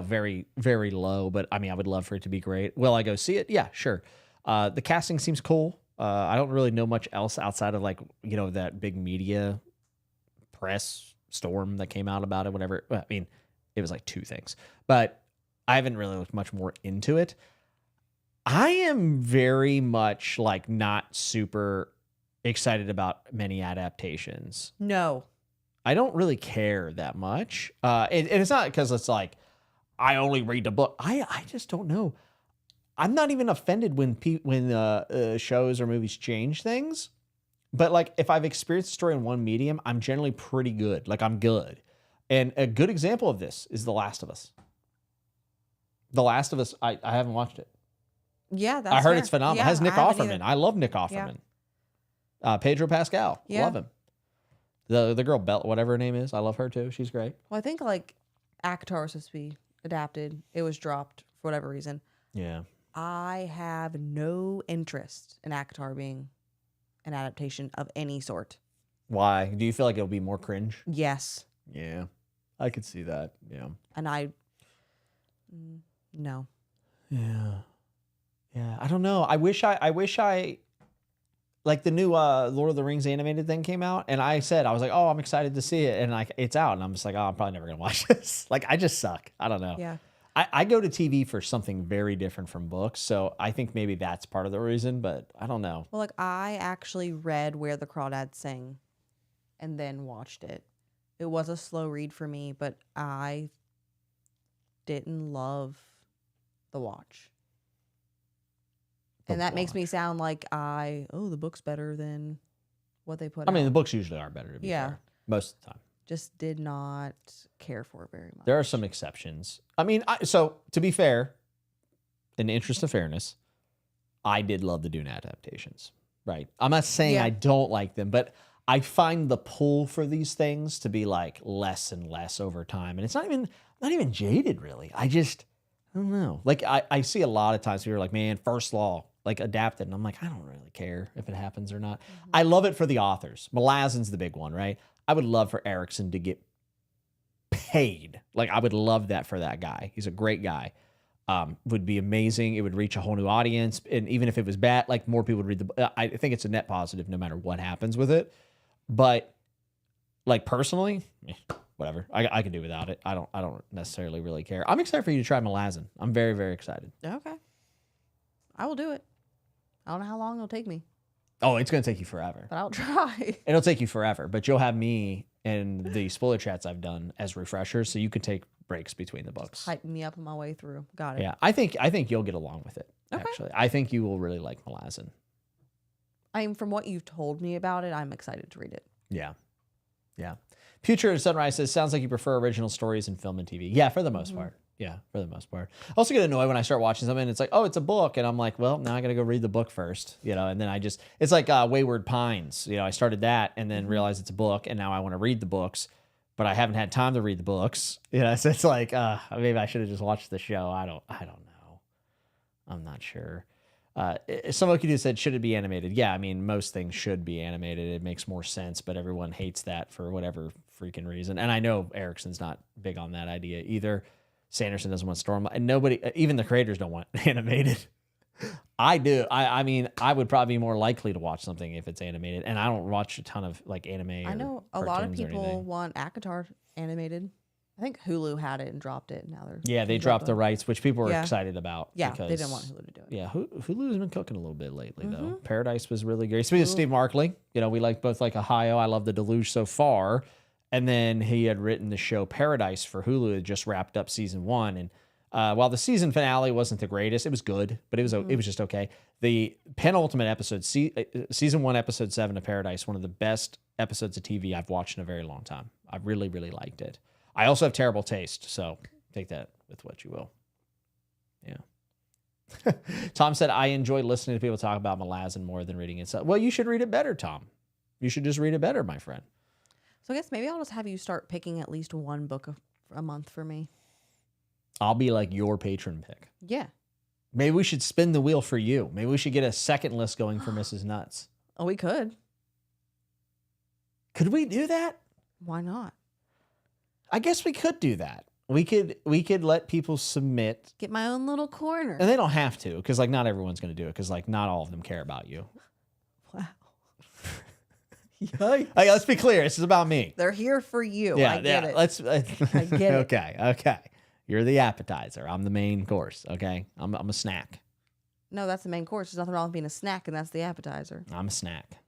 [SPEAKER 1] Very, very low, but I mean, I would love for it to be great. Will I go see it? Yeah, sure. The casting seems cool. I don't really know much else outside of like, that big media press storm that came out about it, whatever. Well, I mean, it was like 2 things, but I haven't really looked much more into it. I am very much like not super excited about many adaptations.
[SPEAKER 2] No.
[SPEAKER 1] I don't really care that much. And it's not because it's like, I only read the book. I just don't know. I'm not even offended when shows or movies change things. But like, if I've experienced a story in one medium, I'm generally pretty good. Like, I'm good. And a good example of this is The Last of Us. The Last of Us, I haven't watched it.
[SPEAKER 2] Yeah, that's
[SPEAKER 1] I heard
[SPEAKER 2] fair.
[SPEAKER 1] it's phenomenal.
[SPEAKER 2] Yeah,
[SPEAKER 1] It has Nick
[SPEAKER 2] I haven't
[SPEAKER 1] Offerman.
[SPEAKER 2] either.
[SPEAKER 1] I love Nick Offerman. Pedro Pascal.
[SPEAKER 2] Yeah.
[SPEAKER 1] Love him. The girl, Belle, whatever her name is, I love her too. She's great.
[SPEAKER 2] Well, I think like Akatar was supposed to be adapted. It was dropped for whatever reason.
[SPEAKER 1] Yeah.
[SPEAKER 2] I have no interest in Akatar being an adaptation of any sort.
[SPEAKER 1] Why? Do you feel like it'll be more cringe?
[SPEAKER 2] Yes.
[SPEAKER 1] Yeah. I could see that. Yeah.
[SPEAKER 2] And no.
[SPEAKER 1] Yeah. Yeah. I don't know. I wish I like the new Lord of the Rings animated thing came out, and I was like, oh, I'm excited to see it. And like it's out, and I'm just like, oh, I'm probably never gonna watch this. Like, I just suck. I don't know.
[SPEAKER 2] Yeah.
[SPEAKER 1] I go to TV for something very different from books. So I think maybe that's part of the reason, but I don't know.
[SPEAKER 2] Well, like I actually read Where the Crawdads Sing and then watched it. It was a slow read for me, but I didn't love the watch. And that makes me sound like the book's better than what they put out.
[SPEAKER 1] I mean, the books usually are better, to be fair. Most of the time.
[SPEAKER 2] Just did not care for it very much.
[SPEAKER 1] There are some exceptions. I mean, so to be fair, in the interest of fairness, I did love the Dune adaptations, right? I'm not saying I don't like them, but I find the pull for these things to be like less and less over time. And it's not even jaded, really. I don't know. Like, I see a lot of times people are like, man, First Law, like, adapted. And I'm like, I don't really care if it happens or not. Mm-hmm. I love it for the authors. Malazin's the big one, right? I would love for Erickson to get paid. Like, I would love that for that guy. He's a great guy. would be amazing. It would reach a whole new audience. And even if it was bad, like more people would read I think it's a net positive no matter what happens with it. But like personally, whatever. I can do without it. I don't necessarily really care. I'm excited for you to try Malazan. I'm very, very excited.
[SPEAKER 2] Okay. I will do it. I don't know how long it'll take me,
[SPEAKER 1] Oh, it's going to take you forever.
[SPEAKER 2] but I'll try.
[SPEAKER 1] It'll take you forever, but you'll have me and the spoiler chats I've done as refreshers, so you can take breaks between the books.
[SPEAKER 2] Hype me up on my way through. Got it.
[SPEAKER 1] Yeah, I think you'll get along with it.
[SPEAKER 2] Okay.
[SPEAKER 1] Actually, I think you will really like Malazan.
[SPEAKER 2] From what you've told me about it, I'm excited to read it.
[SPEAKER 1] Yeah, yeah. Future at Sunrise says, sounds like you prefer original stories in film and TV. Yeah, for the most part. Yeah, for the most part. I also get annoyed when I start watching something and it's like, oh, it's a book. And I'm like, well, now I got to go read the book first, and then it's like Wayward Pines. I started that and then realized it's a book and now I want to read the books, but I haven't had time to read the books. So it's like, maybe I should have just watched the show. I don't know. I'm not sure. Some Okidu said, should it be animated? Yeah, I mean, most things should be animated. It makes more sense, but everyone hates that for whatever freaking reason. And I know Erickson's not big on that idea either. Sanderson doesn't want Storm, and nobody, even the creators, don't want animated. I do. I mean, I would probably be more likely to watch something if it's animated, and I don't watch a ton of like anime.
[SPEAKER 2] I know a lot of people want ACOTAR animated. I think Hulu had it and dropped it. Now
[SPEAKER 1] they dropped the rights, which people were
[SPEAKER 2] Yeah.
[SPEAKER 1] excited about.
[SPEAKER 2] Yeah,
[SPEAKER 1] because,
[SPEAKER 2] they didn't want Hulu to do it.
[SPEAKER 1] Yeah, Hulu's been cooking a little bit lately though. Paradise was really great. Speaking of Steve Markley, we both like Ohio. I love The Deluge so far. And then he had written the show Paradise for Hulu. It just wrapped up season 1. And while the season finale wasn't the greatest, it was good, but it was just okay. The penultimate episode, season 1, episode 7 of Paradise, one of the best episodes of TV I've watched in a very long time. I really, really liked it. I also have terrible taste, so take that with what you will. Yeah. Tom said, I enjoy listening to people talk about Malazan more than reading it. So, well, you should read it better, Tom. You should just read it better, my friend.
[SPEAKER 2] So I guess maybe I'll just have you start picking at least one book a month for me.
[SPEAKER 1] I'll be like your patron pick.
[SPEAKER 2] Yeah.
[SPEAKER 1] Maybe we should spin the wheel for you. Maybe we should get a second list going for Mrs. Nuts.
[SPEAKER 2] Oh, we could.
[SPEAKER 1] Could we do that?
[SPEAKER 2] Why not?
[SPEAKER 1] I guess we could do that. We could let people submit.
[SPEAKER 2] Get my own little corner.
[SPEAKER 1] And they don't have to, because not everyone's going to do it, because not all of them care about you.
[SPEAKER 2] Wow.
[SPEAKER 1] Yikes. Let's be clear. This is about me.
[SPEAKER 2] They're here for you.
[SPEAKER 1] Yeah,
[SPEAKER 2] I get it.
[SPEAKER 1] I
[SPEAKER 2] get it.
[SPEAKER 1] Okay. You're the appetizer. I'm the main course. Okay. I'm a snack.
[SPEAKER 2] No, that's the main course. There's nothing wrong with being a snack, and that's the appetizer.
[SPEAKER 1] I'm a snack.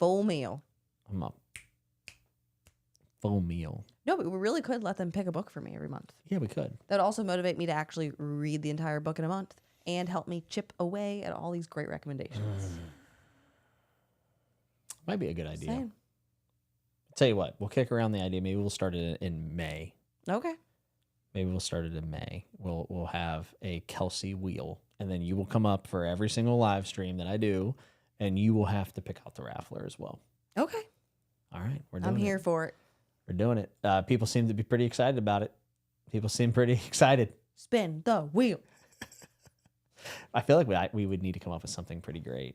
[SPEAKER 2] Full meal.
[SPEAKER 1] I'm a full meal.
[SPEAKER 2] No, but we really could let them pick a book for me every month.
[SPEAKER 1] Yeah, we could.
[SPEAKER 2] That would also motivate me to actually read the entire book in a month and help me chip away at all these great recommendations.
[SPEAKER 1] Might be a good idea.
[SPEAKER 2] Same.
[SPEAKER 1] Tell you what, we'll kick around the idea. Maybe we'll start it in May.
[SPEAKER 2] Okay.
[SPEAKER 1] Maybe we'll start it in May. We'll have a Kelsey wheel, and then you will come up for every single live stream that I do, and you will have to pick out the raffler as well.
[SPEAKER 2] Okay.
[SPEAKER 1] All right, we're doing
[SPEAKER 2] I'm
[SPEAKER 1] it.
[SPEAKER 2] here for it.
[SPEAKER 1] We're doing it. People seem to be pretty excited about it. People seem pretty excited.
[SPEAKER 2] Spin the wheel.
[SPEAKER 1] I feel like we would need to come up with something pretty great.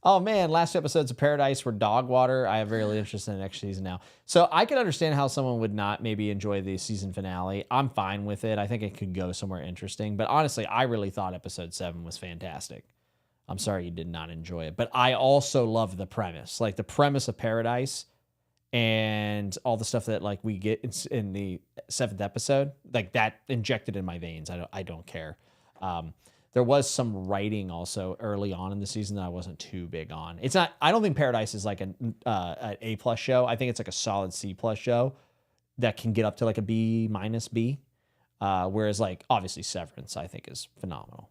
[SPEAKER 1] Oh man, last 2 episodes of Paradise were dog water. I have very little interest in the next season now. So I can understand how someone would not maybe enjoy the season finale. I'm fine with it. I think it could go somewhere interesting. But honestly, I really thought episode 7 was fantastic. I'm sorry you did not enjoy it. But I also love the premise. Like the premise of Paradise and all the stuff that we get in the 7th episode, like that injected in my veins. I don't care. There was some writing also early on in the season that I wasn't too big on. It's not. I don't think Paradise is like an A+ show. I think it's like a solid C+ show that can get up to like a B-, B. Whereas obviously Severance I think is phenomenal.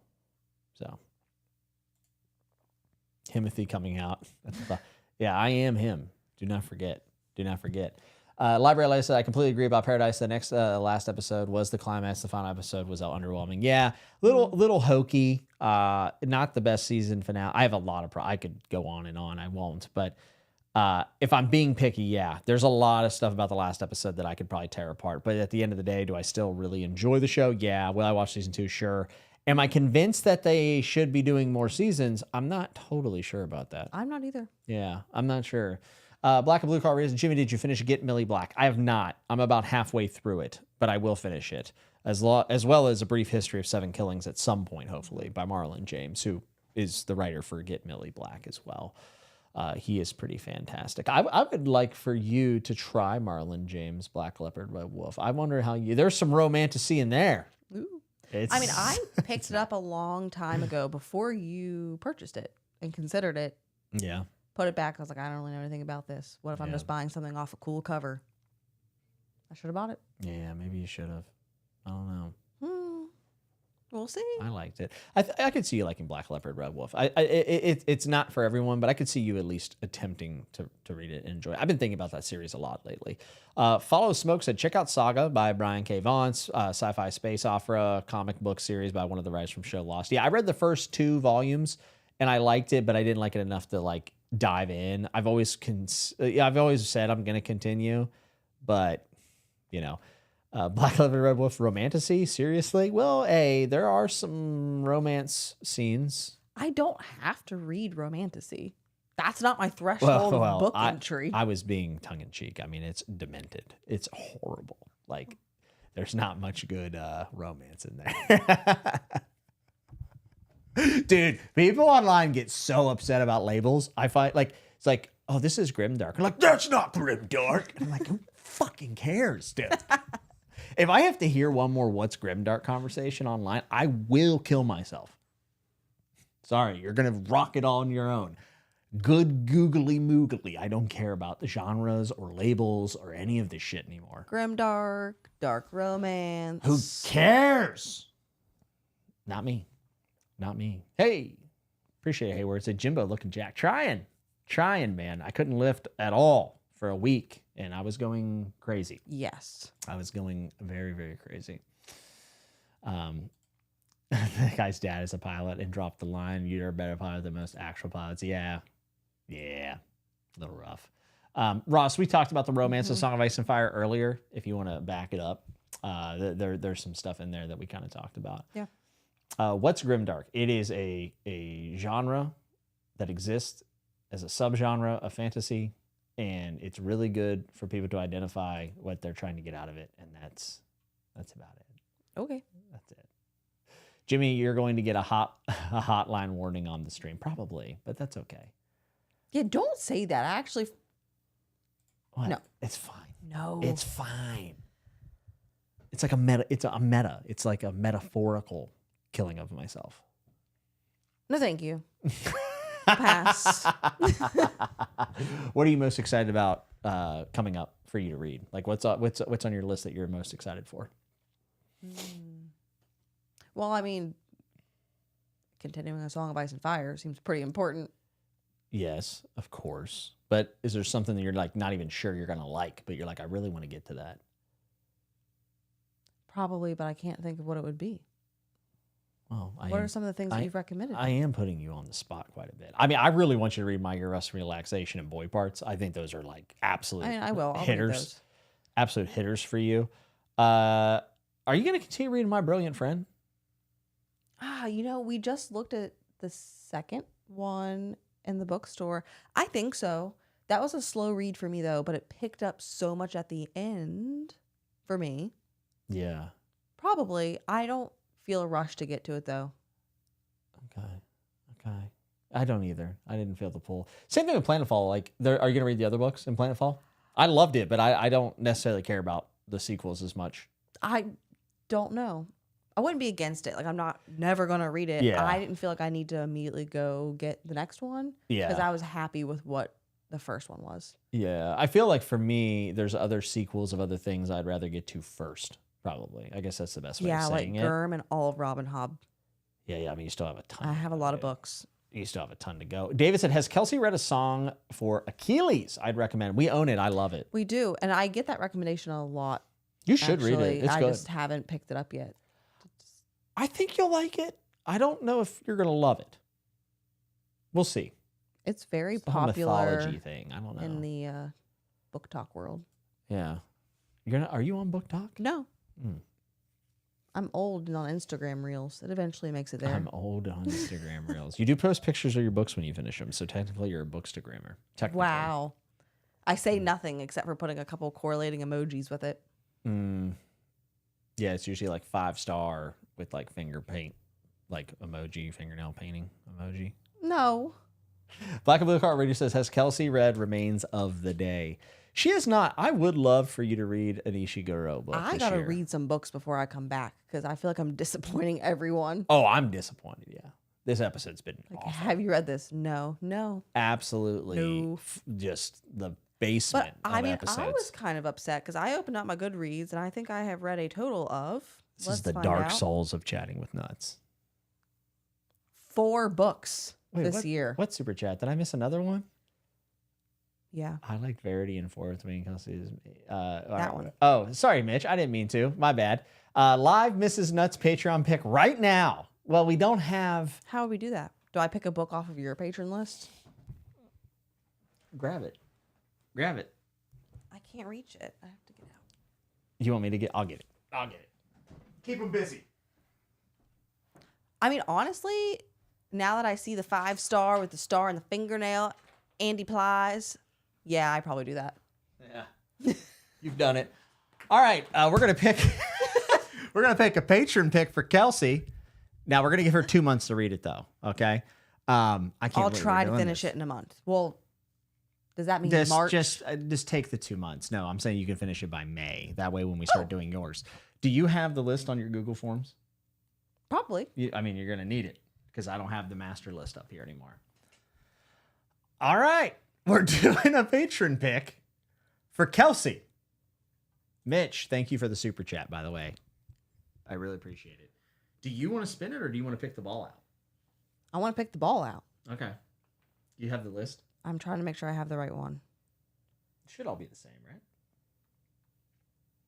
[SPEAKER 1] So Timothy coming out. Yeah, I am him. Do not forget. Do not forget. Library Life said, I completely agree about Paradise. The next last episode was the climax. The final episode was underwhelming. Yeah, little hokey. Not the best season finale. I have a lot of I could go on and on. I won't. But if I'm being picky, yeah, there's a lot of stuff about the last episode that I could probably tear apart. But at the end of the day, do I still really enjoy the show? Yeah. Will I watch season 2? Sure. Am I convinced that they should be doing more seasons? I'm not totally sure about that.
[SPEAKER 2] I'm not either.
[SPEAKER 1] Yeah, I'm not sure. Black and Blue Car reason, Jimmy, did you finish Get Millie Black? I have not. I'm about halfway through it, but I will finish it. as well as A Brief History of Seven Killings at some point, hopefully, by Marlon James, who is the writer for Get Millie Black as well. He is pretty fantastic. I would like for you to try Marlon James' Black Leopard Red Wolf. I wonder how there's some romantasy in there.
[SPEAKER 2] Ooh. I mean, I picked it up a long time ago before you purchased it and considered it.
[SPEAKER 1] Yeah.
[SPEAKER 2] Put it back. I was like, I don't really know anything about this. What if I'm just buying something off a cool cover? I should have bought it.
[SPEAKER 1] Yeah, maybe you should have. I don't know.
[SPEAKER 2] We'll see.
[SPEAKER 1] I liked it. I could see you liking Black Leopard Red Wolf. It's not for everyone, but I could see you at least attempting to read it and enjoy it. I've been thinking about that series a lot lately. Follow Smoke said, check out Saga by Brian K. Vaughan's sci-fi space opera comic book series by one of the writers from Show Lost. Yeah, I read the first 2 volumes and I liked it, but I didn't like it enough to like dive in. I've always said I'm going to continue, but you know. Black Leopard Red Wolf Romantasy? Seriously? Well, there are some romance scenes.
[SPEAKER 2] I don't have to read Romantasy. That's not my threshold of book entry.
[SPEAKER 1] I was being tongue-in-cheek. I mean, it's demented. It's horrible. Like, there's not much good romance in there. Dude, people online get so upset about labels. I find, like, it's like, oh, this is grimdark. I'm like, that's not grimdark. And I'm like, who fucking cares, dude? If I have to hear one more what's grimdark conversation online, I will kill myself. Sorry, you're going to rock it on your own. Good googly moogly. I don't care about the genres or labels or any of this shit anymore.
[SPEAKER 2] Grimdark, dark romance.
[SPEAKER 1] Who cares? Not me. Not me. Hey, appreciate it, Hayward. Said Jimbo looking jack. Trying, man. I couldn't lift at all for a week. And I was going crazy.
[SPEAKER 2] Yes.
[SPEAKER 1] I was going very, very crazy. The guy's dad is a pilot and dropped the line, you're a better pilot than most actual pilots. Yeah. A little rough. Ross, we talked about the romance of Song of Ice and Fire earlier. If you want to back it up, there's some stuff in there that we kind of talked about.
[SPEAKER 2] Yeah.
[SPEAKER 1] What's grimdark? It is a genre that exists as a subgenre of fantasy. And it's really good for people to identify what they're trying to get out of it. And that's about it.
[SPEAKER 2] Okay.
[SPEAKER 1] That's it. Jimmy, you're going to get a hotline warning on the stream. Probably, but that's okay.
[SPEAKER 2] Yeah, don't say that. I actually...
[SPEAKER 1] What?
[SPEAKER 2] No.
[SPEAKER 1] It's fine.
[SPEAKER 2] No.
[SPEAKER 1] It's fine. It's like a meta. It's like a metaphorical killing of myself.
[SPEAKER 2] No, thank you. Pass.
[SPEAKER 1] What are you most excited about coming up for you to read? Like what's on your list that you're most excited for?
[SPEAKER 2] Well, I mean, continuing A Song of Ice and Fire seems pretty important.
[SPEAKER 1] Yes, of course. But is there something that you're like not even sure you're gonna like, but you're like, I really want to get to that?
[SPEAKER 2] Probably, but I can't think of what it would be.
[SPEAKER 1] Well,
[SPEAKER 2] what are some of the things that you've recommended?
[SPEAKER 1] I am putting you on the spot quite a bit. I mean, I really want you to read My Year Rest and Relaxation and Boy Parts. I think those are like absolute
[SPEAKER 2] I will. I'll
[SPEAKER 1] hitters.
[SPEAKER 2] read those.
[SPEAKER 1] Absolute hitters for you. Are you going to continue reading My Brilliant Friend?
[SPEAKER 2] We just looked at the second one in the bookstore. I think so. That was a slow read for me, though, but it picked up so much at the end for me.
[SPEAKER 1] Yeah.
[SPEAKER 2] Probably. I don't feel a rush to get to it, though.
[SPEAKER 1] Okay. I don't either. I didn't feel the pull. Same thing with Planetfall. Like, are you going to read the other books in Planetfall? I loved it, but I don't necessarily care about the sequels as much.
[SPEAKER 2] I don't know. I wouldn't be against it. Like, I'm never going to read it.
[SPEAKER 1] Yeah.
[SPEAKER 2] I didn't feel like I need to immediately go get the next one.
[SPEAKER 1] Yeah.
[SPEAKER 2] Because I was happy with what the first one was.
[SPEAKER 1] Yeah. I feel like for me, there's other sequels of other things I'd rather get to first, probably. I guess that's the best way of saying it.
[SPEAKER 2] Yeah, like Germ and all of Robin Hobb.
[SPEAKER 1] Yeah. I mean, you still have a ton.
[SPEAKER 2] I have a lot of books.
[SPEAKER 1] You still have a ton to go. David said, has Kelsey read a song for Achilles? I'd recommend. We own it. I love it.
[SPEAKER 2] We do. And I get that recommendation a lot.
[SPEAKER 1] You should read it. It's
[SPEAKER 2] I
[SPEAKER 1] good.
[SPEAKER 2] just haven't picked it up yet.
[SPEAKER 1] I think you'll like it. I don't know if you're going to love it. We'll see.
[SPEAKER 2] It's very
[SPEAKER 1] It's the whole
[SPEAKER 2] popular
[SPEAKER 1] mythology thing. I don't know.
[SPEAKER 2] in the book talk world.
[SPEAKER 1] Yeah. Are you on Book Talk?
[SPEAKER 2] No. I'm old and on Instagram Reels. It eventually makes it there.
[SPEAKER 1] I'm old on Instagram Reels. You do post pictures of your books when you finish them, so technically you're a bookstagrammer. Technically.
[SPEAKER 2] Wow. I say nothing except for putting a couple correlating emojis with it.
[SPEAKER 1] Yeah, it's usually like 5-star with like finger paint, like emoji, fingernail painting emoji.
[SPEAKER 2] No.
[SPEAKER 1] Black and Blue Heart Radio says, has Kelsey read Remains of the Day? She has not. I would love for you to read an Ishiguro book
[SPEAKER 2] I
[SPEAKER 1] this
[SPEAKER 2] got to
[SPEAKER 1] year.
[SPEAKER 2] read some books before I come back because I feel like I'm disappointing everyone.
[SPEAKER 1] Oh, I'm disappointed, yeah. This episode's been awful.
[SPEAKER 2] Have you read this? No.
[SPEAKER 1] Absolutely.
[SPEAKER 2] No.
[SPEAKER 1] Just the basement
[SPEAKER 2] But
[SPEAKER 1] of
[SPEAKER 2] I mean,
[SPEAKER 1] episodes.
[SPEAKER 2] I was kind of upset because I opened up my Goodreads and I think I have read a total of.
[SPEAKER 1] This
[SPEAKER 2] let's
[SPEAKER 1] is the
[SPEAKER 2] find
[SPEAKER 1] dark
[SPEAKER 2] out,
[SPEAKER 1] souls of chatting with nuts.
[SPEAKER 2] 4 books this year.
[SPEAKER 1] What super chat? Did I miss another one?
[SPEAKER 2] Yeah.
[SPEAKER 1] I liked Verity and Fourth Wing.
[SPEAKER 2] That one.
[SPEAKER 1] Oh, sorry, Mitch. I didn't mean to. My bad. Live Mrs. Nuts Patreon pick right now. Well, we don't have.
[SPEAKER 2] How would we do that? Do I pick a book off of your patron list?
[SPEAKER 1] Grab it. Grab it.
[SPEAKER 2] I can't reach it. I have to get out.
[SPEAKER 1] You want me to get? I'll get it. I'll get it. Keep them busy.
[SPEAKER 2] I mean, honestly, now that I see the 5-star with the star and the fingernail, Andy Plies, yeah, I probably do that.
[SPEAKER 1] Yeah, you've done it. All right, we're gonna pick. We're gonna pick a patron pick for Kelsey. Now we're gonna give her 2 months to read it, though. Okay. I can't.
[SPEAKER 2] I'll
[SPEAKER 1] believe
[SPEAKER 2] try
[SPEAKER 1] we're
[SPEAKER 2] to
[SPEAKER 1] doing
[SPEAKER 2] finish
[SPEAKER 1] this.
[SPEAKER 2] it in a month. Well, does that mean
[SPEAKER 1] Just,
[SPEAKER 2] March?
[SPEAKER 1] just take the 2 months. No, I'm saying you can finish it by May. That way, when we start doing yours, do you have the list on your Google Forms?
[SPEAKER 2] Probably.
[SPEAKER 1] I mean, you're gonna need it because I don't have the master list up here anymore. All right, we're doing a patron pick for Kelsey. Mitch, thank you for the super chat, by the way. I really appreciate it. Do you want to spin it or do you want to pick the ball out?
[SPEAKER 2] I want to pick the ball out.
[SPEAKER 1] Okay. You have the list?
[SPEAKER 2] I'm trying to make sure I have the right one.
[SPEAKER 1] It should all be the same, right?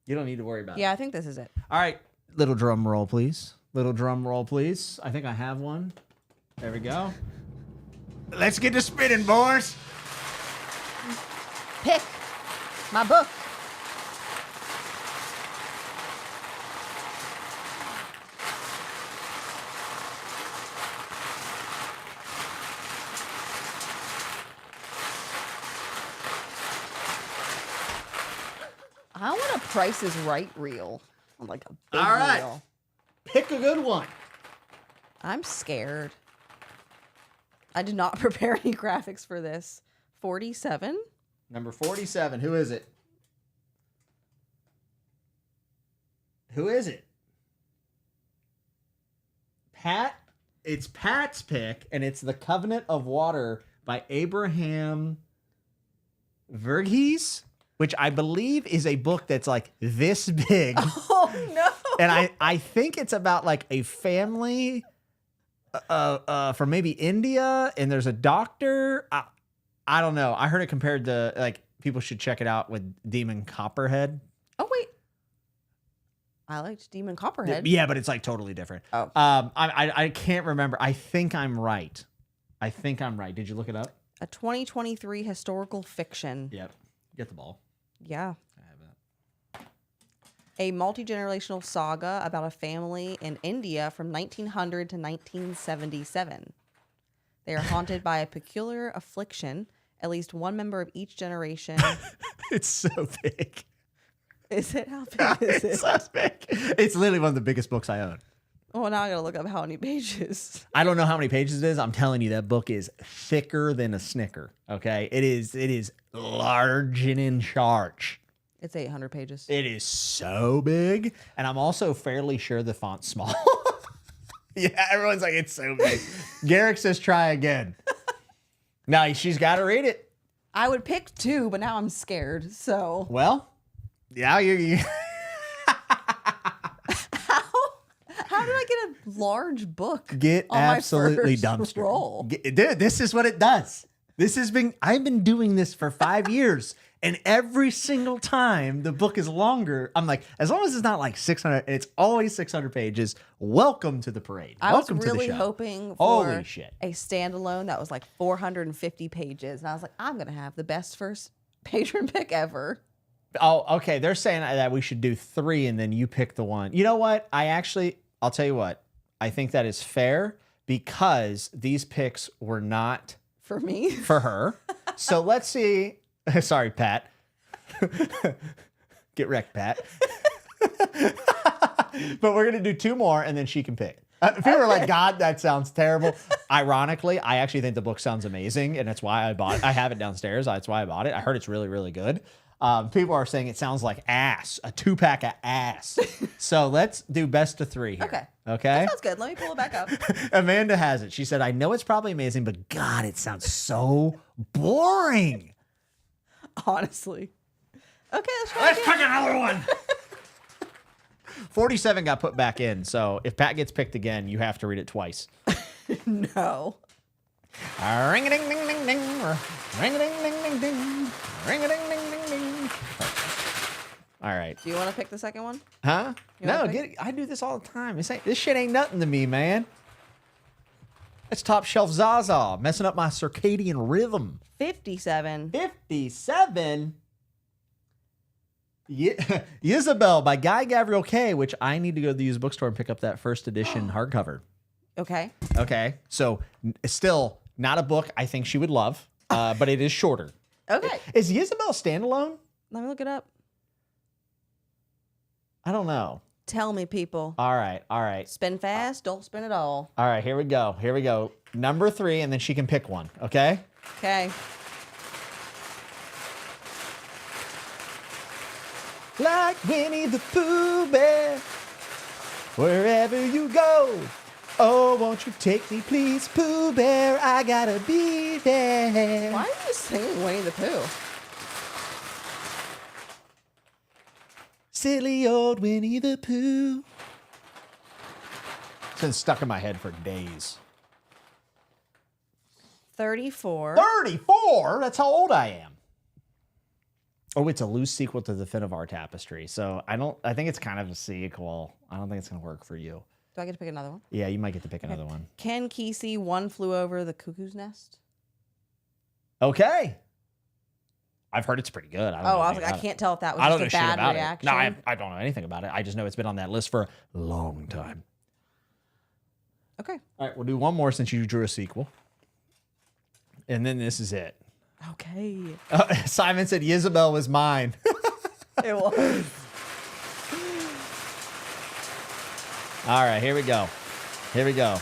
[SPEAKER 1] You don't need to worry about it.
[SPEAKER 2] Yeah, I think this is it.
[SPEAKER 1] All right. Little drum roll, please. Little drum roll, please. I think I have one. There we go. Let's get to spinning, boys.
[SPEAKER 2] Pick my book. I want a Price is Right reel. Like a big
[SPEAKER 1] All right.
[SPEAKER 2] reel.
[SPEAKER 1] Pick a good one.
[SPEAKER 2] I'm scared. I did not prepare any graphics for this. 47?
[SPEAKER 1] Number 47. Who is it? Who is it? Pat. It's Pat's pick, and it's The Covenant of Water by Abraham Verghese, which I believe is a book that's like this big.
[SPEAKER 2] Oh, no.
[SPEAKER 1] And I think it's about like a family from maybe India, and there's a doctor. I don't know. I heard it compared to, like, people should check it out with Demon Copperhead.
[SPEAKER 2] Oh, wait. I liked Demon Copperhead.
[SPEAKER 1] Yeah, but it's like totally different.
[SPEAKER 2] Oh.
[SPEAKER 1] I can't remember. I think I'm right. Did you look it up?
[SPEAKER 2] A 2023 historical fiction.
[SPEAKER 1] Yep. Get the ball.
[SPEAKER 2] Yeah.
[SPEAKER 1] I have that.
[SPEAKER 2] A multi-generational saga about a family in India from 1900 to 1977. They are haunted by a peculiar affliction. At least one member of each generation.
[SPEAKER 1] It's so big.
[SPEAKER 2] Is it? How big is it?
[SPEAKER 1] It's so big. It's literally one of the biggest books I own.
[SPEAKER 2] Oh, now I gotta look up how many pages.
[SPEAKER 1] I don't know how many pages it is. I'm telling you, that book is thicker than a Snicker. Okay, it is large and in charge.
[SPEAKER 2] It's 800 pages.
[SPEAKER 1] It is so big, and I'm also fairly sure the font's small. Yeah, everyone's like, it's so big. Garrick says, try again. No, she's got to read it.
[SPEAKER 2] I would pick 2, but now I'm scared. So
[SPEAKER 1] Well, yeah, you
[SPEAKER 2] how did I get a large book?
[SPEAKER 1] get
[SPEAKER 2] on
[SPEAKER 1] absolutely
[SPEAKER 2] my first
[SPEAKER 1] dumpster.
[SPEAKER 2] roll?
[SPEAKER 1] Dude, this is what it does. I've been doing this for 5 years, and every single time the book is longer, I'm like, as long as it's not like 600, it's always 600 pages. Welcome to the parade.
[SPEAKER 2] I was
[SPEAKER 1] Welcome to the
[SPEAKER 2] really
[SPEAKER 1] show.
[SPEAKER 2] hoping
[SPEAKER 1] Holy
[SPEAKER 2] for
[SPEAKER 1] shit.
[SPEAKER 2] a standalone that was like 450 pages. And I was like, I'm going to have the best first patron pick ever.
[SPEAKER 1] Oh, okay. They're saying that we should do 3 and then you pick the one. You know what? I'll tell you what. I think that is fair because these picks were not
[SPEAKER 2] For me?
[SPEAKER 1] for her. So let's see. Sorry, Pat. Get wrecked, Pat. But we're going to do 2 more, and then she can pick. People are like, God, that sounds terrible. Ironically, I actually think the book sounds amazing, and that's why I bought it. I have it downstairs. That's why I bought it. I heard it's really, really good. People are saying it sounds like ass, a 2-pack of ass. So let's do best of 3 here.
[SPEAKER 2] Okay.
[SPEAKER 1] Okay?
[SPEAKER 2] That sounds good. Let me pull it back up.
[SPEAKER 1] Amanda has it. She said, I know it's probably amazing, but God, it sounds so boring.
[SPEAKER 2] Honestly. Okay,
[SPEAKER 1] Let's pick another one. 47 got put back in, so if Pat gets picked again, you have to read it twice.
[SPEAKER 2] No.
[SPEAKER 1] Ring-a-ding-ding-ding-ding. Ring-a-ding-ding-ding-ding. Ring-a-ding-ding-ding-ding. All right.
[SPEAKER 2] Do you want to pick the second one?
[SPEAKER 1] Huh?
[SPEAKER 2] You
[SPEAKER 1] No,
[SPEAKER 2] wanna pick?
[SPEAKER 1] I do this all the time. This shit ain't nothing to me, man. That's top shelf Zaza, messing up my circadian rhythm.
[SPEAKER 2] 57.
[SPEAKER 1] 57? Isabel by Guy Gavriel Kay, which I need to go to the used bookstore and pick up that first edition hardcover.
[SPEAKER 2] Okay.
[SPEAKER 1] Okay. So it's still not a book I think she would love, but it is shorter.
[SPEAKER 2] Okay.
[SPEAKER 1] Is Isabel standalone?
[SPEAKER 2] Let me look it up.
[SPEAKER 1] I don't know.
[SPEAKER 2] Tell me, people.
[SPEAKER 1] All right. All right.
[SPEAKER 2] Spin fast, don't spin at all.
[SPEAKER 1] All right. Here we go. Here we go. Number 3, and then she can pick one. Okay?
[SPEAKER 2] Okay.
[SPEAKER 1] Like Winnie the Pooh Bear, wherever you go. Oh, won't you take me, please, Pooh Bear? I gotta be there.
[SPEAKER 2] Why are you singing Winnie the Pooh?
[SPEAKER 1] Silly old Winnie the Pooh. It's been stuck in my head for days.
[SPEAKER 2] 34.
[SPEAKER 1] 34? That's how old I am. Oh, it's a loose sequel to the Finnevar Tapestry. So I think it's kind of a sequel. I don't think it's going to work for you.
[SPEAKER 2] Do I get to pick another one?
[SPEAKER 1] Yeah, you might get to pick another one.
[SPEAKER 2] Ken Kesey, One Flew Over the Cuckoo's Nest.
[SPEAKER 1] Okay. I've heard it's pretty good. I
[SPEAKER 2] was like, I can't tell if that was
[SPEAKER 1] I don't
[SPEAKER 2] just
[SPEAKER 1] know
[SPEAKER 2] a
[SPEAKER 1] shit
[SPEAKER 2] bad
[SPEAKER 1] about
[SPEAKER 2] reaction.
[SPEAKER 1] it. No, I don't know anything about it. I just know it's been on that list for a long time.
[SPEAKER 2] Okay.
[SPEAKER 1] All right, we'll do one more since you drew a sequel. And then this is it.
[SPEAKER 2] Okay.
[SPEAKER 1] Simon said Isabel was mine.
[SPEAKER 2] It was.
[SPEAKER 1] All right, here we go. Here we go.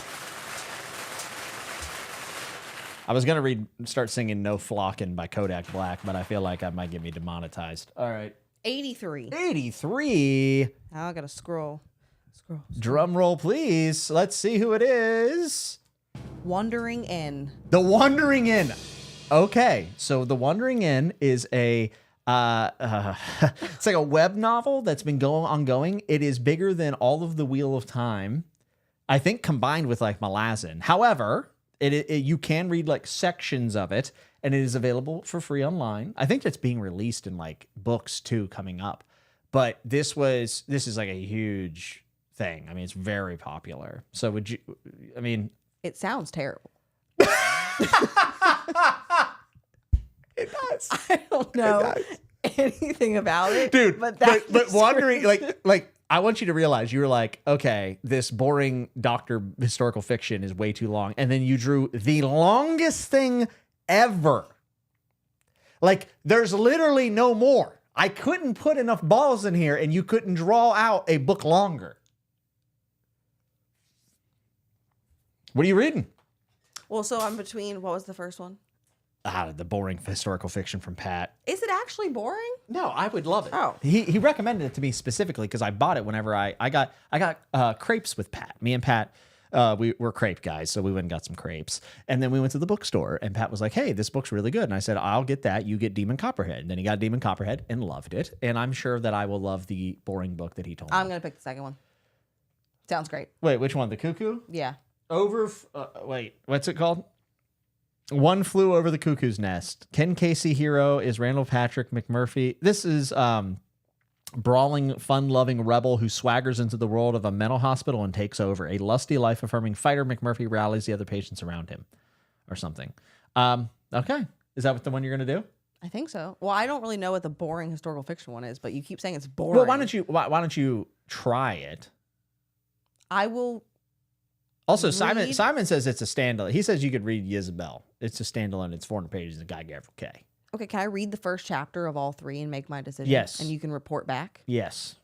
[SPEAKER 1] I was going to start singing No Flockin' by Kodak Black, but I feel like that might get me demonetized. All right.
[SPEAKER 2] 83.
[SPEAKER 1] 83.
[SPEAKER 2] Now I got to scroll.
[SPEAKER 1] Drum roll, please. Let's see who it is.
[SPEAKER 2] Wandering In.
[SPEAKER 1] The Wandering Inn. Okay, so The Wandering Inn is a it's like a web novel that's been ongoing. It is bigger than all of the Wheel of Time, I think, combined with like Malazan. However, you can read like sections of it, and it is available for free online. I think that's being released in like books too coming up. But this is like a huge thing. I mean, it's very popular. So would you? I mean,
[SPEAKER 2] It sounds terrible.
[SPEAKER 1] it does.
[SPEAKER 2] I don't know anything about it,
[SPEAKER 1] Dude,
[SPEAKER 2] But
[SPEAKER 1] wandering like I want you to realize you were like, okay, this boring doctor historical fiction is way too long, and then you drew the longest thing ever. Like, there's literally no more. I couldn't put enough balls in here, and you couldn't draw out a book longer. What are you reading?
[SPEAKER 2] Well, so I'm between. What was the first one?
[SPEAKER 1] The boring historical fiction from Pat.
[SPEAKER 2] Is it actually boring?
[SPEAKER 1] No, I would love it.
[SPEAKER 2] Oh.
[SPEAKER 1] He recommended it to me specifically because I bought it whenever I got crepes with Pat. Me and Pat, we're crepe guys, so we went and got some crepes. And then we went to the bookstore, and Pat was like, hey, this book's really good. And I said, I'll get that. You get Demon Copperhead. And then he got Demon Copperhead and loved it. And I'm sure that I will love the boring book that he told me.
[SPEAKER 2] I'm going to pick the second one. Sounds great.
[SPEAKER 1] Wait, which one? The Cuckoo?
[SPEAKER 2] Yeah.
[SPEAKER 1] Wait, what's it called? One Flew Over the Cuckoo's Nest. Ken Kesey hero is Randall Patrick McMurphy. This is brawling, fun-loving rebel who swaggers into the world of a mental hospital and takes over. A lusty, life-affirming fighter, McMurphy rallies the other patients around him, or something. Okay, is that what the one you're gonna do?
[SPEAKER 2] I think so. Well, I don't really know what the boring historical fiction one is, but you keep saying it's boring.
[SPEAKER 1] Well, why don't you try it?
[SPEAKER 2] I will.
[SPEAKER 1] Also, Simon says it's a standalone. He says you could read Isabel. It's a standalone. It's 400 pages of Guy Gavriel Kay.
[SPEAKER 2] Okay, can I read the first chapter of all three and make my decision?
[SPEAKER 1] Yes.
[SPEAKER 2] And you can report back?
[SPEAKER 1] Yes.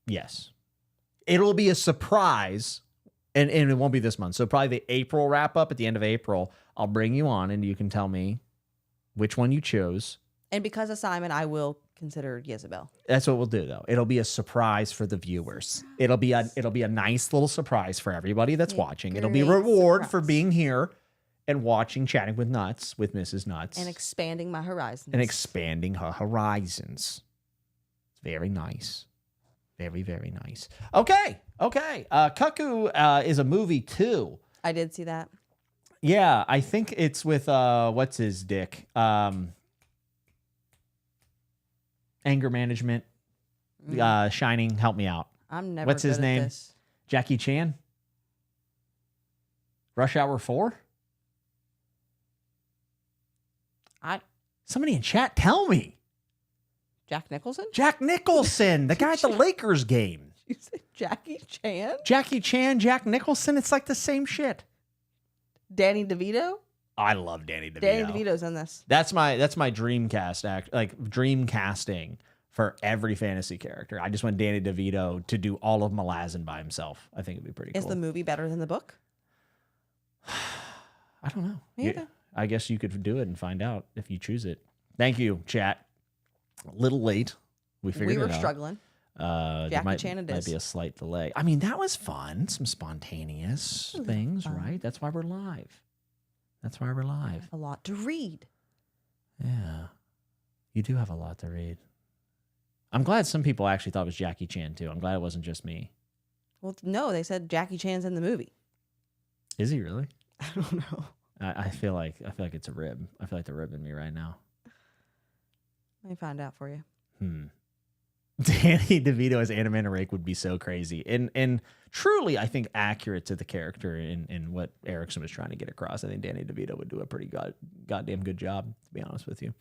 [SPEAKER 1] Yes. It'll be a surprise, and it won't be this month. So probably the April wrap up at the end of April, I'll bring you on and you can tell me which one you chose.
[SPEAKER 2] And because of Simon, I will consider Jezebel.
[SPEAKER 1] That's what we'll do, though. It'll be a surprise for the viewers. It'll be a nice little surprise for everybody that's watching. It'll be a reward for being here and watching Chatting with Nuts with Mrs. Nuts.
[SPEAKER 2] And expanding my horizons.
[SPEAKER 1] And expanding her horizons. It's very nice. Very, very nice. Okay. Cuckoo is a movie, too.
[SPEAKER 2] I did see that.
[SPEAKER 1] Yeah, I think it's with, what's his dick? Anger Management. Shining, help me out.
[SPEAKER 2] I'm never
[SPEAKER 1] What's his
[SPEAKER 2] good at
[SPEAKER 1] name?
[SPEAKER 2] this.
[SPEAKER 1] Jackie Chan? Rush Hour 4? Somebody in chat tell me.
[SPEAKER 2] Jack Nicholson?
[SPEAKER 1] Jack Nicholson, the guy at the Lakers game.
[SPEAKER 2] You said Jackie Chan?
[SPEAKER 1] Jackie Chan, Jack Nicholson, it's like the same shit.
[SPEAKER 2] Danny DeVito?
[SPEAKER 1] I love Danny DeVito.
[SPEAKER 2] Danny DeVito's in this.
[SPEAKER 1] That's my dream cast dream casting for every fantasy character. I just want Danny DeVito to do all of Malazan by himself. I think it'd be pretty cool.
[SPEAKER 2] Is the movie better than the book?
[SPEAKER 1] I don't know.
[SPEAKER 2] Me either.
[SPEAKER 1] I guess you could do it and find out if you choose it. Thank you, chat. A little late. We figured it out.
[SPEAKER 2] We were struggling.
[SPEAKER 1] Jackie
[SPEAKER 2] Chan it
[SPEAKER 1] might
[SPEAKER 2] is.
[SPEAKER 1] be a slight delay. I mean, that was fun. Some spontaneous things, right? That's why we're live.
[SPEAKER 2] A lot to read.
[SPEAKER 1] Yeah. You do have a lot to read. I'm glad some people actually thought it was Jackie Chan, too. I'm glad it wasn't just me.
[SPEAKER 2] Well, no, they said Jackie Chan's in the movie.
[SPEAKER 1] Is he really?
[SPEAKER 2] I don't know.
[SPEAKER 1] I feel like it's a rib. I feel like they're ribbing me right now.
[SPEAKER 2] Let me find out for you.
[SPEAKER 1] Danny DeVito as Animan Rake would be so crazy. And truly, I think, accurate to the character in what Erickson was trying to get across. I think Danny DeVito would do a pretty goddamn good job, to be honest with you.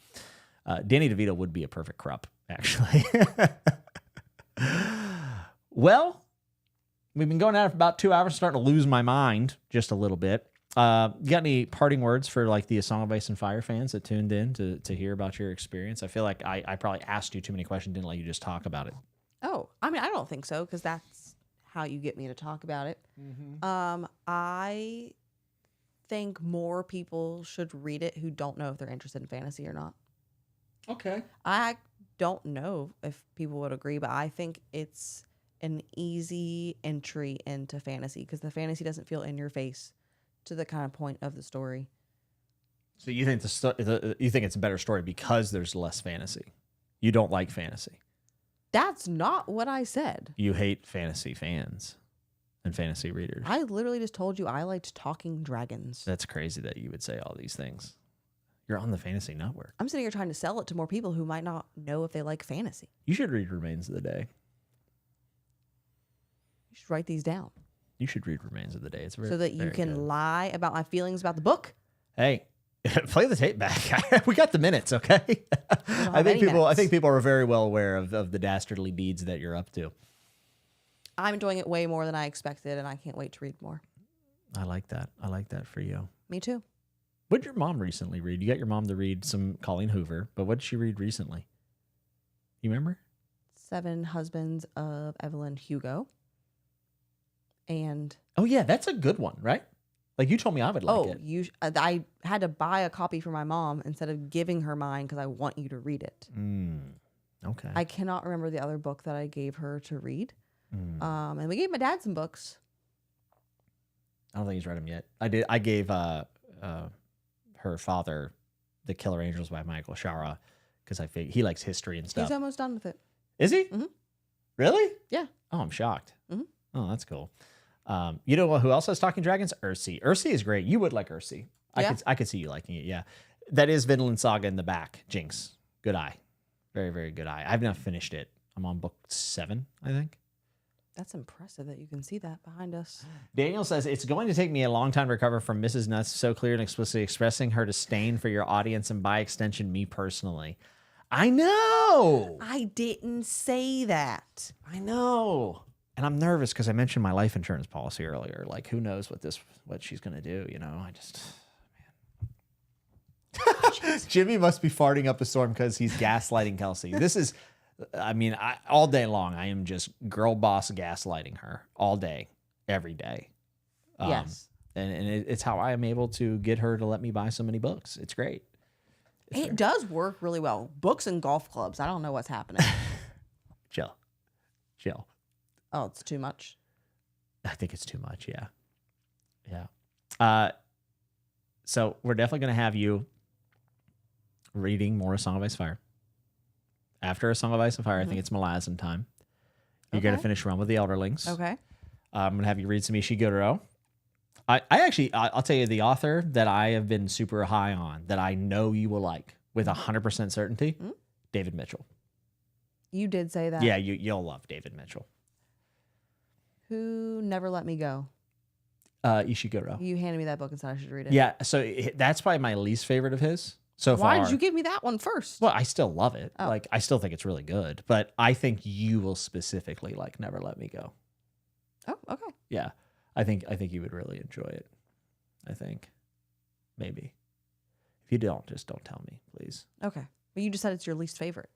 [SPEAKER 1] Danny DeVito would be a perfect Krupp, actually. Well, we've been going at it for about 2 hours, starting to lose my mind just a little bit. You got any parting words for like the A Song of Ice and Fire fans that tuned in to hear about your experience? I feel like I probably asked you too many questions, didn't let you just talk about it.
[SPEAKER 2] Oh, I mean, I don't think so, because that's how you get me to talk about it. I think more people should read it who don't know if they're interested in fantasy or not.
[SPEAKER 1] Okay.
[SPEAKER 2] I don't know if people would agree, but I think it's an easy entry into fantasy because the fantasy doesn't feel in your face to the kind of point of the story.
[SPEAKER 1] So you think you think it's a better story because there's less fantasy? You don't like fantasy?
[SPEAKER 2] That's not what I said.
[SPEAKER 1] You hate fantasy fans and fantasy readers.
[SPEAKER 2] I literally just told you I liked talking dragons.
[SPEAKER 1] That's crazy that you would say all these things. You're on the Fantasy Network.
[SPEAKER 2] I'm sitting here trying to sell it to more people who might not know if they like fantasy.
[SPEAKER 1] You should read Remains of the Day.
[SPEAKER 2] You should write these down.
[SPEAKER 1] You should read Remains of the Day. It's very,
[SPEAKER 2] so that you can
[SPEAKER 1] good.
[SPEAKER 2] lie about my feelings about the book.
[SPEAKER 1] Hey, play the tape back. We got the minutes, okay? I think people are very well aware of the dastardly deeds that you're up to.
[SPEAKER 2] I'm enjoying it way more than I expected, and I can't wait to read more.
[SPEAKER 1] I like that. I like that for you.
[SPEAKER 2] Me too.
[SPEAKER 1] What did your mom recently read? You got your mom to read some Colleen Hoover, but what did she read recently? You remember?
[SPEAKER 2] 7 Husbands of Evelyn Hugo. And
[SPEAKER 1] oh yeah, that's a good one, right? Like you told me I would like it.
[SPEAKER 2] I had to buy a copy for my mom instead of giving her mine because I want you to read it.
[SPEAKER 1] Okay.
[SPEAKER 2] I cannot remember the other book that I gave her to read. And we gave my dad some books.
[SPEAKER 1] I don't think he's read them yet. I gave her father The Killer Angels by Michael Shara because I think he likes history and stuff.
[SPEAKER 2] He's almost done with it.
[SPEAKER 1] Is he?
[SPEAKER 2] Mm-hmm.
[SPEAKER 1] Really?
[SPEAKER 2] Yeah.
[SPEAKER 1] Oh, I'm shocked.
[SPEAKER 2] Mm-hmm.
[SPEAKER 1] Oh, that's cool. You know who else has Talking Dragons? Ursi. Ursi is great. You would like Ursi.
[SPEAKER 2] Yeah.
[SPEAKER 1] I could see you liking it. Yeah. That is Vinland Saga in the back. Jinx. Good eye. Very, very good eye. I've not finished it. I'm on book 7, I think.
[SPEAKER 2] That's impressive that you can see that behind us.
[SPEAKER 1] Daniel says, it's going to take me a long time to recover from Mrs. Nuts so clear and explicitly expressing her disdain for your audience and by extension, me personally. I know.
[SPEAKER 2] I didn't say that.
[SPEAKER 1] I know. And I'm nervous because I mentioned my life insurance policy earlier. Like, who knows what she's going to do, you know? I just, man. Jimmy must be farting up a storm because he's gaslighting Kelsey. This is, I mean, all day long, I am just girl boss gaslighting her all day, every day.
[SPEAKER 2] Yes.
[SPEAKER 1] And it's how I am able to get her to let me buy so many books. It's great.
[SPEAKER 2] It does work really well. Books and golf clubs. I don't know what's happening.
[SPEAKER 1] Chill.
[SPEAKER 2] Oh, it's too much.
[SPEAKER 1] I think it's too much. Yeah. So we're definitely going to have you reading more A Song of Ice and Fire. After A Song of Ice and Fire, I think it's Malazan time. You're going to finish Realm of the Elderlings.
[SPEAKER 2] Okay.
[SPEAKER 1] I'm going to have you read some Ishiguro. I'll tell you the author that I have been super high on that I know you will like with 100% certainty, David Mitchell.
[SPEAKER 2] You did say that.
[SPEAKER 1] Yeah, you'll love David Mitchell.
[SPEAKER 2] Who Never Let Me Go?
[SPEAKER 1] Ishiguro.
[SPEAKER 2] You handed me that book and said I should read it.
[SPEAKER 1] Yeah, so that's probably my least favorite of his so far.
[SPEAKER 2] Why did you give me that one first?
[SPEAKER 1] Well, I still love it.
[SPEAKER 2] Oh.
[SPEAKER 1] Like, I still think it's really good, but I think you will specifically like Never Let Me Go.
[SPEAKER 2] Oh, okay.
[SPEAKER 1] Yeah, I think you would really enjoy it. I think, maybe. If you don't, just don't tell me, please.
[SPEAKER 2] Okay. But you just said it's your least favorite.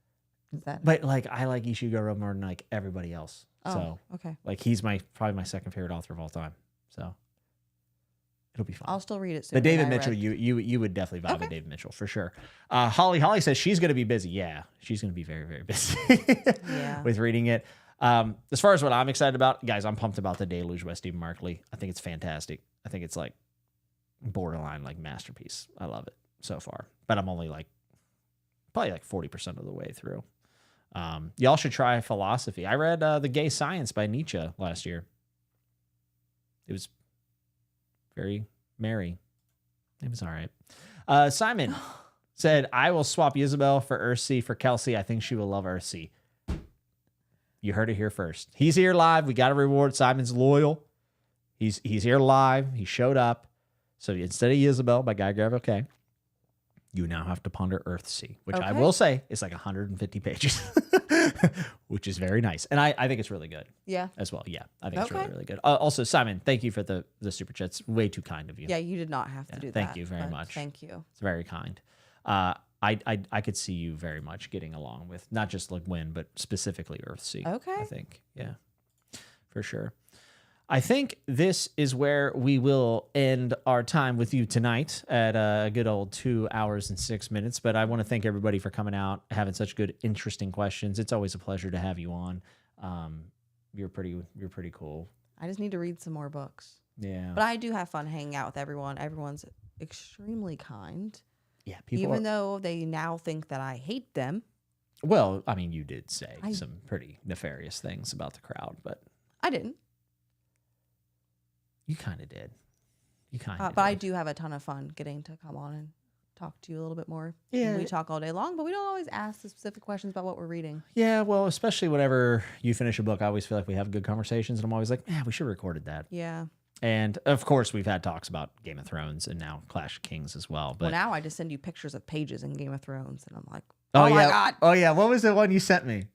[SPEAKER 2] Is that?
[SPEAKER 1] But like, I like Ishiguro more than like everybody else.
[SPEAKER 2] Oh,
[SPEAKER 1] So
[SPEAKER 2] okay.
[SPEAKER 1] like, he's probably my second favorite author of all time. So it'll be fun.
[SPEAKER 2] I'll still read it soon.
[SPEAKER 1] But David
[SPEAKER 2] when I
[SPEAKER 1] Mitchell,
[SPEAKER 2] read.
[SPEAKER 1] you would definitely vibe
[SPEAKER 2] Okay.
[SPEAKER 1] with David Mitchell for sure. Holly says she's going to be busy. Yeah, she's going to be very, very busy
[SPEAKER 2] Yeah.
[SPEAKER 1] with reading it. As far as what I'm excited about, guys, I'm pumped about The Deluge by Stephen Markley. I think it's fantastic. I think it's like borderline like masterpiece. I love it so far, but I'm only like probably like 40% of the way through. Y'all should try philosophy. I read The Gay Science by Nietzsche last year. It was very merry. It was all right. Simon said, I will swap Isabel for Earthsea for Kelsey. I think she will love Earthsea. You heard it here first. He's here live. We got to reward Simon's loyal. He's here live. He showed up. So instead of Isabel by Guy Gavin, okay, you now have to ponder Earthsea, which I
[SPEAKER 2] Okay.
[SPEAKER 1] will say is like 150 pages, which is very nice. And I think it's really good
[SPEAKER 2] Yeah.
[SPEAKER 1] as well. Yeah, I think it's really,
[SPEAKER 2] Okay.
[SPEAKER 1] really good. Also, Simon, thank you for the super chats. Way too kind of you.
[SPEAKER 2] Yeah, you did not have to do that.
[SPEAKER 1] thank you very
[SPEAKER 2] but
[SPEAKER 1] much.
[SPEAKER 2] Thank you.
[SPEAKER 1] It's very kind. I could see you very much getting along with not just like Win, but specifically Earthsea.
[SPEAKER 2] Okay.
[SPEAKER 1] I think, yeah, for sure. I think this is where we will end our time with you tonight at a good old 2 hours and 6 minutes. But I want to thank everybody for coming out, having such good, interesting questions. It's always a pleasure to have you on. You're pretty cool.
[SPEAKER 2] I just need to read some more books.
[SPEAKER 1] Yeah.
[SPEAKER 2] But I do have fun hanging out with everyone. Everyone's extremely kind.
[SPEAKER 1] Yeah. People
[SPEAKER 2] Even though they now think that I hate them.
[SPEAKER 1] well, I mean, you did say
[SPEAKER 2] I-
[SPEAKER 1] some pretty nefarious things about the crowd, but
[SPEAKER 2] I didn't.
[SPEAKER 1] you kind of did. You kind of
[SPEAKER 2] But I do have a ton of fun getting to come on and talk to you a little bit more.
[SPEAKER 1] Yeah.
[SPEAKER 2] We talk all day long, but we don't always ask the specific questions about what we're reading.
[SPEAKER 1] Yeah, well, especially whenever you finish a book, I always feel like we have good conversations, and I'm always like, we should have recorded that.
[SPEAKER 2] Yeah.
[SPEAKER 1] And of course, we've had talks about Game of Thrones and now Clash of Kings as well. But
[SPEAKER 2] Well, now I just send you pictures of pages in Game of Thrones, and I'm like,
[SPEAKER 1] oh
[SPEAKER 2] oh my
[SPEAKER 1] yeah,
[SPEAKER 2] God.
[SPEAKER 1] oh yeah. What was the one you sent me?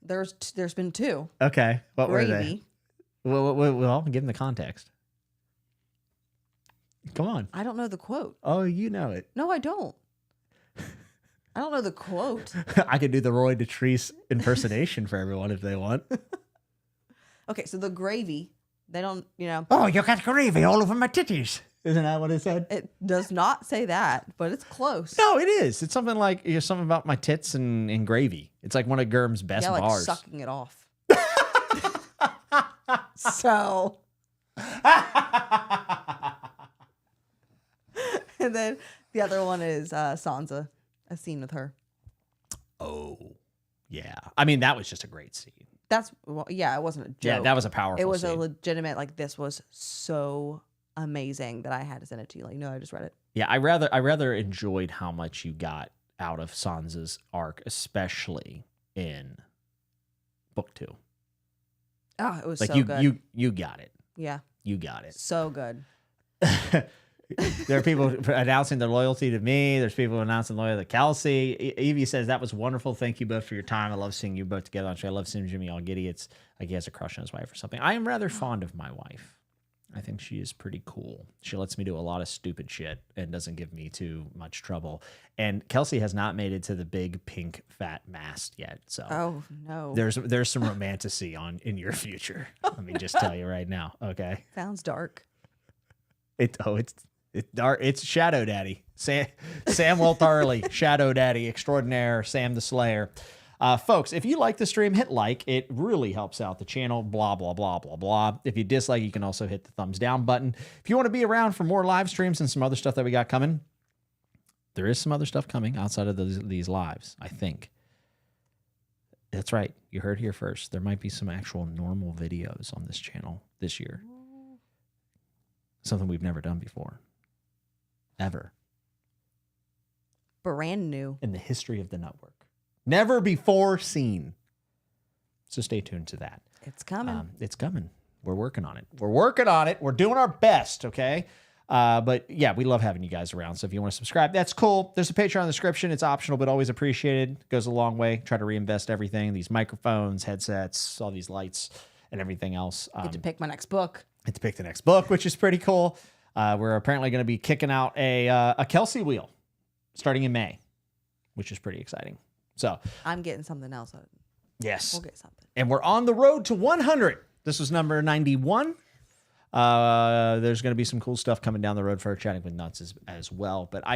[SPEAKER 2] There's been two.
[SPEAKER 1] Okay, what were they?
[SPEAKER 2] Gravy.
[SPEAKER 1] Well, give them the context. Come on.
[SPEAKER 2] I don't know the quote.
[SPEAKER 1] Oh, you know it.
[SPEAKER 2] No, I don't. I don't know the quote.
[SPEAKER 1] I could do the Roy Dotrice impersonation for everyone if they want.
[SPEAKER 2] Okay, so the gravy, they don't,
[SPEAKER 1] Oh, you got gravy all over my titties. Isn't that what it said?
[SPEAKER 2] it does not say that, but it's close.
[SPEAKER 1] No, it is. It's something like something about my tits and gravy. It's like one of Germ's best
[SPEAKER 2] Yeah, like
[SPEAKER 1] bars.
[SPEAKER 2] sucking it off. So, and then the other one is Sansa, a scene with her.
[SPEAKER 1] Oh, yeah. I mean, that was just a great scene.
[SPEAKER 2] Yeah, it wasn't a joke.
[SPEAKER 1] Yeah, that was a powerful
[SPEAKER 2] It was
[SPEAKER 1] scene.
[SPEAKER 2] a legitimate, like, this was so amazing that I had to send it to you. Like, no, I just read it.
[SPEAKER 1] Yeah, I rather enjoyed how much you got out of Sansa's arc, especially in book 2.
[SPEAKER 2] Oh, it was
[SPEAKER 1] Like
[SPEAKER 2] so good.
[SPEAKER 1] you got it.
[SPEAKER 2] Yeah,
[SPEAKER 1] You got it.
[SPEAKER 2] so good.
[SPEAKER 1] There are people announcing their loyalty to me. There's people announcing loyalty to Kelsey. Evie says, that was wonderful. Thank you both for your time. I love seeing you both together on show. I love seeing Jimmy all giddy. It's like he has a crush on his wife or something. I am rather fond of my wife. I think she is pretty cool. She lets me do a lot of stupid shit and doesn't give me too much trouble. And Kelsey has not made it to the big pink fat mast yet. So
[SPEAKER 2] Oh no.
[SPEAKER 1] there's some romantasy in your future. Let me just tell you right now. Okay.
[SPEAKER 2] Sounds dark.
[SPEAKER 1] It's dark. It's Shadow Daddy. Samuel Tarley, Shadow Daddy extraordinaire, Sam the Slayer. Folks, if you like the stream, hit like. It really helps out the channel. Blah, blah, blah, blah, blah. If you dislike, you can also hit the thumbs down button. If you want to be around for more live streams and some other stuff that we got coming, there is some other stuff coming outside of these lives, I think. That's right. You heard here first. There might be some actual normal videos on this channel this year. Something we've never done before. Ever.
[SPEAKER 2] Brand new.
[SPEAKER 1] In the history of the network. Never before seen. So stay tuned to that.
[SPEAKER 2] It's coming.
[SPEAKER 1] It's coming. We're working on it. We're doing our best, okay? But yeah, we love having you guys around. So if you want to subscribe, that's cool. There's a Patreon in the description. It's optional, but always appreciated. Goes a long way. Try to reinvest everything. These microphones, headsets, all these lights, and everything else.
[SPEAKER 2] Get to pick my next book.
[SPEAKER 1] Get to pick the next book, which is pretty cool. We're apparently going to be kicking out a Kelsey wheel starting in May, which is pretty exciting. So
[SPEAKER 2] I'm getting something else.
[SPEAKER 1] Yes.
[SPEAKER 2] We'll get something.
[SPEAKER 1] And we're on the road to 100. This was number 91. There's going to be some cool stuff coming down the road for Chatting with Nuts as well. But I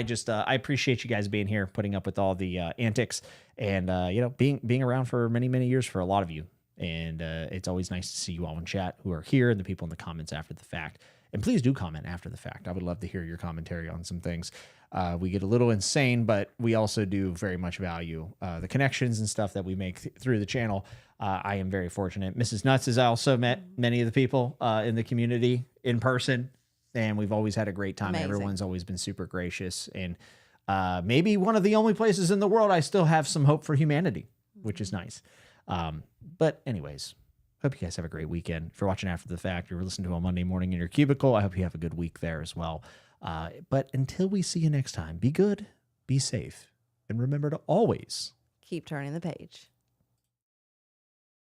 [SPEAKER 1] appreciate you guys being here, putting up with all the antics, and being around for many, many years for a lot of you. And it's always nice to see you all in chat who are here and the people in the comments after the fact. And please do comment after the fact. I would love to hear your commentary on some things. We get a little insane, but we also do very much value the connections and stuff that we make through the channel. I am very fortunate. Mrs. Nuts has also met many of the people in the community in person, and we've always had a great time.
[SPEAKER 2] Amazing.
[SPEAKER 1] Everyone's always been super gracious, and maybe one of the only places in the world I still have some hope for humanity, which is nice. But anyways, hope you guys have a great weekend. If you're watching after the fact, you're listening to a Monday morning in your cubicle, I hope you have a good week there as well. But until we see you next time, be good, be safe, and remember to always
[SPEAKER 2] Keep turning the page.